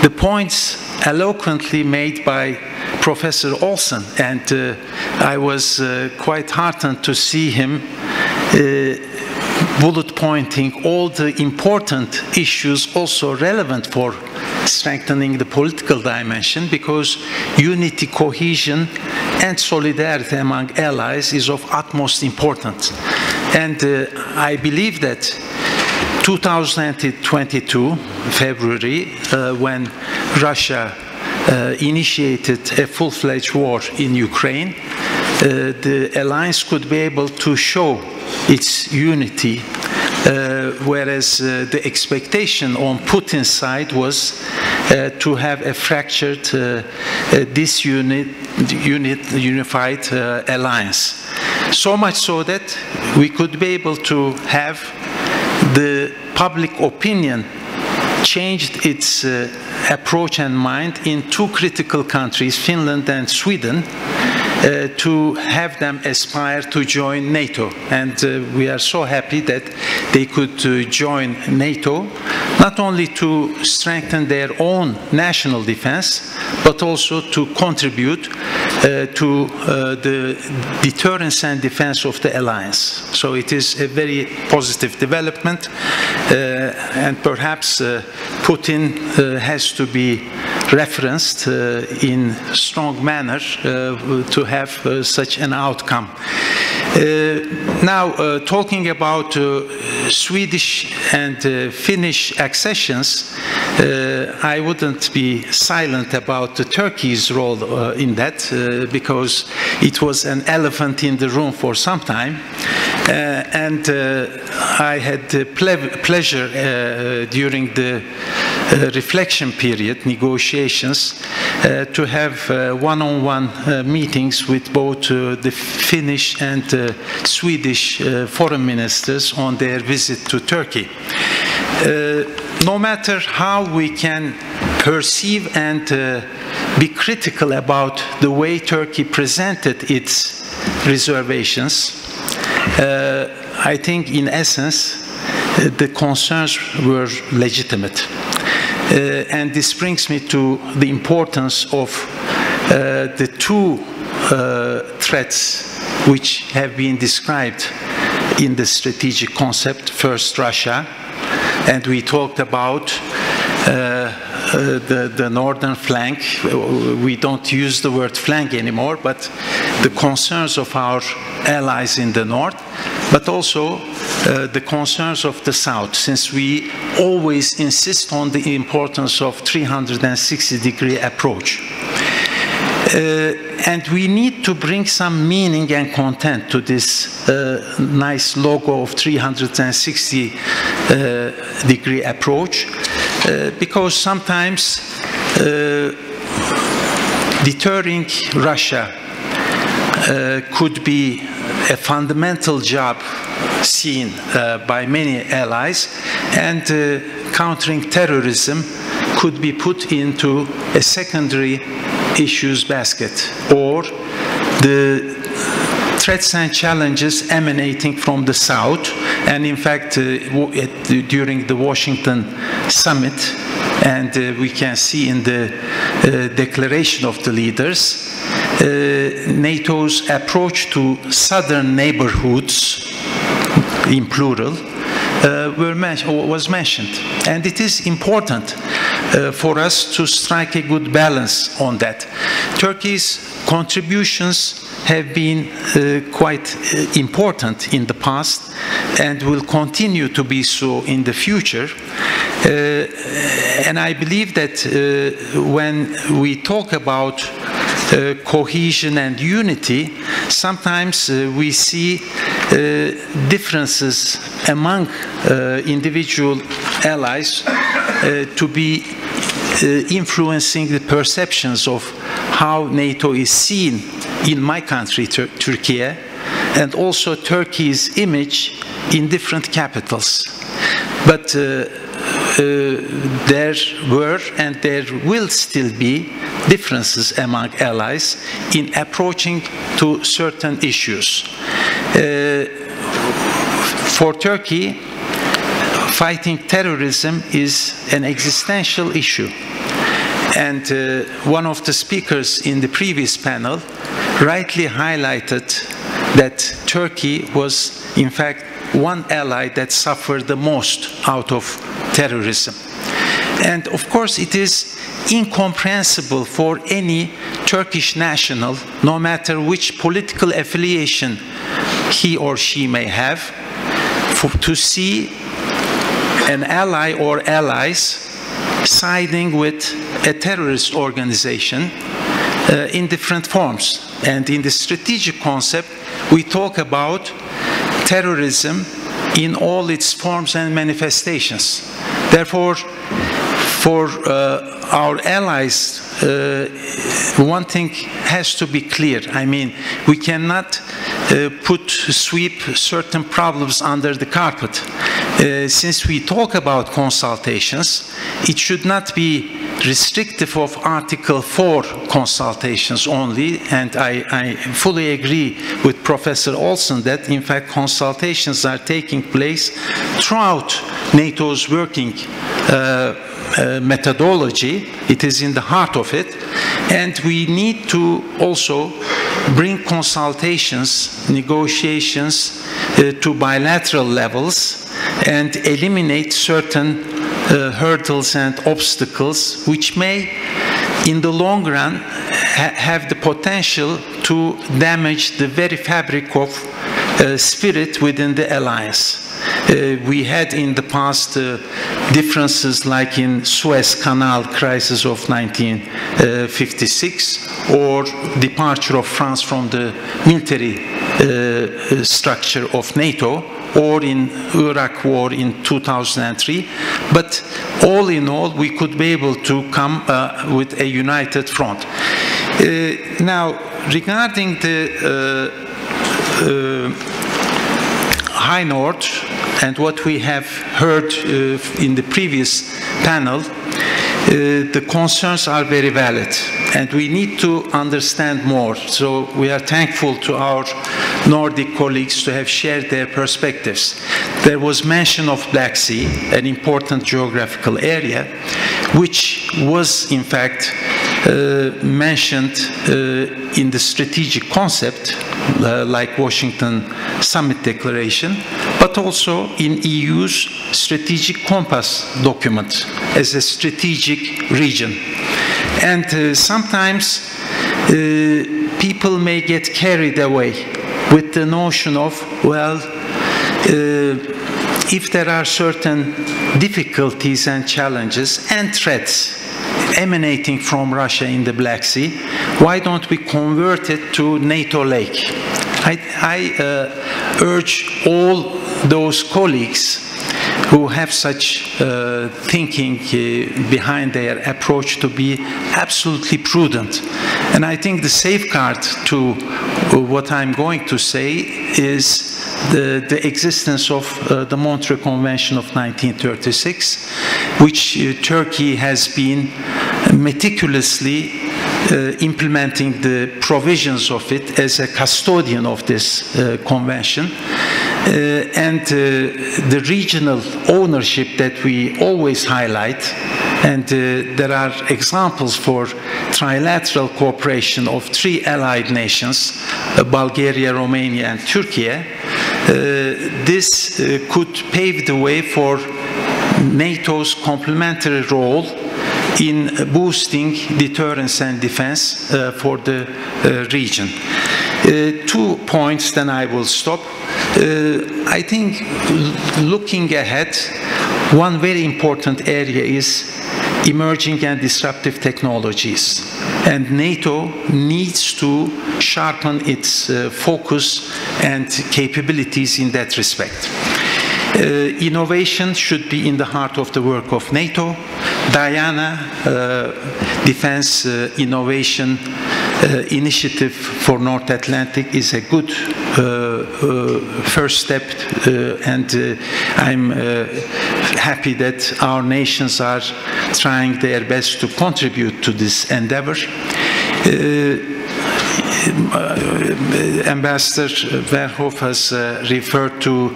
the points eloquently made by Professor Olsen, and I was quite heartened to see him bullet pointing all the important issues also relevant for strengthening the political dimension, because unity, cohesion and solidarity among allies is of utmost importance. And I believe that 2022, February, when Russia initiated a full-fledged war in Ukraine, the alliance could be able to show its unity, whereas the expectation on Putin's side was to have a fractured, unified alliance. So much so that we could be able to have the public opinion changed its approach and mind in two critical countries, Finland and Sweden, to have them aspire to join NATO. And we are so happy that they could join NATO, not only to strengthen their own national defense, but also to contribute to the deterrence and defense of the alliance. So it is a very positive development, and perhaps Putin has to be referenced in strong manner to have such an outcome. Now, talking about Swedish and Finnish accessions, I wouldn't be silent about Turkey's role in that, because it was an elephant in the room for some time. And I had the pleasure during the reflection period, negotiations, to have one-on-one meetings with both the Finnish and Swedish foreign ministers on their visit to Turkey. No matter how we can perceive and be critical about the way Turkey presented its reservations, I think in essence the concerns were legitimate. And this brings me to the importance of the two threats which have been described in the strategic concept. First, Russia, and we talked about the northern flank. We don't use the word flank anymore, but the concerns of our allies in the north, but also the concerns of the south, since we always insist on the importance of 360-degree approach. And we need to bring some meaning and content to this nice logo of 360-degree approach, because sometimes deterring Russia could be a fundamental job seen by many allies, and countering terrorism could be put into a secondary issues basket, or the threats and challenges emanating from the south. And in fact, during the Washington summit, and we can see in the declaration of the leaders, NATO's approach to southern neighborhoods, in plural, was mentioned. And it is important for us to strike a good balance on that. Turkey's contributions have been quite important in the past and will continue to be so in the future. And I believe that when we talk about cohesion and unity, sometimes we see differences among individual allies to be influencing the perceptions of how NATO is seen in my country, Turkey, and also Turkey's image in different capitals. But there were and there will still be differences among allies in approaching to certain issues. For Turkey, fighting terrorism is an existential issue. And one of the speakers in the previous panel rightly highlighted that Turkey was, in fact, one ally that suffered the most out of terrorism. And of course, it is incomprehensible for any Turkish national, no matter which political affiliation he or she may have, to see an ally or allies siding with a terrorist organization in different forms. And in the strategic concept, we talk about terrorism in all its forms and manifestations. Therefore, for our allies, one thing has to be clear. I mean, we cannot sweep certain problems under the carpet. Since we talk about consultations, it should not be restrictive of Article 4 consultations only, and I fully agree with Professor Olsen that in fact consultations are taking place throughout NATO's working methodology. It is in the heart of it, and we need to also bring consultations, negotiations to bilateral levels and eliminate certain hurdles and obstacles which may in the long run have the potential to damage the very fabric of spirit within the alliance. We had in the past differences like in Suez Canal crisis of 1956 or departure of France from the military structure of NATO, or in Iraq war in 2003, but all in all we could be able to come with a united front. Now, regarding the High North and what we have heard in the previous panel, the concerns are very valid and we need to understand more. So we are thankful to our Nordic colleagues to have shared their perspectives. There was mention of Black Sea, an important geographical area, which was in fact mentioned in the strategic concept, like Washington Summit Declaration, but also in EU's strategic compass document as a strategic region. And sometimes people may get carried away with the notion of, well, if there are certain difficulties and challenges and threats emanating from Russia in the Black Sea, why don't we convert it to NATO Lake? I urge all those colleagues who have such thinking behind their approach to be absolutely prudent. And I think the safeguard to what I'm going to say is the existence of the Montreux Convention of 1936, which Turkey has been meticulously implementing the provisions of it as a custodian of this convention. And the regional ownership that we always highlight, and there are examples for trilateral cooperation of 3 allied nations, Bulgaria, Romania and Turkey. This could pave the way for NATO's complementary role in boosting deterrence and defense for the region. 2 points, then I will stop. I think looking ahead, one very important area is emerging and disruptive technologies. And NATO needs to sharpen its focus and capabilities in that respect. Innovation should be in the heart of the work of NATO. Diana, Defense Innovation Initiative for North Atlantic, is a good first step, and I'm happy that our nations are trying their best to contribute to this endeavor. Ambassador Verhoef has referred to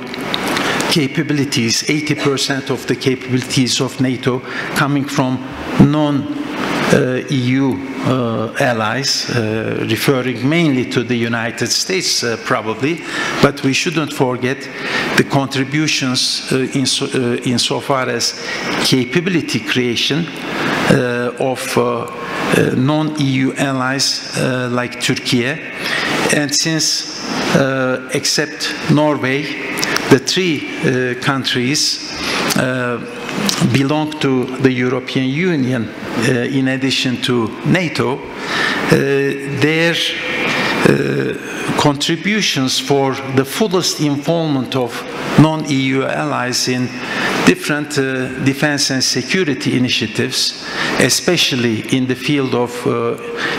capabilities, 80% of the capabilities of NATO coming from non-EU allies, referring mainly to the United States probably, but we shouldn't forget the contributions insofar as capability creation of non-EU allies like Turkey. And since, except Norway, the 3 countries belong to the European Union in addition to NATO, their contributions for the fullest involvement of non-EU allies in different defense and security initiatives, especially in the field of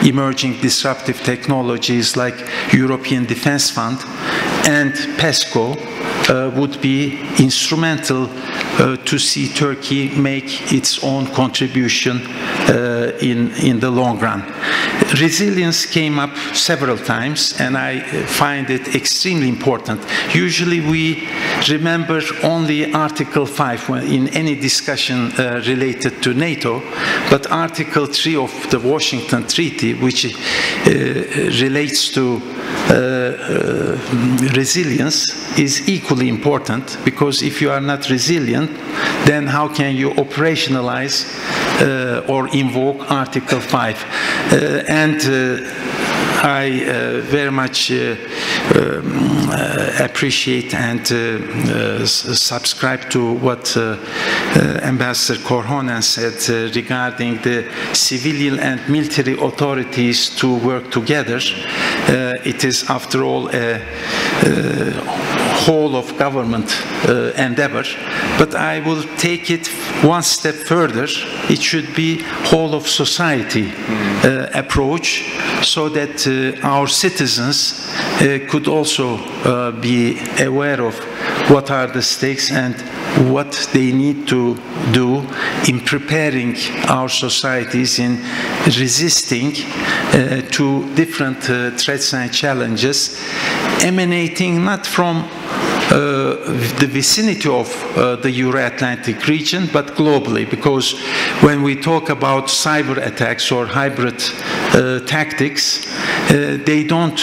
emerging disruptive technologies like European Defence Fund and PESCO, would be instrumental to see Turkey make its own contribution in the long run. Resilience came up several times, and I find it extremely important. Usually we remember only Article 5 in any discussion related to NATO, but Article 3 of the Washington Treaty, which relates to resilience, is equally important, because if you are not resilient, then how can you operationalize or invoke Article 5? I very much appreciate and subscribe to what Ambassador Korhonen said regarding the civilian and military authorities to work together. It is, after all, a whole of government endeavor, but I will take it one step further. It should be whole of society approach, so that our citizens could also be aware of what are the stakes and what they need to do in preparing our societies in resisting to different threats and challenges emanating not from the vicinity of the Euro-Atlantic region, but globally, because when we talk about cyber attacks or hybrid tactics, they don't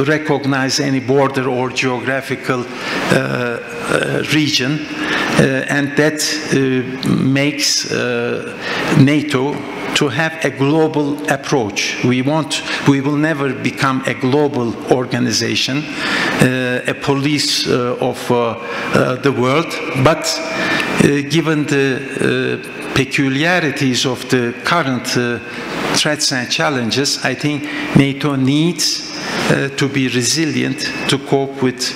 recognize any border or geographical region, and that makes NATO to have a global approach. We will never become a global organization, a police of the world, but given the peculiarities of the current threats and challenges, I think NATO needs to be resilient to cope with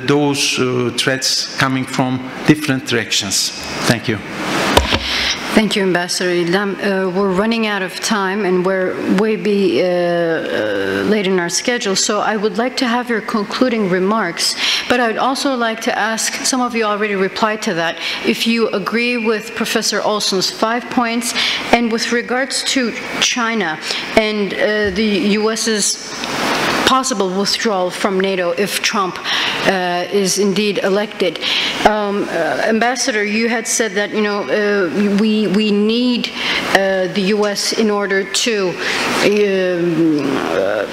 those threats coming from different directions. Thank you. Thank you, Ambassador İldam. We're running out of time, and we're way late in our schedule, so I would like to have your concluding remarks, but I would also like to ask, some of you already replied to that, if you agree with Professor Olson's 5 points, and with regards to China and the U.S.'s possible withdrawal from NATO if Trump is indeed elected. Ambassador, you had said that we need the U.S. in order to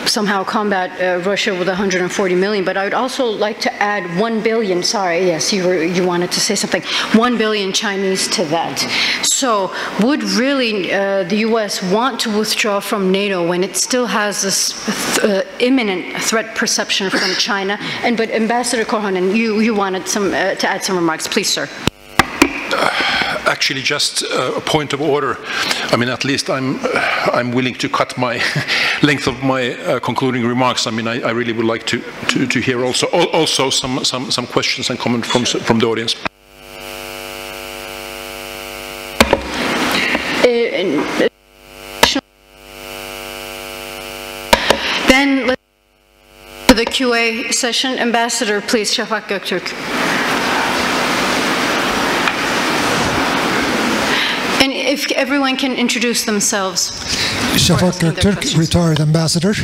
somehow combat Russia with 140 million. But I would also like to add 1 billion. Sorry, yes, you wanted to say something. 1 billion Chinese to that. So, would really the U.S. want to withdraw from NATO when it still has this imminent threat perception from China? But Ambassador Korhonen, you wanted to add some remarks. Please, sir. Actually, just a point of order. I mean, at least I'm willing to cut my length of my concluding remarks. I mean, I really would like to hear also some questions and comments from the audience. Then let's to the QA session. Ambassador, please, Şafak Göktürk. And if everyone can introduce themselves. Şafak Göktürk, retired ambassador.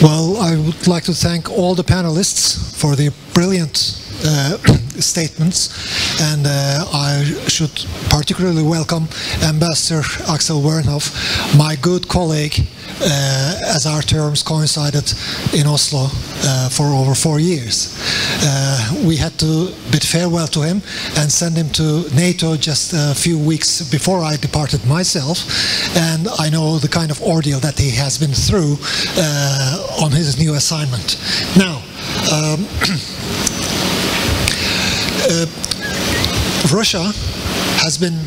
Well, I would like to thank all the panelists for the brilliant statements, and I should particularly welcome Ambassador Axel Wernhoff, my good colleague, as our terms coincided in Oslo for over 4 years. We had to bid farewell to him and send him to NATO just a few weeks before I departed myself, and I know the kind of ordeal that he has been through on his new assignment. Now, Russia has been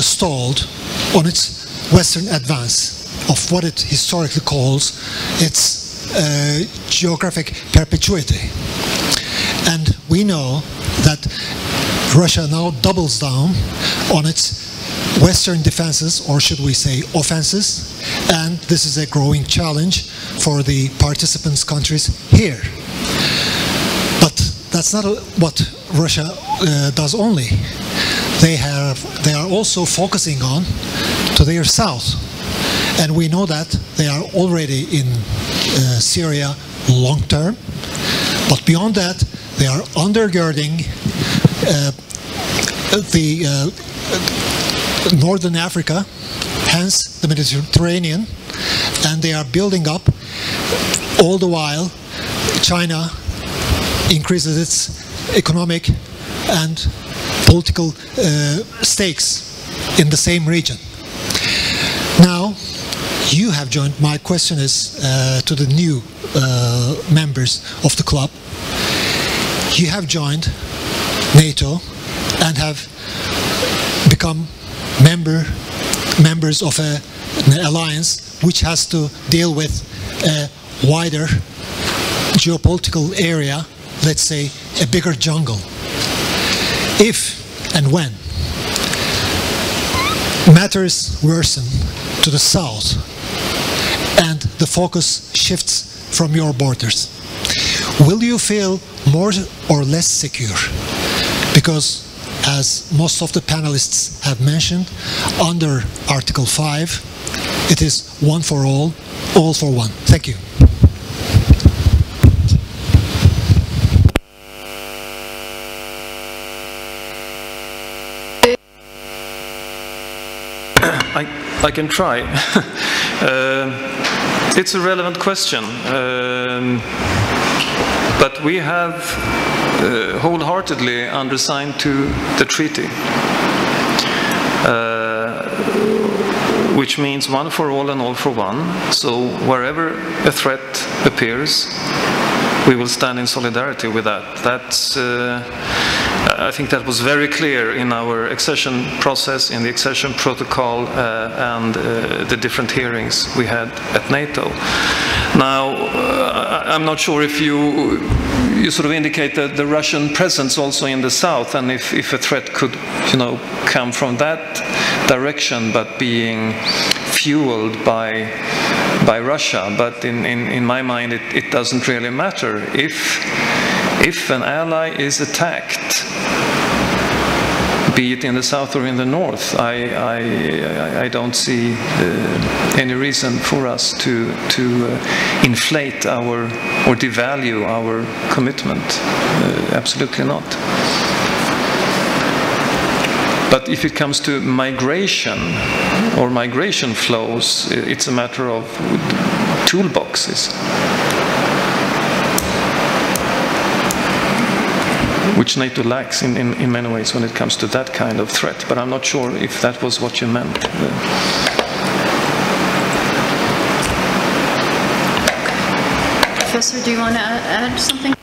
stalled on its western advance of what it historically calls its geographic perpetuity. And we know that Russia now doubles down on its Western defenses, or should we say offenses, and this is a growing challenge for the participants countries here. But that's not what Russia does only. They are also focusing on to their south, and we know that they are already in Syria long term, but beyond that they are undergirding Northern Africa, hence the Mediterranean, and they are building up. All the while China increases its economic and political stakes in the same region. Now you have joined, my question is to the new members of the club. You have joined NATO and have become members of an alliance which has to deal with a wider geopolitical area, let's say a bigger jungle. If and when matters worsen to the south and the focus shifts from your borders, will you feel more or less secure? Because as most of the panelists have mentioned, under Article 5, it is one for all for one. Thank you. I can try. It's a relevant question, but we have wholeheartedly undersigned to the treaty, which means one for all and all for one. So wherever a threat appears, we will stand in solidarity with that. That's, I think that was very clear in our accession process, in the accession protocol, and the different hearings we had at NATO. Now, I'm not sure if you sort of indicate the Russian presence also in the south, and if a threat could, come from that direction, but being fueled by Russia. But in my mind, it doesn't really matter. If an ally is attacked, be it in the south or in the north, I don't see any reason for us to inflate or devalue our commitment. Absolutely not. But if it comes to migration or migration flows, it's a matter of toolboxes, which NATO lacks in many ways when it comes to that kind of threat. But I'm not sure if that was what you meant. Professor, do you want to add something?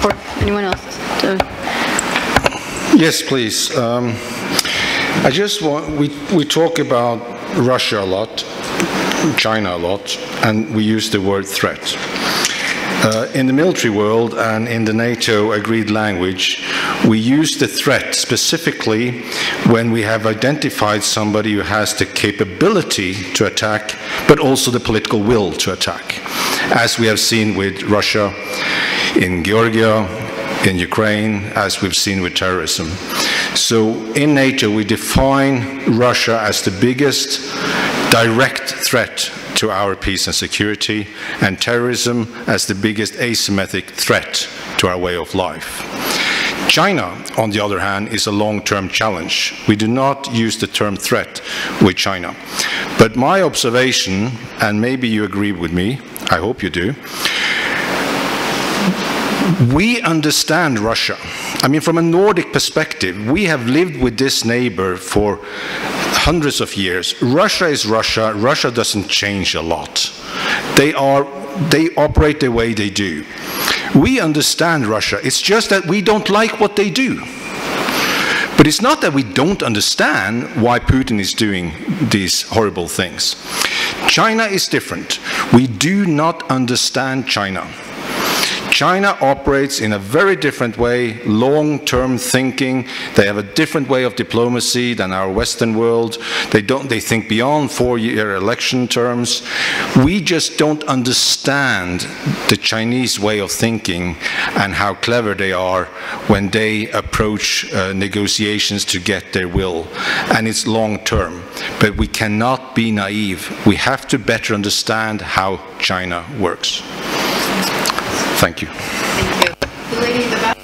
Or anyone else? Yes, please. I just want, we talk about Russia a lot, China a lot, and we use the word threat. In the military world and in the NATO agreed language, we use the threat specifically when we have identified somebody who has the capability to attack, but also the political will to attack, as we have seen with Russia in Georgia, in Ukraine, as we've seen with terrorism. So in NATO, we define Russia as the biggest direct threat to our peace and security, and terrorism as the biggest asymmetric threat to our way of life. China, on the other hand, is a long-term challenge. We do not use the term threat with China. But my observation, and maybe you agree with me, I hope you do, we understand Russia. I mean, from a Nordic perspective, we have lived with this neighbor for hundreds of years. Russia is Russia. Russia doesn't change a lot. They operate the way they do. We understand Russia. It's just that we don't like what they do. But it's not that we don't understand why Putin is doing these horrible things. China is different. We do not understand China. China operates in a very different way, long-term thinking. They have a different way of diplomacy than our Western world. They think beyond 4-year election terms. We just don't understand the Chinese way of thinking and how clever they are when they approach negotiations to get their will. And it's long-term. But we cannot be naive. We have to better understand how China works. Thank you. Thank you. The lady in the back.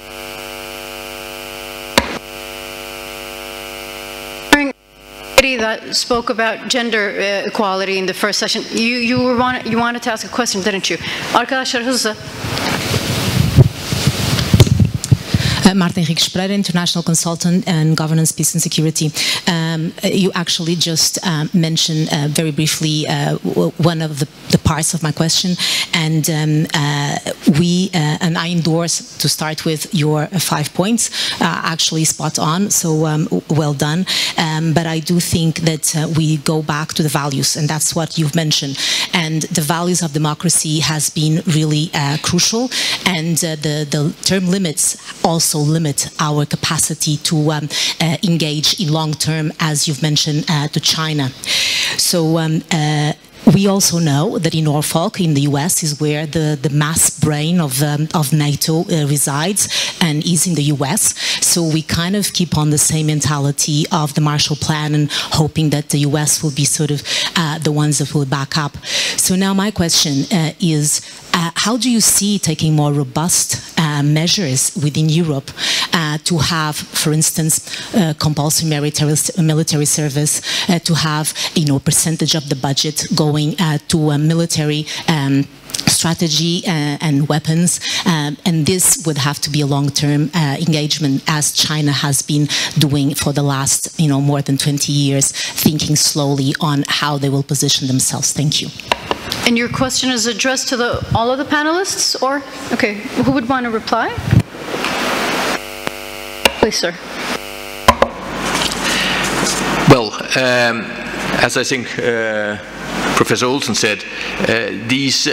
That spoke about gender equality in the first session. You wanted to ask a question, didn't you? Arkadaşlar hızlı. Martin Rikspreer, international consultant and governance, peace and security. You actually just mentioned very briefly one of the parts of my question, and I endorse, to start with, your 5 points. Actually spot on, so well done. But I do think that we go back to the values, and that's what you've mentioned. And the values of democracy has been really crucial, and the term limits also limit our capacity to engage in long-term, as you've mentioned, to China. So we also know that in Norfolk, in the US, is where the mass brain of NATO resides, and is in the US. So we kind of keep on the same mentality of the Marshall Plan and hoping that the US will be sort of the ones that will back up. So now my question is, how do you see taking more robust measures within Europe to have, for instance, compulsory military service, to have, percentage of the budget going to a military strategy and weapons, and this would have to be a long-term engagement, as China has been doing for the last, more than 20 years, thinking slowly on how they will position themselves. Thank you. And your question is addressed to all of the panelists, or? Okay, who would want to reply? Please, sir. Well, as I think Professor Olsen said, these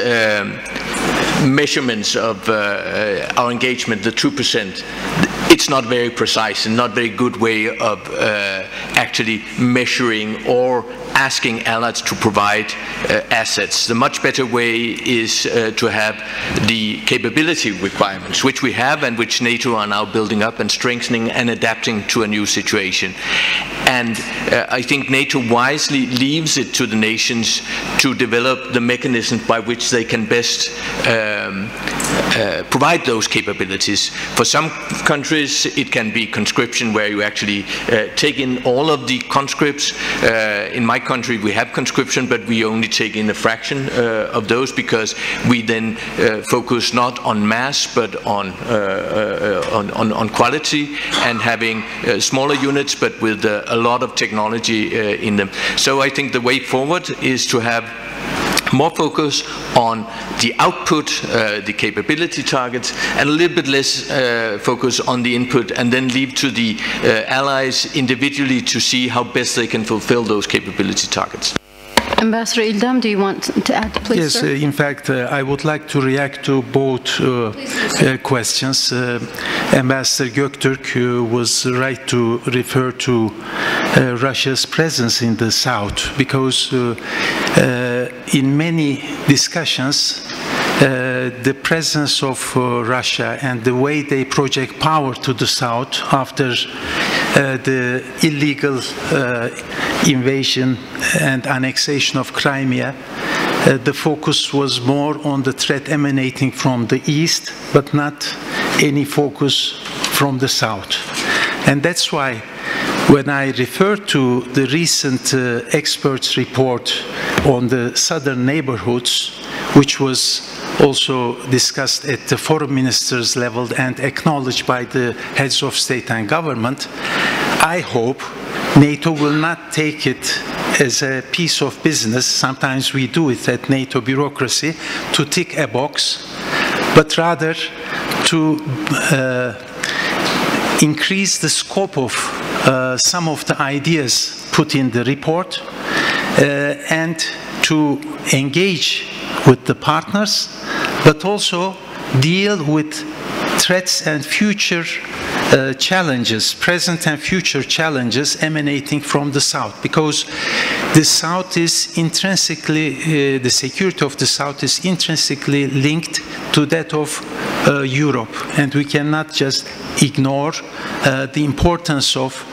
measurements of our engagement, the 2%, it's not very precise and not very good way of actually measuring or asking allies to provide assets. The much better way is to have the capability requirements, which we have and which NATO are now building up and strengthening and adapting to a new situation. And I think NATO wisely leaves it to the nations to develop the mechanisms by which they can best provide those capabilities. For some countries, it can be conscription, where you actually take in all of the conscripts. In my country, we have conscription, but we only take in a fraction of those, because we then focus not on mass, but on quality, and having smaller units, but with a lot of technology in them. So I think the way forward is to have more focus on the output, the capability targets, and a little bit less focus on the input, and then leave to the allies individually to see how best they can fulfill those capability targets. Ambassador İldam, do you want to add, please, yes, sir? In fact, I would like to react to both questions. Ambassador Göktürk was right to refer to Russia's presence in the south, because in many discussions, the presence of Russia and the way they project power to the south after the illegal invasion and annexation of Crimea, the focus was more on the threat emanating from the east, but not any focus from the south. And that's why when I refer to the recent experts' report on the southern neighborhoods, which was also discussed at the foreign ministers level and acknowledged by the heads of state and government, I hope NATO will not take it as a piece of business. Sometimes we do it at NATO bureaucracy, to tick a box, but rather to increase the scope of some of the ideas put in the report, and to engage with the partners, but also deal with threats and future challenges, present and future challenges emanating from the South, because the South is intrinsically, the security of the South is intrinsically linked to that of Europe, and we cannot just ignore the importance of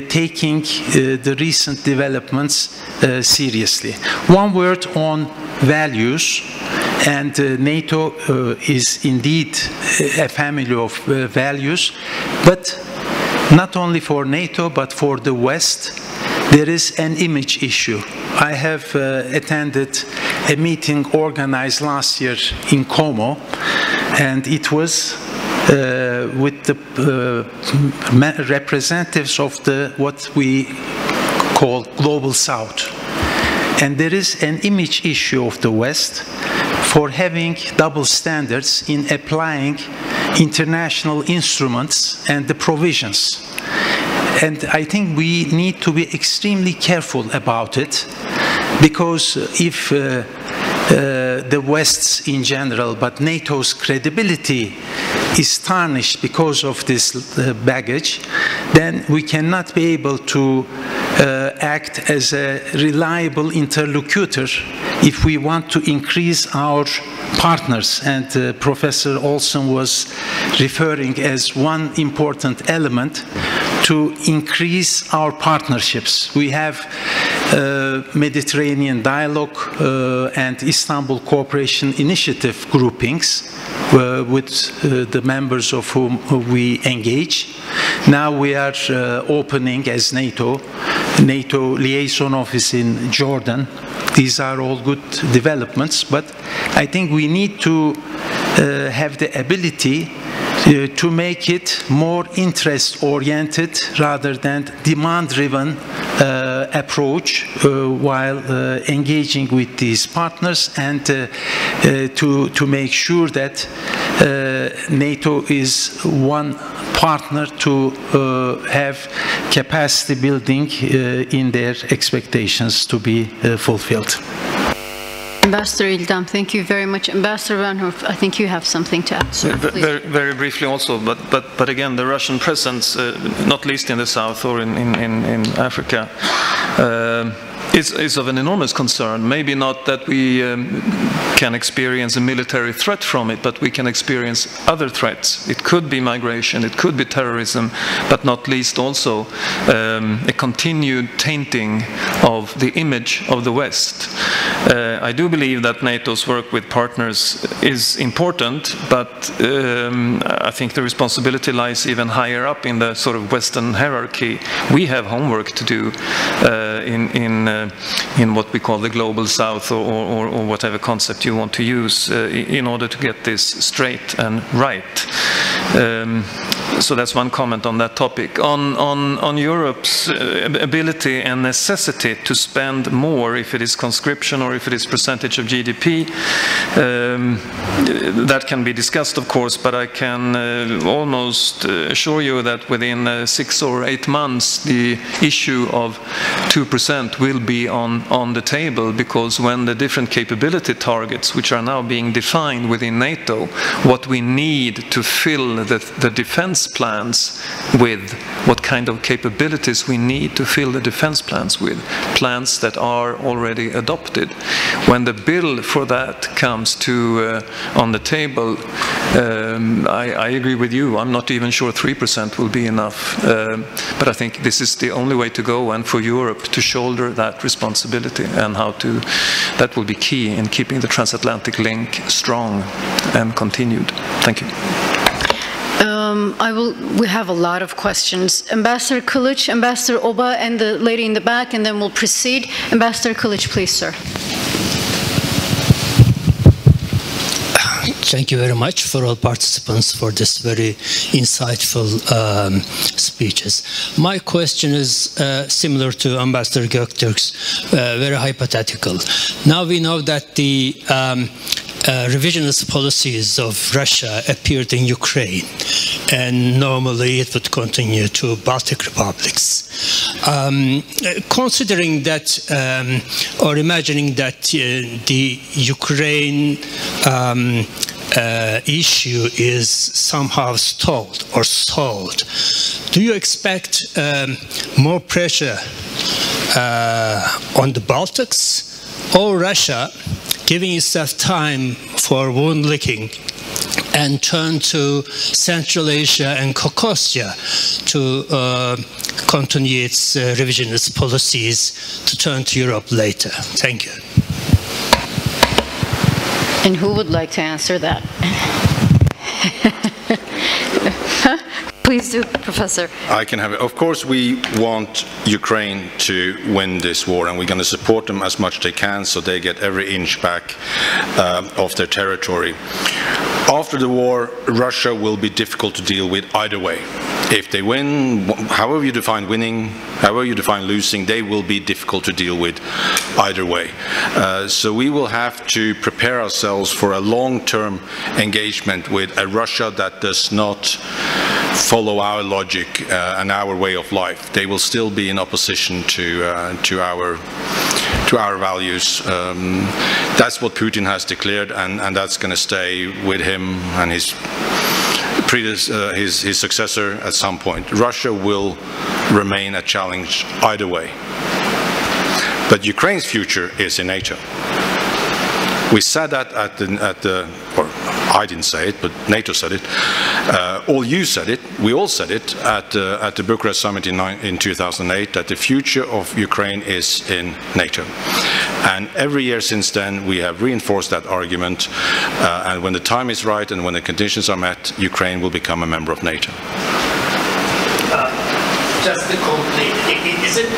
taking the recent developments seriously. One word on values, and NATO is indeed a family of values, but not only for NATO but for the West there is an image issue. I have attended a meeting organized last year in Como, and it was with the representatives of what we call Global South. And there is an image issue of the West for having double standards in applying international instruments and the provisions. And I think we need to be extremely careful about it, because if the West's in general, but NATO's credibility is tarnished because of this baggage, then we cannot be able to act as a reliable interlocutor if we want to increase our partners. And Professor Olsen was referring as one important element to increase our partnerships. We have Mediterranean Dialogue and Istanbul Cooperation Initiative groupings with the members of whom we engage. Now we are opening as NATO liaison office in Jordan. These are all good developments, but I think we need to have the ability to make it more interest-oriented rather than demand-driven approach while engaging with these partners, and to make sure that NATO is one partner to have capacity building in their expectations to be fulfilled. Ambassador Ildam, thank you very much. Ambassador Van Hoof, I think you have something to add. Very briefly also, but again, the Russian presence, not least in the south or in Africa, is of an enormous concern. Maybe not that we can experience a military threat from it, but we can experience other threats. It could be migration, it could be terrorism, but not least also a continued tainting of the image of the West. I do believe that NATO's work with partners is important, but I think the responsibility lies even higher up in the sort of Western hierarchy. We have homework to do in what we call the Global South, or whatever concept you want to use, in order to get this straight and right. So that's one comment on that topic. On Europe's ability and necessity to spend more, if it is conscription or if it is percentage of GDP, that can be discussed, of course, but I can almost assure you that within 6 or 8 months the issue of 2% will be on the table, because when the different capability targets which are now being defined within NATO, what we need to fill the defense plans with, what kind of capabilities we need to fill the defense plans with, plans that are already adopted. When the bill for that comes to on the table, I agree with you. I'm not even sure 3% will be enough, but I think this is the only way to go, and for Europe to shoulder that responsibility, and how to, that will be key in keeping the transatlantic link strong and continued. Thank you. We have a lot of questions. Ambassador Kılıç, Ambassador Oba, and the lady in the back, and then we'll proceed. Ambassador Kılıç, please, sir. Thank you very much for all participants for this very insightful speeches. My question is similar to Ambassador Göktürk's, very hypothetical. Now we know that the revisionist policies of Russia appeared in Ukraine, and normally it would continue to Baltic republics. Considering that, or imagining that the Ukraine issue is somehow stalled or solved, do you expect more pressure on the Baltics or Russia giving itself time for wound licking and turn to Central Asia and Caucasia to continue its revisionist policies to turn to Europe later? Thank you. And who would like to answer that? Please do, Professor. I can have it. Of course, we want Ukraine to win this war, and we're going to support them as much as they can so they get every inch back of their territory. After the war, Russia will be difficult to deal with either way. If they win, however you define winning, however you define losing, they will be difficult to deal with either way. So we will have to prepare ourselves for a long-term engagement with a Russia that does not follow our logic and our way of life. They will still be in opposition to our values. That's what Putin has declared, and that's going to stay with him and his successor at some point. Russia will remain a challenge either way. But Ukraine's future is in NATO. We said that or I didn't say it, but NATO said it. All you said it. We all said it at the Bucharest summit in 2008, that the future of Ukraine is in NATO. And every year since then, we have reinforced that argument. And when the time is right and when the conditions are met, Ukraine will become a member of NATO. Just to complete, is it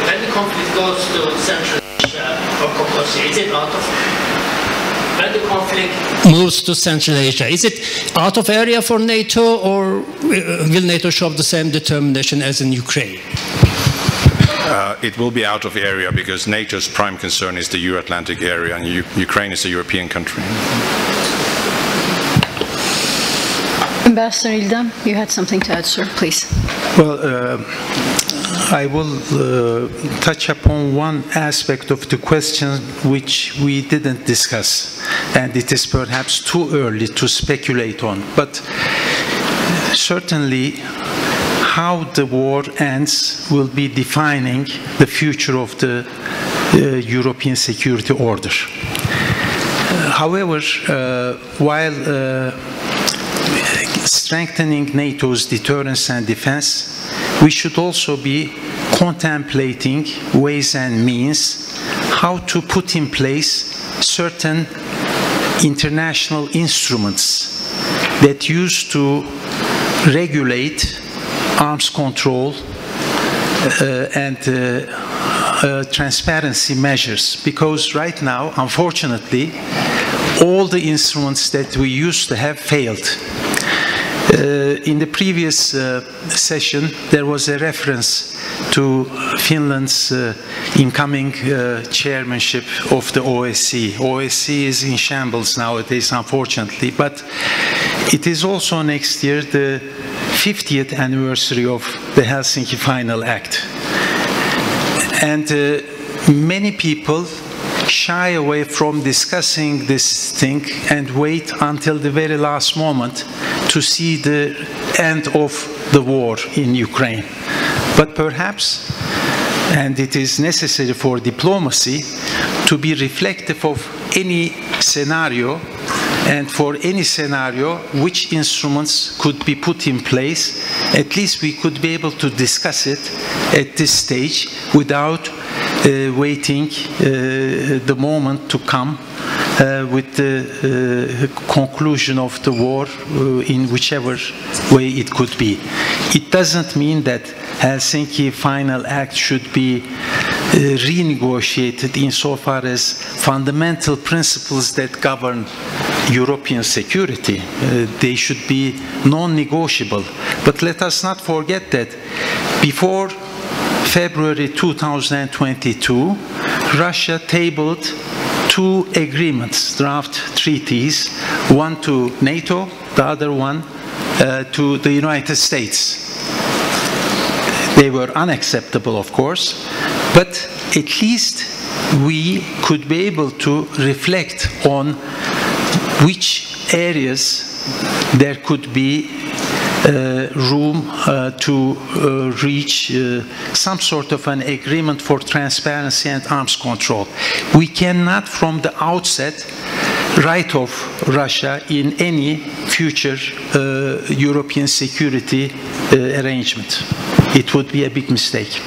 when the conflict goes to Central Asia or Caucasia, is it out of? When the conflict moves to Central Asia, is it out of area for NATO, or will NATO show the same determination as in Ukraine? It will be out of area because NATO's prime concern is the Euro-Atlantic area, and Ukraine is a European country. Ambassador Ildam, you had something to add, sir, please. Well, I will touch upon one aspect of the question which we didn't discuss, and it is perhaps too early to speculate on. But certainly, how the war ends will be defining the future of the European security order. However, while strengthening NATO's deterrence and defense, we should also be contemplating ways and means how to put in place certain international instruments that used to regulate arms control and transparency measures. Because right now, unfortunately, all the instruments that we used to have failed. In the previous session, there was a reference to Finland's incoming chairmanship of the OSCE. OSCE is in shambles nowadays, unfortunately, but it is also next year the 50th anniversary of the Helsinki Final Act. And many people shy away from discussing this thing and wait until the very last moment to see the end of the war in Ukraine. But perhaps, and it is necessary for diplomacy, to be reflective of any scenario, and for any scenario, which instruments could be put in place. At least we could be able to discuss it at this stage without waiting the moment to come with the conclusion of the war in whichever way it could be. It doesn't mean that Helsinki Final Act should be renegotiated insofar as fundamental principles that govern European security. They should be non-negotiable. But let us not forget that before February 2022, Russia tabled two agreements, draft treaties, one to NATO, the other one to the United States. They were unacceptable, of course, but at least we could be able to reflect on which areas there could be room to reach some sort of an agreement for transparency and arms control. We cannot from the outset write off Russia in any future European security arrangement. It would be a big mistake.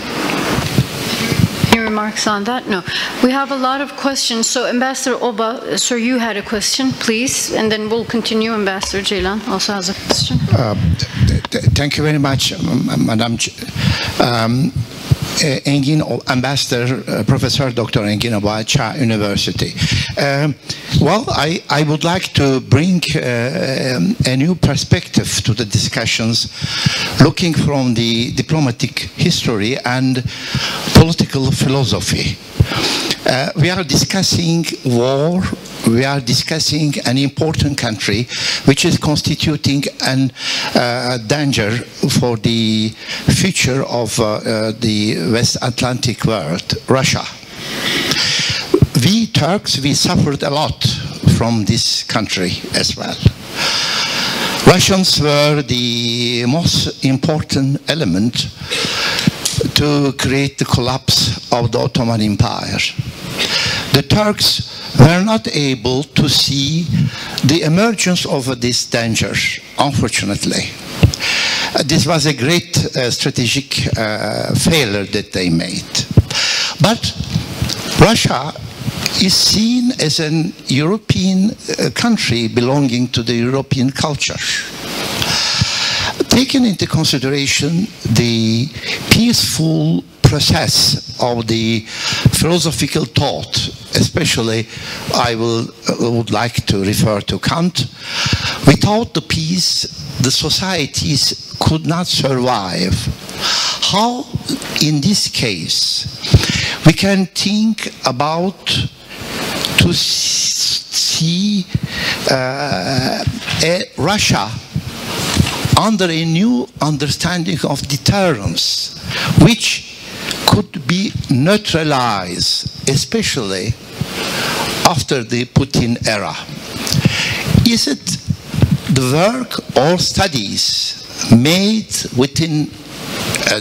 Any remarks on that? No. We have a lot of questions. So Ambassador Oba, sir, you had a question, please, and then we'll continue. Ambassador Ceylan also has a question. Thank you very much, Madam Engin, Ambassador, Professor Dr. Engin Oba, Cha University. Well, I would like to bring a new perspective to the discussions, looking from the diplomatic history and political philosophy. We are discussing war. We are discussing an important country which is constituting a danger for the future of the West Atlantic world, Russia. We Turks, we suffered a lot from this country as well. Russians were the most important element to create the collapse of the Ottoman Empire. The Turks were not able to see the emergence of this danger, unfortunately. This was a great strategic failure that they made. But Russia is seen as an European country belonging to the European culture. Taking into consideration the peaceful process of the philosophical thought, especially I would like to refer to Kant, without the peace, the societies could not survive. How, in this case, we can think about to see Russia under a new understanding of deterrence, which could be neutralized, especially after the Putin era. Is it the work or studies made within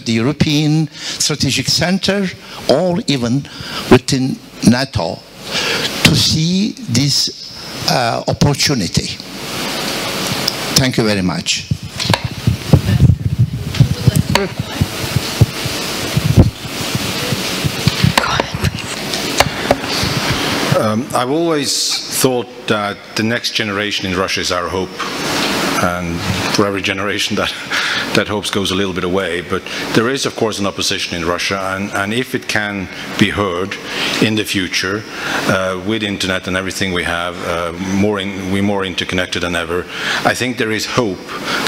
the European Strategic Center or even within Nato to see this opportunity? Thank you very much. I've always thought that the next generation in Russia is our hope, and for every generation that hope goes a little bit away. But there is, of course, an opposition in Russia, and if it can be heard in the future with internet and everything we have, we're more interconnected than ever. I think there is hope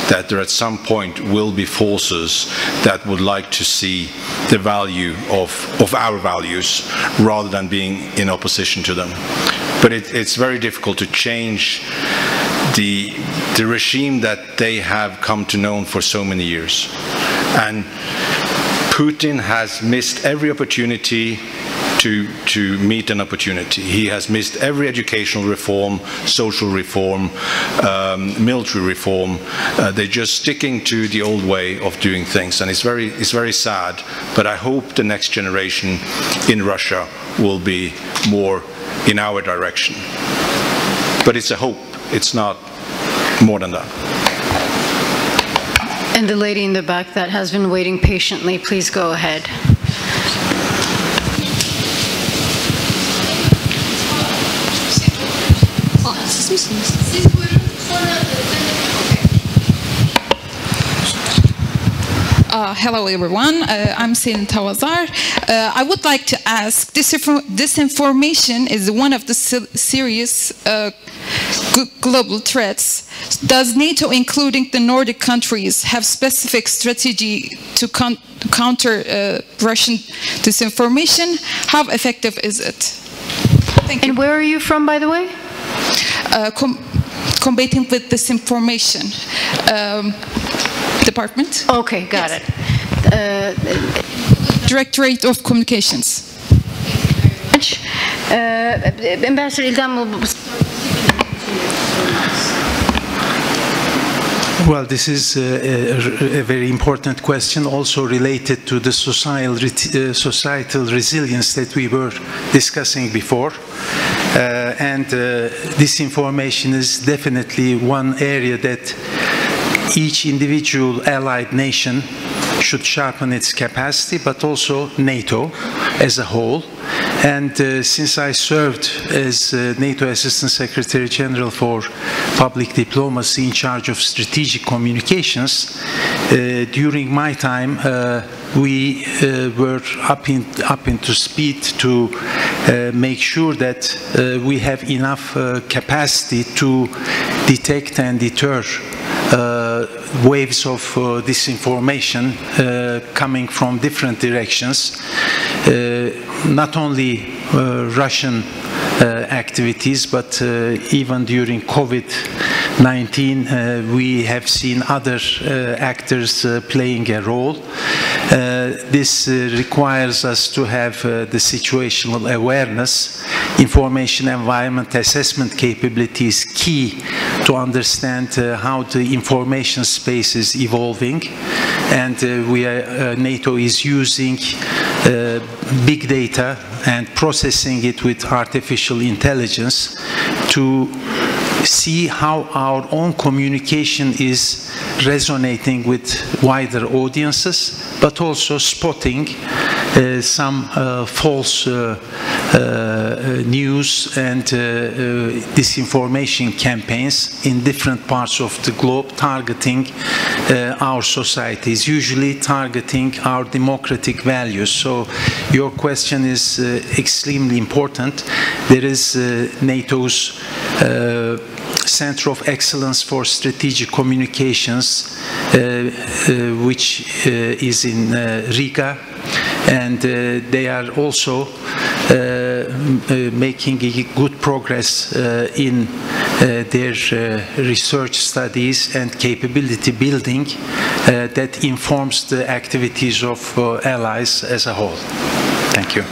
that there at some point will be forces that would like to see the value of our values rather than being in opposition to them. But it's very difficult to change the regime that they have come to know for so many years. And Putin has missed every opportunity to meet an opportunity. He has missed every educational reform, social reform, military reform. They're just sticking to the old way of doing things, and it's very sad. But I hope the next generation in Russia will be more in our direction. But it's a hope. It's not more than that. And the lady in the back that has been waiting patiently, please go ahead. Hello everyone, I'm Selin Tavazar. I would like to ask, disinformation is one of the serious global threats. Does NATO, including the Nordic countries, have specific strategy to counter Russian disinformation? How effective is it? Thank you. And where are you from, by the way? Combating with disinformation department. Okay, got it. Directorate of Communications. Ambassador İlden will... Well, this is a very important question, also related to the societal resilience that we were discussing before. This information is definitely one area that each individual allied nation should sharpen its capacity, but also NATO as a whole. And since I served as NATO Assistant Secretary General for Public Diplomacy in charge of strategic communications, during my time we were up into speed to make sure that we have enough capacity to detect and deter waves of disinformation coming from different directions, not only Russian activities, but even during COVID-19 we have seen other actors playing a role. This requires us to have the situational awareness. Information environment assessment capability is key to understand how the information space is evolving, and NATO is using big data and processing it with artificial intelligence to see how our own communication is resonating with wider audiences, but also spotting some false news and disinformation campaigns in different parts of the globe targeting our societies, usually targeting our democratic values. So your question is extremely important. There is NATO's Center of Excellence for Strategic Communications, which is in Riga, and they are also making good progress in their research studies and capability building that informs the activities of allies as a whole. Thank you.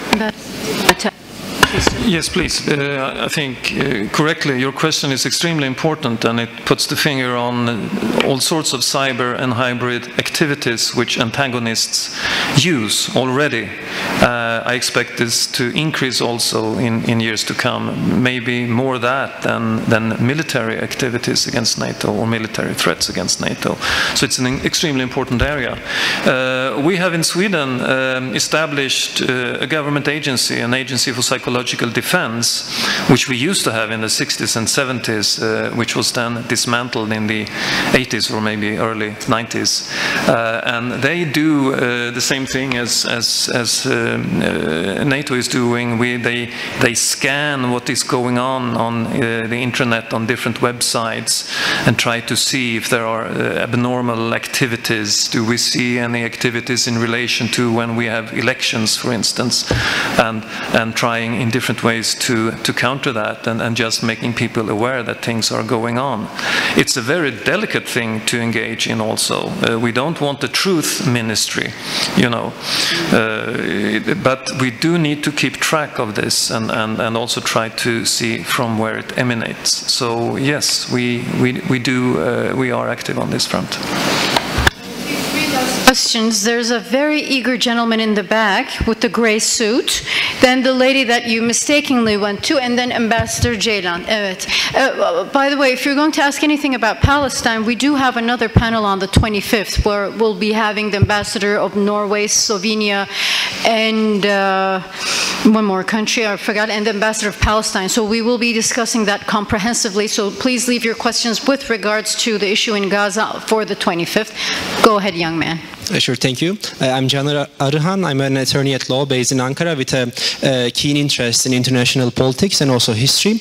Yes, please. I think correctly, your question is extremely important, and it puts the finger on all sorts of cyber and hybrid activities which antagonists use already. I expect this to increase also in years to come, maybe more that than military activities against NATO or military threats against NATO. So it's an extremely important area. We have in Sweden established a government agency, an agency for psychological defense, which we used to have in the 60s and 70s, which was then dismantled in the 80s or maybe early 90s. And they do the same thing as NATO is doing. They scan what is going on the internet, on different websites, and try to see if there are abnormal activities. Do we see any activities in relation to when we have elections, for instance, and trying in different ways to counter that, and just making people aware that things are going on. It's a very delicate thing to engage in also. We don't want the truth ministry, you know, but we do need to keep track of this and also try to see from where it emanates. So yes, we are active on this front. Questions. There's a very eager gentleman in the back with the gray suit, then the lady that you mistakenly went to, and then Ambassador Ceylan. Evet. By the way, if you're going to ask anything about Palestine, we do have another panel on the 25th where we'll be having the Ambassador of Norway, Slovenia, and one more country, I forgot, and the Ambassador of Palestine. So we will be discussing that comprehensively. So please leave your questions with regards to the issue in Gaza for the 25th. Go ahead, young man. Sure, thank you. I'm Caner Arıhan. I'm an attorney at law based in Ankara with a keen interest in international politics and also history.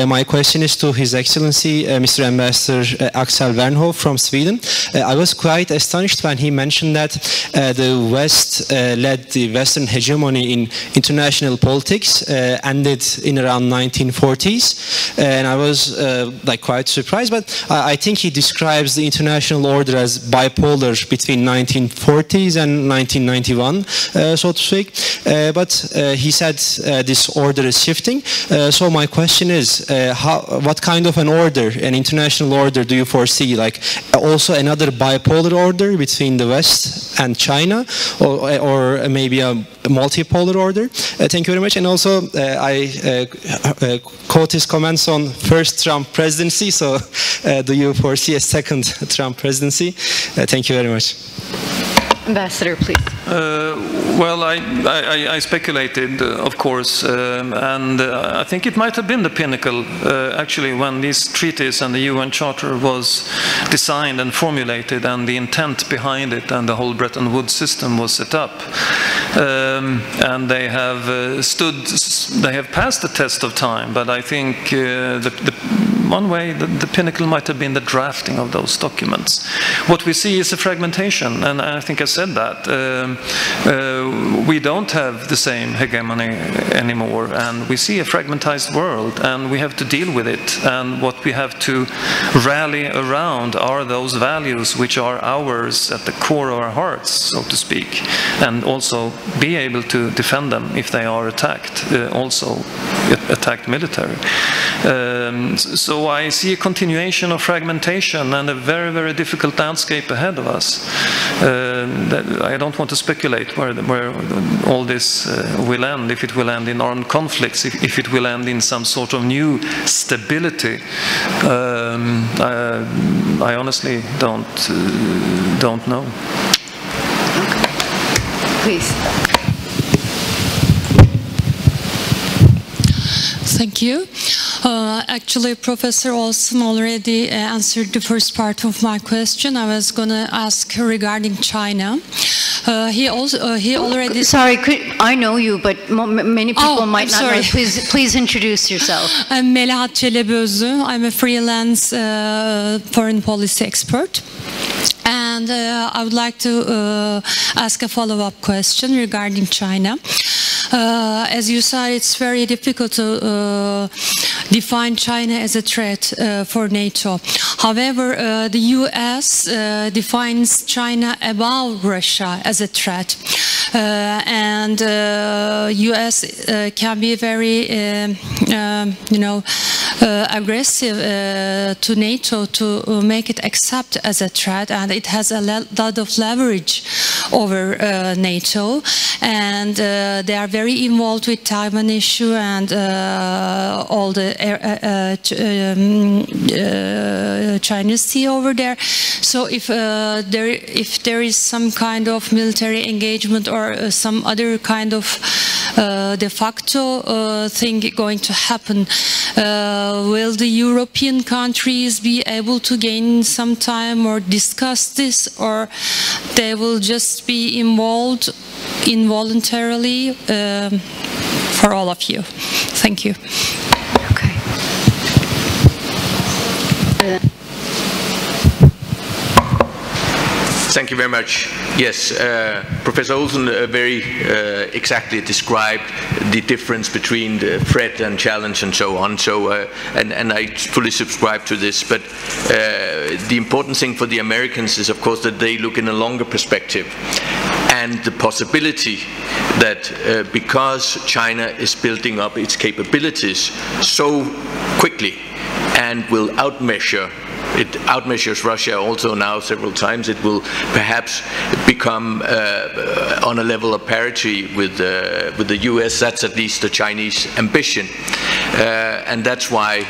My question is to His Excellency, Mr. Ambassador Axel Wernhoff from Sweden. I was quite astonished when he mentioned that the West led the Western hegemony in international politics ended in around 1940s. And I was like quite surprised, but I think he describes the international order as bipolar between 1940s and 1991, so to speak. But he he said this order is shifting. So my question is, what kind of an order, an international order, do you foresee? Like also another bipolar order between the West and China, or maybe a multipolar order? Thank you very much. And also, I quote his comments on first Trump presidency. So, do you foresee a second Trump presidency? Thank you very much. Ambassador, please. Well, I speculated, of course, and I think it might have been the pinnacle, actually, when these treaties and the UN Charter was designed and formulated, and the intent behind it and the whole Bretton Woods system was set up. And they have they have passed the test of time, but I think one way the pinnacle might have been the drafting of those documents. What we see is a fragmentation, and I think I said that. We don't have the same hegemony anymore, and we see a fragmentized world, and we have to deal with it. And what we have to rally around are those values which are ours at the core of our hearts, so to speak, and also be able to defend them if they are attacked, also attacked military. So I see a continuation of fragmentation and a very, very difficult landscape ahead of us. I don't want to speculate where all this will end, if it will end in armed conflicts, if it will end in some sort of new stability. I honestly don't know. Okay. Please. Thank you. Actually, Professor Olsen already answered the first part of my question. I was going to ask regarding China. He already. Sorry, I know you, but many people might not know. Please introduce yourself. I'm Melahat Çelebiözü. I'm a freelance foreign policy expert. And I would like to ask a follow-up question regarding China. As you said, it's very difficult to define China as a threat for NATO. However, the US defines China above Russia as a threat. And US can be very, aggressive to NATO to make it accept as a threat, and it has a lot of leverage over NATO, and they are very involved with Taiwan issue and all the Chinese Sea over there. So if there is some kind of military engagement or some other kind of de facto thing going to happen, will the European countries be able to gain some time or discuss this, or they will just be involved involuntarily for all of you? Thank you. Okay. Thank you very much. Yes, Professor Olsen very exactly described the difference between the threat and challenge and so on. So, and I fully subscribe to this. But the important thing for the Americans is, of course, that they look in a longer perspective, and the possibility that because China is building up its capabilities so quickly and will outmeasure. It outmeasures Russia also now several times. It will perhaps become on a level of parity with the US. That's at least the Chinese ambition, and that's why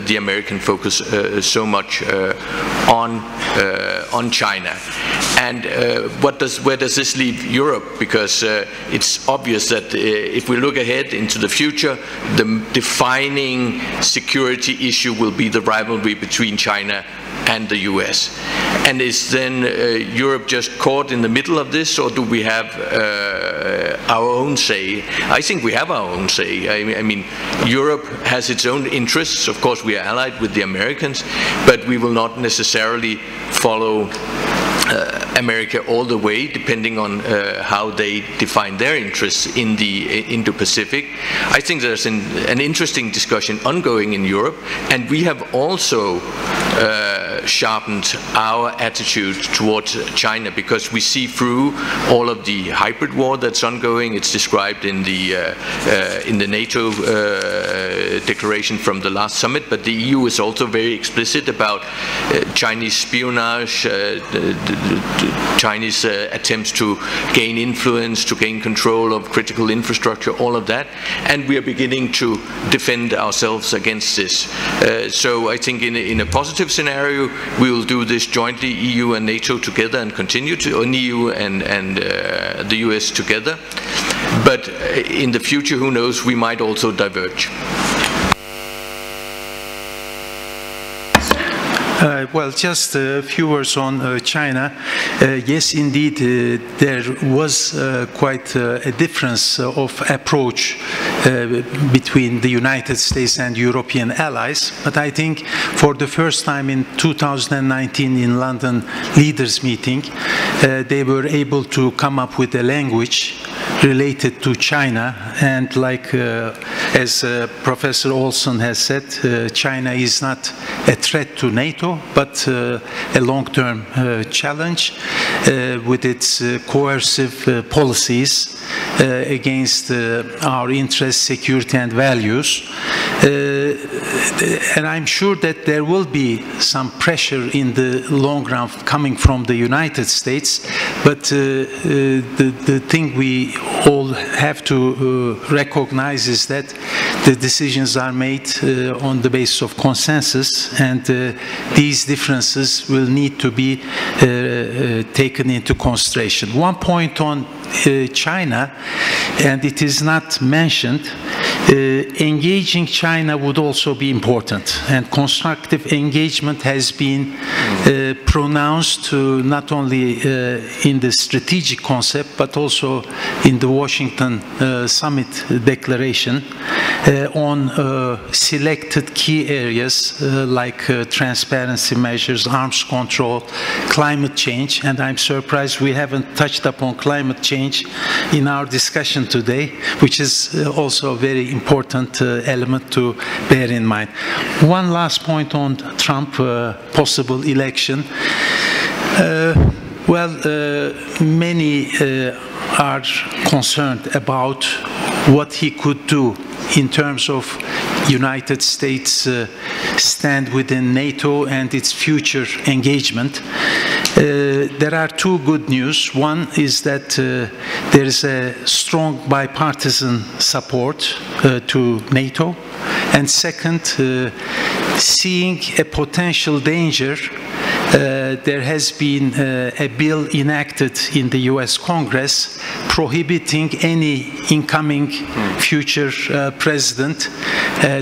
the American focus so much on China. And where does this leave Europe? Because it's obvious that if we look ahead into the future, the defining security issue will be the rivalry between China and the US. And is then Europe just caught in the middle of this, or do we have our own say? I think we have our own say. I mean, Europe has its own interests. Of course, we are allied with the Americans, but we will not necessarily follow America all the way, depending on how they define their interests in the Indo-Pacific. I think there's an interesting discussion ongoing in Europe, and we have also sharpened our attitude towards China, because we see through all of the hybrid war that's ongoing. It's described in the NATO declaration from the last summit, but the EU is also very explicit about Chinese espionage, Chinese attempts to gain influence, to gain control of critical infrastructure, all of that, and we are beginning to defend ourselves against this. So I think in a positive scenario, we will do this jointly, EU and NATO together, and continue to, or EU and the US together. But in the future, who knows, we might also diverge. Well, just a few words on China. Yes, indeed, there was quite a difference of approach between the United States and European allies. But I think for the first time in 2019 in London leaders meeting, they were able to come up with a language related to China, and like as Professor Olson has said, China is not a threat to NATO, but a long-term challenge with its coercive policies against our interests, security and values. And I'm sure that there will be some pressure in the long run coming from the United States, but the thing we all have to recognize is that the decisions are made on the basis of consensus, and these differences will need to be taken into consideration. One point on China, and it is not mentioned, engaging China would also be important, and constructive engagement has been pronounced not only in the strategic concept but also in the Washington summit declaration on selected key areas like transparency measures, arms control, climate change, and I'm surprised we haven't touched upon climate change in our discussion today, which is also a very important element to bear in mind. One last point on Trump possible election. Many are concerned about what he could do in terms of United States stand within NATO and its future engagement. There are two good news. One is that there is a strong bipartisan support to NATO. And second, seeing a potential danger, there has been a bill enacted in the US Congress prohibiting any incoming future president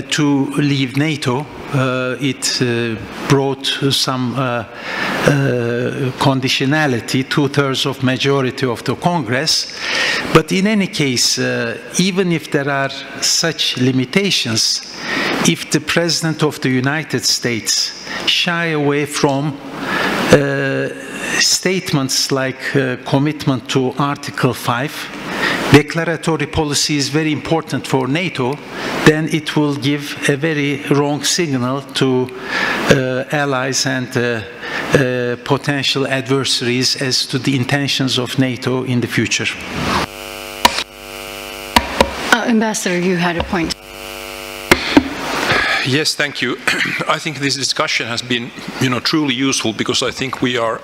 to leave NATO. It brought some conditionality, 2/3 of majority of the Congress. But in any case, even if there are such limitations, if the President of the United States shy away from statements like commitment to Article 5, declaratory policy is very important for NATO, then it will give a very wrong signal to allies and potential adversaries as to the intentions of NATO in the future. Ambassador, you had a point. Yes, thank you. I think this discussion has been, truly useful, because I think we are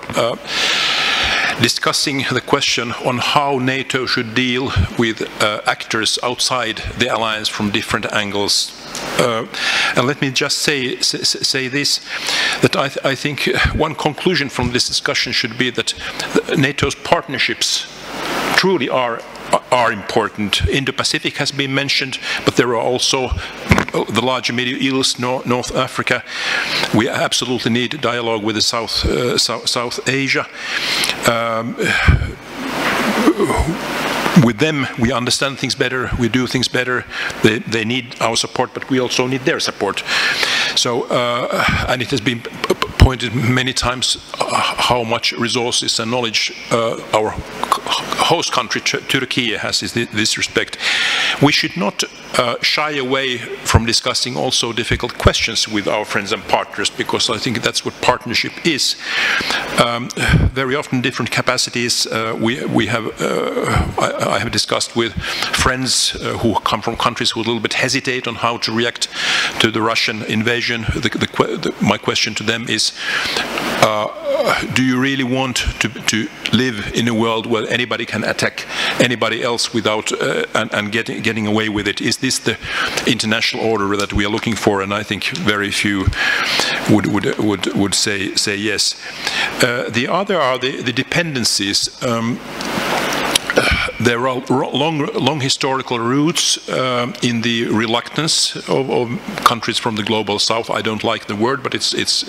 discussing the question on how NATO should deal with actors outside the alliance from different angles. And let me just say this, that I think one conclusion from this discussion should be that NATO's partnerships truly are important. Indo-Pacific has been mentioned, but there are also the larger Middle East, North Africa. We absolutely need dialogue with the South Asia. With them, we understand things better, we do things better. They need our support, but we also need their support. So, and it has been pointed many times how much resources and knowledge our host country, Turkey, has in this respect. We should not shy away from discussing also difficult questions with our friends and partners, because I think that's what partnership is. Very often different capacities. I have discussed with friends who come from countries who a little bit hesitate on how to react to the Russian invasion. My question to them is, do you really want to live in a world where anybody can attack anybody else without and getting away with it? Is this the international order that we are looking for? And I think very few would say yes. The other are the dependencies. There are long historical roots in the reluctance of countries from the global south. I don't like the word, but it's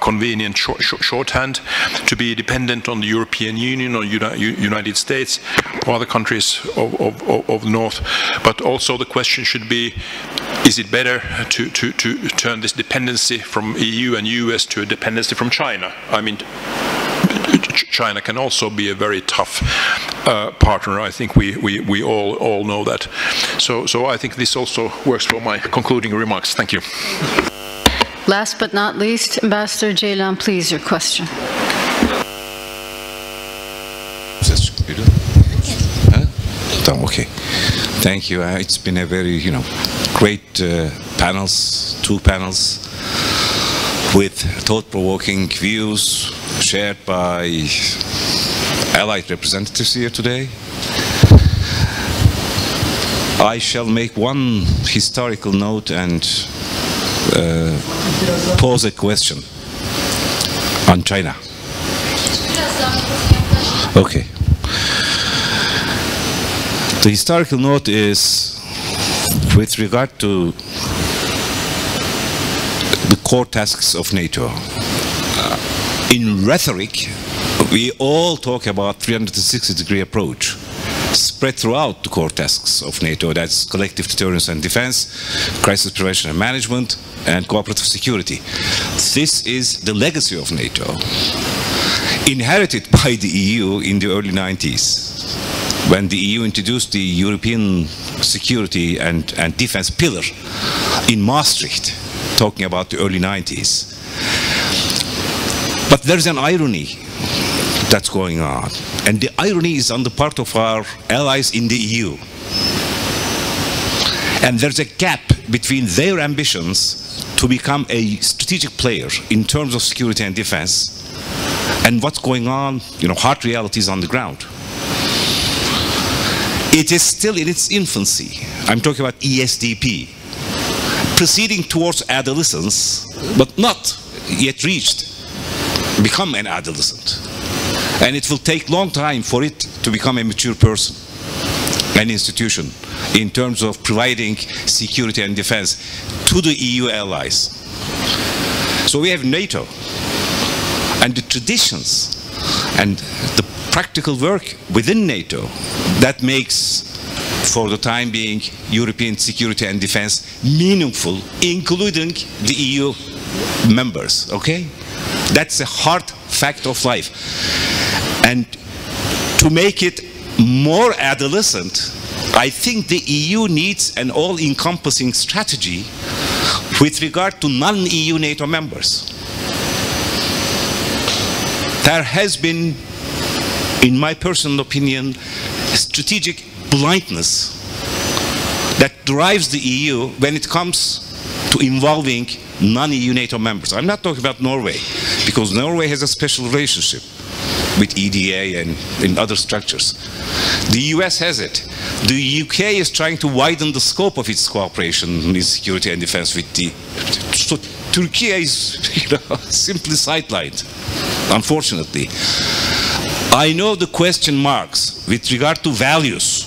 convenient shorthand to be dependent on the European Union or United States or other countries of the north. But also the question should be, is it better to turn this dependency from EU and US to a dependency from China? I mean, China can also be a very tough partner. I think we all know that. So I think this also works for my concluding remarks. Thank you. Last but not least, Ambassador Ceylan, please, your question. Okay. Thank you. It's been a very, great panels, 2 panels with thought-provoking views shared by allied representatives here today. I shall make one historical note and pose a question on China. Okay. The historical note is with regard to the core tasks of NATO. In rhetoric, we all talk about 360-degree approach spread throughout the core tasks of NATO. That's collective deterrence and defense, crisis prevention and management, and cooperative security. This is the legacy of NATO, inherited by the EU in the early 90s, when the EU introduced the European security and defense pillar in Maastricht, talking about the early 90s. But there's an irony that's going on. And the irony is on the part of our allies in the EU. And there's a gap between their ambitions to become a strategic player in terms of security and defense and what's going on, hard realities on the ground. It is still in its infancy. I'm talking about ESDP, proceeding towards adolescence, but not yet reached. Become an adolescent. And it will take long time for it to become a mature person, an institution, in terms of providing security and defense to the EU allies. So we have NATO, and the traditions and the practical work within NATO that makes, for the time being, European security and defense meaningful, including the EU members, okay? That's a hard fact of life. And to make it more adolescent, I think the EU needs an all-encompassing strategy with regard to non-EU NATO members. There has been, in my personal opinion, strategic blindness that drives the EU when it comes to involving non-EU NATO members. I'm not talking about Norway, because Norway has a special relationship with EDA and in other structures. The US has it. The UK is trying to widen the scope of its cooperation in security and defense with the... So Turkey is simply sidelined, unfortunately. I know the question marks with regard to values,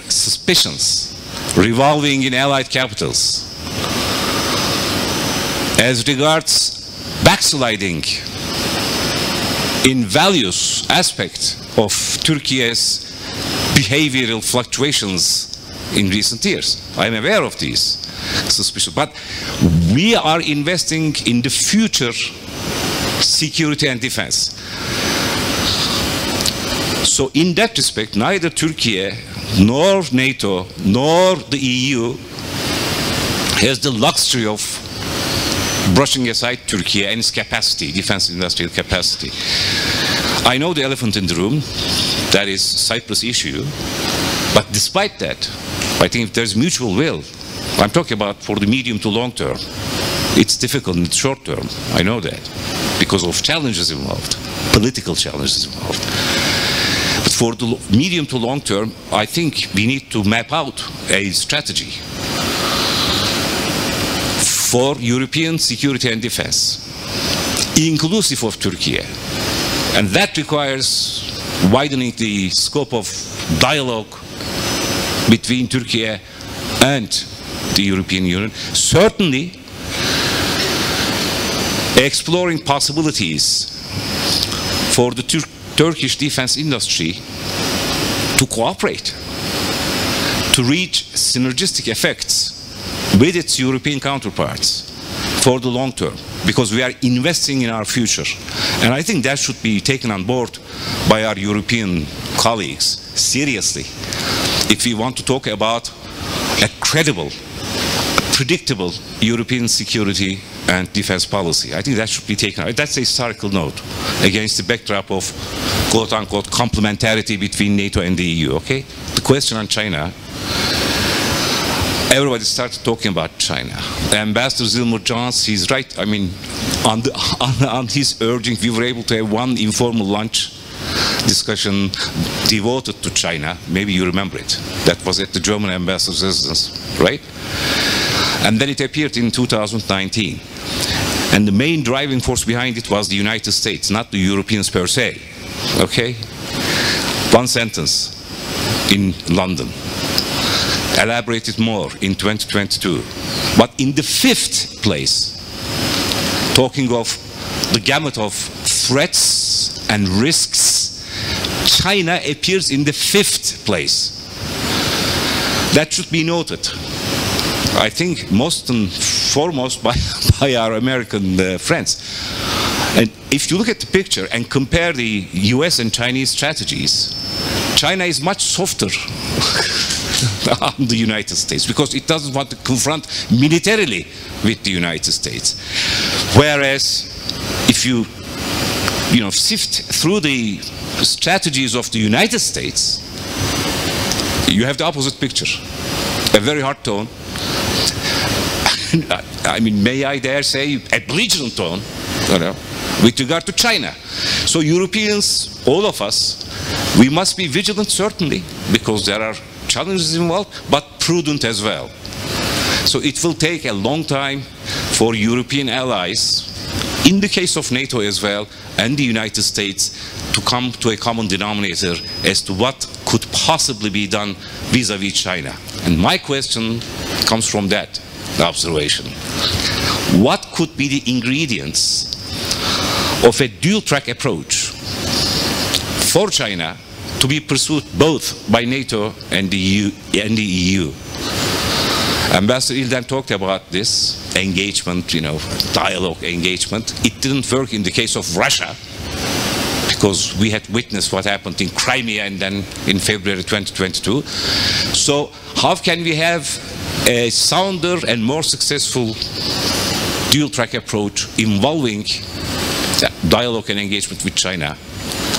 suspicions revolving in allied capitals. As regards backsliding in values aspect of Turkey's behavioral fluctuations in recent years. I'm aware of these. suspicious. But we are investing in the future security and defense. So in that respect, neither Turkey nor NATO nor the EU has the luxury of brushing aside Turkey and its capacity, defense industrial capacity. I know the elephant in the room, that is Cyprus issue, but despite that, I think if there's mutual will, I'm talking about for the medium to long term, it's difficult in the short term, I know that, because of challenges involved, political challenges involved. But for the medium to long term, I think we need to map out a strategy for European security and defense, inclusive of Turkey. And that requires widening the scope of dialogue between Turkey and the European Union. Certainly, exploring possibilities for the Turkish defense industry to cooperate, to reach synergistic effects with its European counterparts for the long term, because we are investing in our future. And I think that should be taken on board by our European colleagues seriously if we want to talk about a credible, predictable European security and defense policy. I think that should be taken. That's a historical note against the backdrop of quote-unquote complementarity between NATO and the EU, okay? The question on China, everybody started talking about China. Ambassador Zilmer Johns, he's right. I mean, on his urging, we were able to have one informal lunch discussion devoted to China. Maybe you remember it. That was at the German ambassador's residence, right? And then it appeared in 2019. And the main driving force behind it was the United States, not the Europeans per se. Okay? One sentence in London. Elaborated more in 2022. But in the 5th place, talking of the gamut of threats and risks, China appears in the 5th place. That should be noted. I think most and foremost by our American friends. And if you look at the picture and compare the US and Chinese strategies, China is much softer on the United States because it doesn't want to confront militarily with the United States. Whereas if you sift through the strategies of the United States, you have the opposite picture. A very hard tone. I mean, may I dare say, a belligerent tone, with regard to China. So Europeans, all of us, we must be vigilant, certainly, because there are challenges involved, but prudent as well. So it will take a long time for European allies, in the case of NATO as well, and the United States, to come to a common denominator as to what could possibly be done vis-à-vis China. And my question comes from that observation. What could be the ingredients of a dual-track approach for China to be pursued both by NATO and the EU? Ambassador Ilden talked about this engagement, dialogue engagement. It didn't work in the case of Russia because we had witnessed what happened in Crimea and then in February 2022. So how can we have a sounder and more successful dual-track approach involving dialogue and engagement with China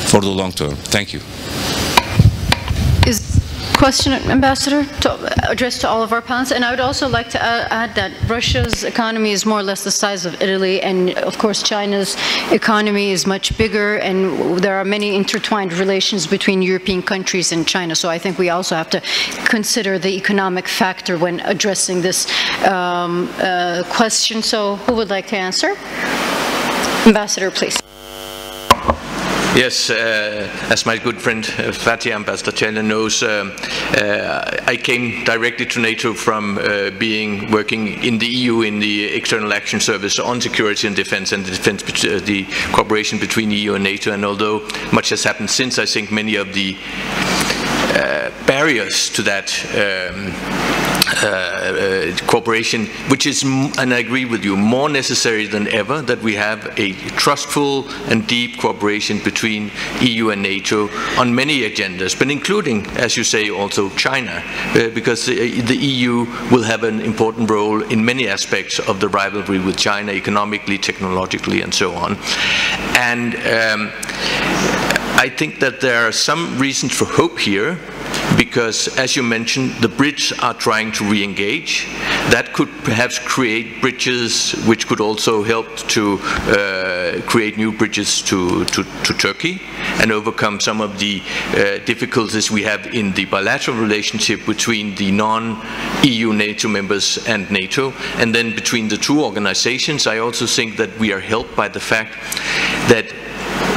for the long term? Thank you. Is question, Ambassador, addressed to all of our panelists? And I would also like to add that Russia's economy is more or less the size of Italy, and of course China's economy is much bigger, and there are many intertwined relations between European countries and China. So I think we also have to consider the economic factor when addressing this question. So who would like to answer? Ambassador, please. Yes, as my good friend Fatih Ambassador Ceylan knows, I came directly to NATO from working in the EU in the External Action Service on security and defense the cooperation between EU and NATO. And although much has happened since, I think many of the barriers to that cooperation, which is, and I agree with you, more necessary than ever, that we have a trustful and deep cooperation between EU and NATO on many agendas, but including, as you say, also China, because the EU will have an important role in many aspects of the rivalry with China, economically, technologically, and so on. And I think that there are some reasons for hope here, because, as you mentioned, the Brits are trying to re-engage. That could perhaps create bridges which could also help to create new bridges to Turkey and overcome some of the difficulties we have in the bilateral relationship between the non-EU NATO members and NATO, and then between the two organizations. I also think that we are helped by the fact that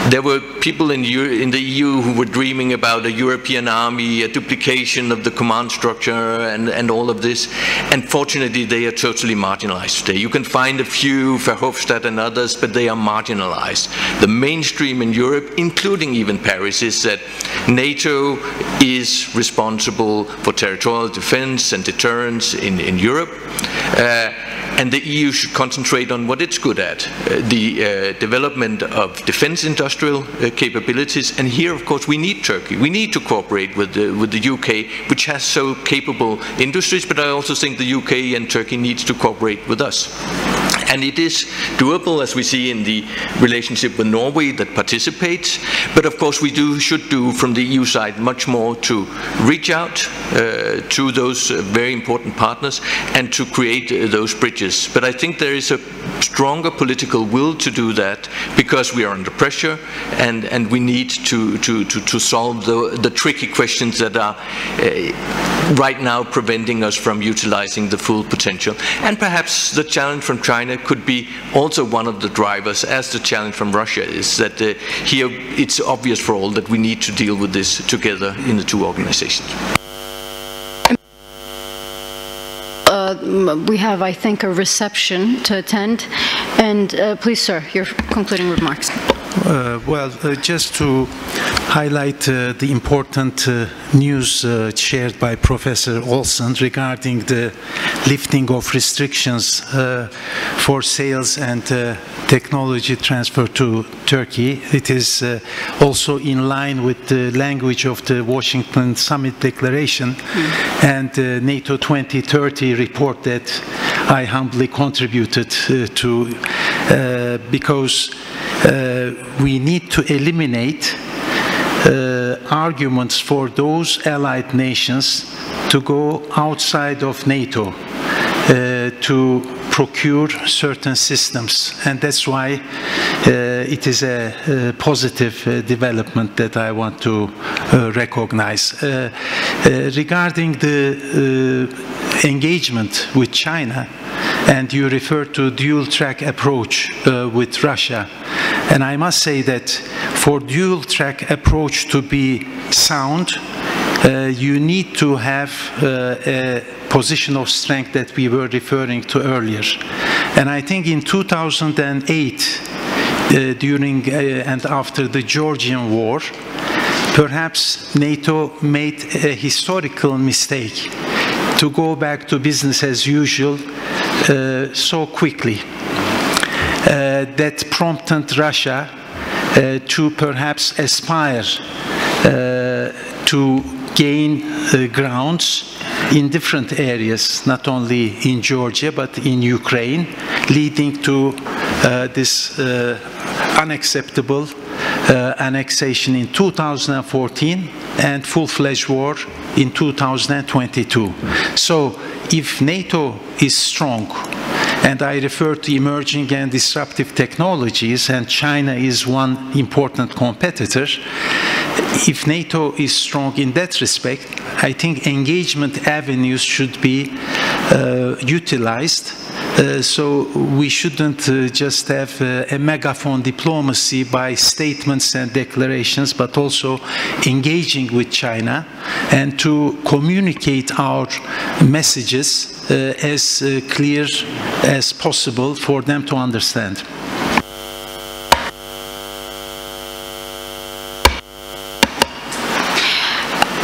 there were people in the EU who were dreaming about a European army, a duplication of the command structure, and all of this. And fortunately, they are totally marginalized today. You can find a few, Verhofstadt and others, but they are marginalized. The mainstream in Europe, including even Paris, is that NATO is responsible for territorial defense and deterrence in Europe. And the EU should concentrate on what it's good at, the development of defense industrial capabilities. And here, of course, we need Turkey. We need to cooperate with the UK, which has so capable industries, but I also think the UK and Turkey needs to cooperate with us. And it is doable, as we see in the relationship with Norway that participates. But of course, we should do from the EU side much more to reach out to those very important partners and to create those bridges. But I think there is a stronger political will to do that because we are under pressure, and we need to solve the tricky questions that are right now preventing us from utilizing the full potential. And perhaps the challenge from China could be also one of the drivers, as the challenge from Russia is, that here it's obvious for all that we need to deal with this together in the two organizations. We have, I think, a reception to attend. And please, sir, your concluding remarks. Just to highlight the important news shared by Professor Olsen regarding the lifting of restrictions for sales and technology transfer to Turkey. It is also in line with the language of the Washington Summit Declaration and the NATO 2030 report that I humbly contributed to, because we need to eliminate arguments for those allied nations to go outside of NATO to procure certain systems, and that's why it is a positive development that I want to recognize. Regarding the engagement with China, and you refer to dual-track approach with Russia, and I must say that for dual-track approach to be sound, you need to have a position of strength that we were referring to earlier. And I think in 2008, during and after the Georgian War, perhaps NATO made a historical mistake to go back to business as usual so quickly. That prompted Russia to perhaps aspire to gain grounds in different areas, not only in Georgia but in Ukraine, leading to this unacceptable annexation in 2014 and full-fledged war in 2022. So if NATO is strong, and I refer to emerging and disruptive technologies, and China is one important competitor, if NATO is strong in that respect, I think engagement avenues should be utilized. So we shouldn't just have a megaphone diplomacy by statements and declarations, but also engaging with China and to communicate our messages as clear as possible for them to understand.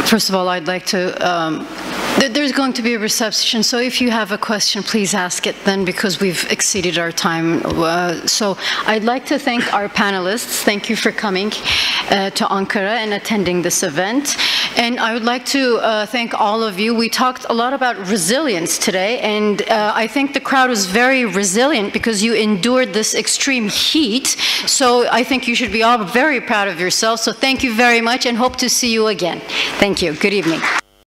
First of all, I'd like to There's going to be a reception, so if you have a question, please ask it then, because we've exceeded our time. So I'd like to thank our panelists. Thank you for coming to Ankara and attending this event. And I would like to thank all of you. We talked a lot about resilience today, and I think the crowd was very resilient because you endured this extreme heat. So I think you should be all very proud of yourselves. So thank you very much, and hope to see you again. Thank you. Good evening.